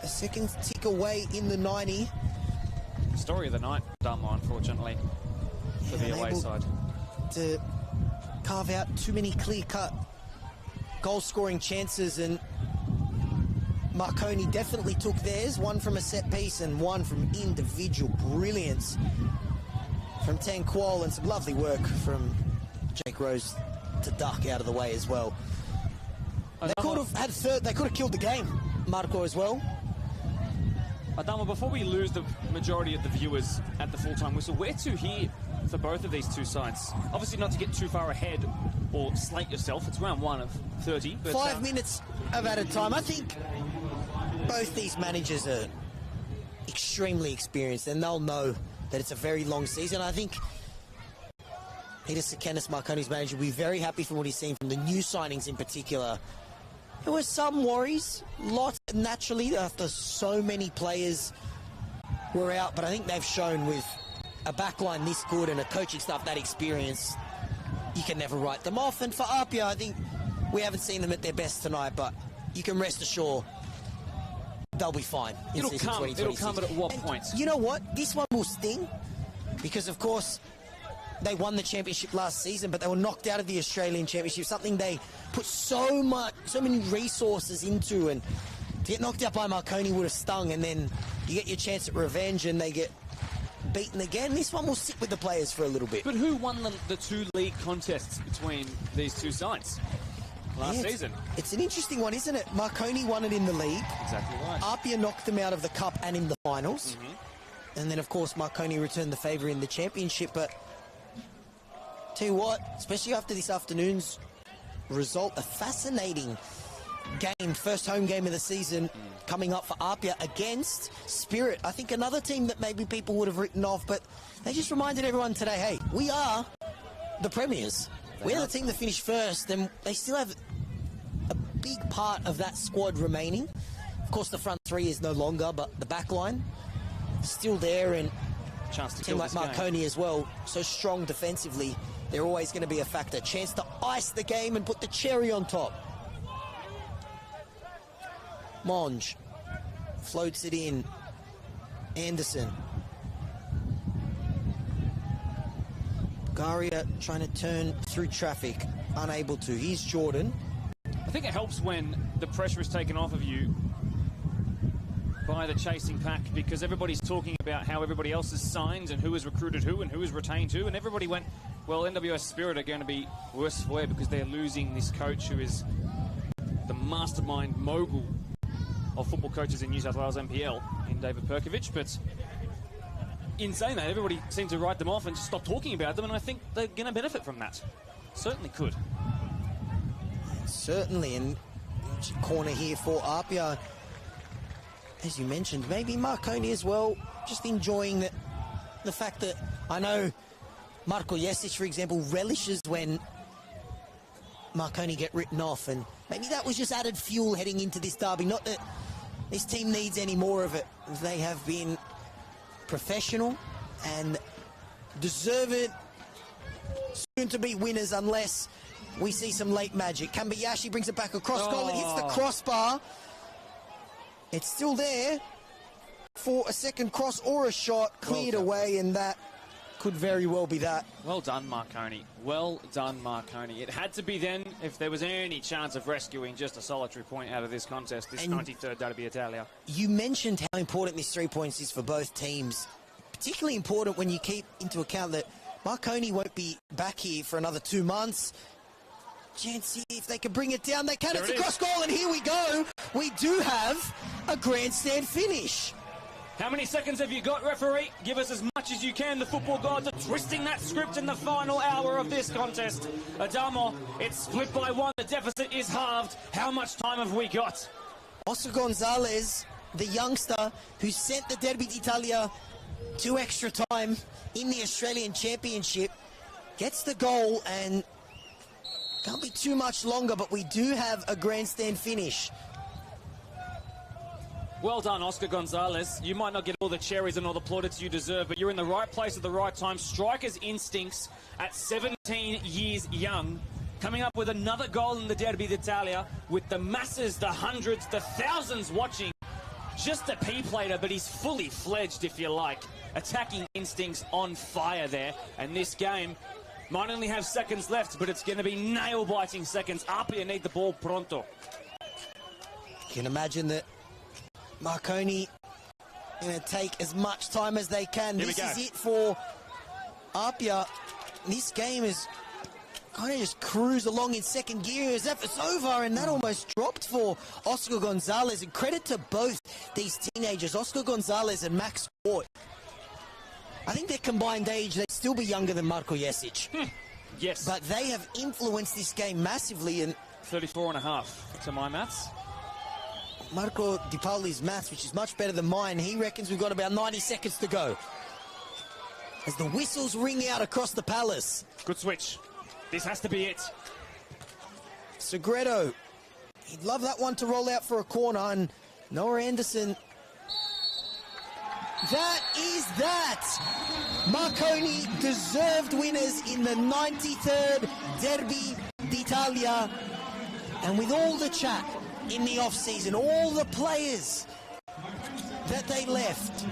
a second tick away in the 90. Story of the night, Dunmore, unfortunately, for the away side. To carve out too many clear-cut goal-scoring chances, and Marconi definitely took theirs, one from a set piece and one from individual brilliance from Tanquol, and some lovely work from Jake Rose to duck out of the way as well. They could have had third, they could have killed the game, Marco, as well. Adama, before we lose the majority of the viewers at the full-time whistle, where to here for both of these two sides? Obviously not to get too far ahead or slate yourself. It's round 1 of 30. But 5 minutes of added time. I think both these managers are extremely experienced, and they'll know that it's a very long season. I think Peter Sakanis, Marconi's manager, will be very happy from what he's seen from the new signings in particular. There were some worries, lots naturally, after so many players were out, but I think they've shown with a backline this good and a coaching staff that experienced, you can never write them off. And for APIA, I think we haven't seen them at their best tonight, but you can rest assured they'll be fine in it'll season come. 2026. It'll come, but at what And point? you know what? This one will sting because, of course, they won the championship last season, but they were knocked out of the Australian Championship, something they put so many resources into, and to get knocked out by Marconi would have stung, and then you get your chance at revenge and they get beaten again. This one will sit with the players for a little bit. But who won the two league contests between these two sides last season? It's an interesting one, isn't it? Marconi won it in the league. Exactly right. APIA knocked them out of the cup and in the finals. And then, of course, Marconi returned the favour in the championship. But tell you what, especially after this afternoon's result, a fascinating game, first home game of the season coming up for APIA against Spirit. I think another team that maybe people would have written off, but they just reminded everyone today, hey, we are the premiers. We're the team that finished first, and they still have a big part of that squad remaining. Of course, the front three is no longer, but the back line still there, and Chance to a team kill like this game. Marconi as well, so strong defensively, they're always going to be a factor. Chance to ice the game and put the cherry on top. Monge floats it in. Anderson. Garia trying to turn through traffic, unable to. Here's Jordan. I think it helps when the pressure is taken off of you by the chasing pack, because everybody's talking about how everybody else has signed and who has recruited who and who has retained who, and everybody went, well, NWS Spirit are going to be worse for wear because they're losing this coach who is the mastermind mogul of football coaches in New South Wales NPL in David Perkovic. But in saying that, everybody seemed to write them off and just stop talking about them, and I think they're going to benefit from that. Certainly could. Certainly, and corner here for APIA. As you mentioned, maybe Marconi as well, just enjoying the fact that I know Marko Jesic, for example, relishes when Marconi get written off, and maybe that was just added fuel heading into this derby. Not that this team needs any more of it. They have been professional and deserve it. Soon to be winners unless we see some late magic. Kambayashi brings it back across goal and hits the crossbar. It's still there. for a second cross or a shot, cleared away, and that could very well be that. Well done, Marconi. Well done, Marconi. It had to be then if there was any chance of rescuing just a solitary point out of this contest, this 93rd Derby Italia. You mentioned how important this 3 points is for both teams. Particularly important when you keep into account that Marconi won't be back here for another 2 months. Chance here, if they can bring it down, they can. It's a cross goal, and here we go. We do have a grandstand finish. How many seconds have you got, referee? Give us as much as you can. The football gods are twisting that script in the final hour of this contest. Adamo, it's split by 1. The deficit is halved. How much time have we got? Oscar Gonzalez, the youngster who sent the Derby d'Italia to extra time in the Australian Championship, gets the goal, and can't be too much longer, but we do have a grandstand finish. Well done, Oscar Gonzalez. You might not get all the cherries and all the plaudits you deserve, but you're in the right place at the right time. Striker's instincts at 17 years young. Coming up with another goal in the Derby d'Italia with the masses, the hundreds, the thousands watching. Just a P-plater, but he's fully fledged, if you like. Attacking instincts on fire there. And this game might only have seconds left, but it's going to be nail-biting seconds. APIA need the ball pronto. You can imagine that Marconi going to take as much time as they can. This is it for APIA. This game is kind of just cruise along in second gear. His effort's over, and that almost dropped for Oscar Gonzalez. And credit to both these teenagers, Oscar Gonzalez and Max Fort. I think their combined age, they'd still be younger than Marko Jesic. Yes. But they have influenced this game massively. And 34.5 to my maths. Marco Di Pauli's maths, which is much better than mine, he reckons we've got about 90 seconds to go. As the whistles ring out across the palace. Good switch. This has to be it. Segredo, he'd love that one to roll out for a corner, and Noah Anderson. That is that. Marconi deserved winners in the 93rd Derby d'Italia. And with all the chat in the off-season, all the players that they left,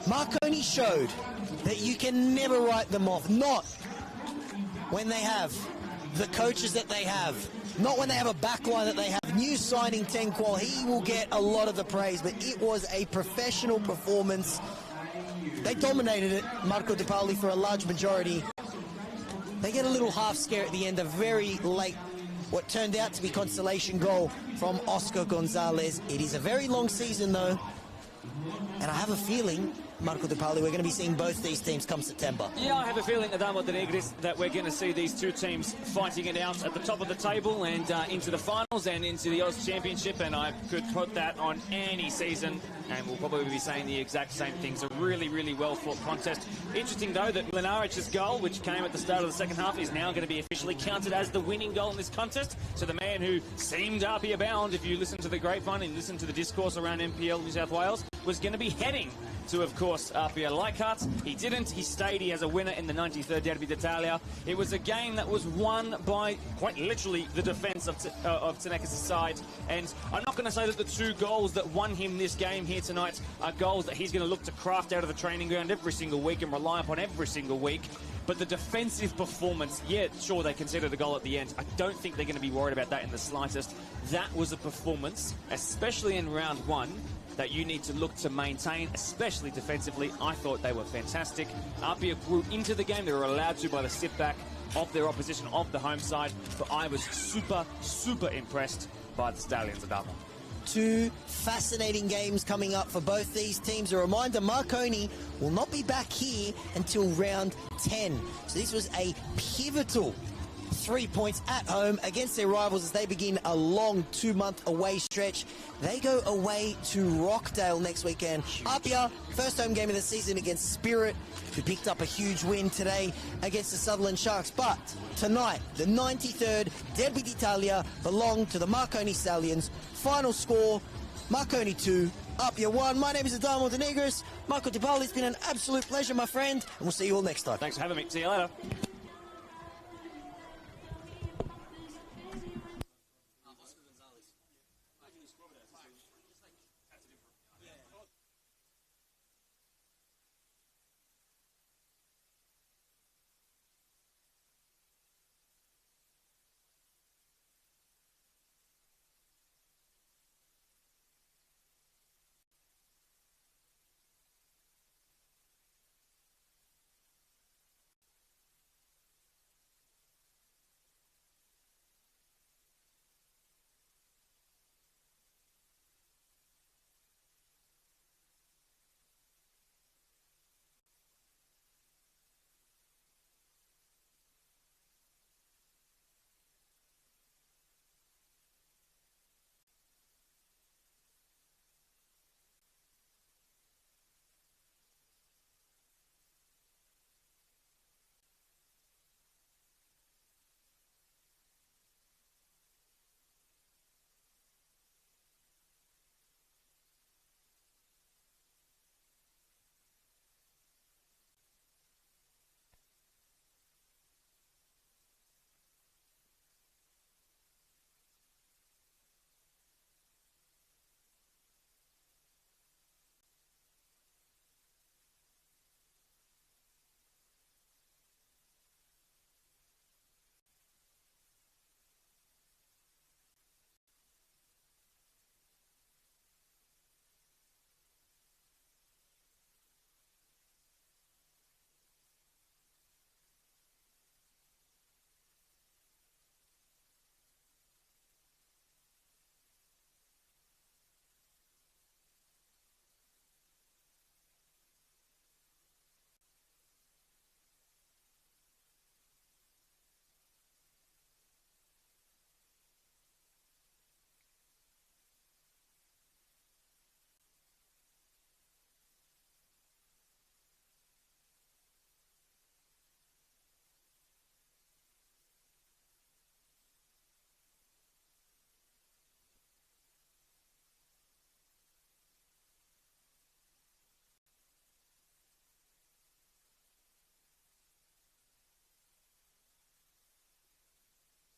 Marconi showed that you can never write them off. Not when they have the coaches that they have. Not when they have a backline that they have. New signing Tenqual, he will get a lot of the praise, but it was a professional performance. They dominated it, Marco Di Paoli, for a large majority. They get a little half scare at the end, a very late, what turned out to be consolation goal from Oscar Gonzalez. It is a very long season, though, and I have a feeling, Marco Di Paoli, we're going to be seeing both these teams come September. Yeah, I have a feeling, Adamo de Negris, that we're going to see these two teams fighting it out at the top of the table and into the finals and into the Oz Championship, and I could put that on any season, and we'll probably be saying the exact same things. A really, really well-fought contest. Interesting, though, that Mlinaric's goal, which came at the start of the second half, is now going to be officially counted as the winning goal in this contest. So the man who seemed APIA bound, if you listen to the grapevine and listen to the discourse around NPL New South Wales, was going to be heading to, of course, APIA Leichhardt. He didn't. He stayed. He has a winner in the 93rd Derby d'Italia. It was a game that was won by, quite literally, the defence of Taneka's side. And I'm not going to say that the two goals that won him this game here tonight are goals that he's going to look to craft out of the training ground every single week and rely upon every single week. But the defensive performance, yeah, sure, they conceded a goal at the end. I don't think they're going to be worried about that in the slightest. That was a performance, especially in round one, that you need to look to maintain, especially defensively. I thought they were fantastic. APIA grew into the game. They were allowed to by the sit-back of their opposition, of the home side. But I was super, super impressed by the Stallions of Dublin. Two fascinating games coming up for both these teams. A reminder, Marconi will not be back here until round 10. So this was a pivotal 3 points at home against their rivals as they begin a long 2-month away stretch. They go away to Rockdale next weekend. APIA, first home game of the season against Spirit, who picked up a huge win today against the Sutherland Sharks. But tonight, the 93rd Derby d'Italia belong to the Marconi Stallions. Final score, Marconi 2, APIA 1. My name is Adamo de Negris. Marco Di Paoli, it's been an absolute pleasure, my friend, and we'll see you all next time. Thanks for having me. See you later.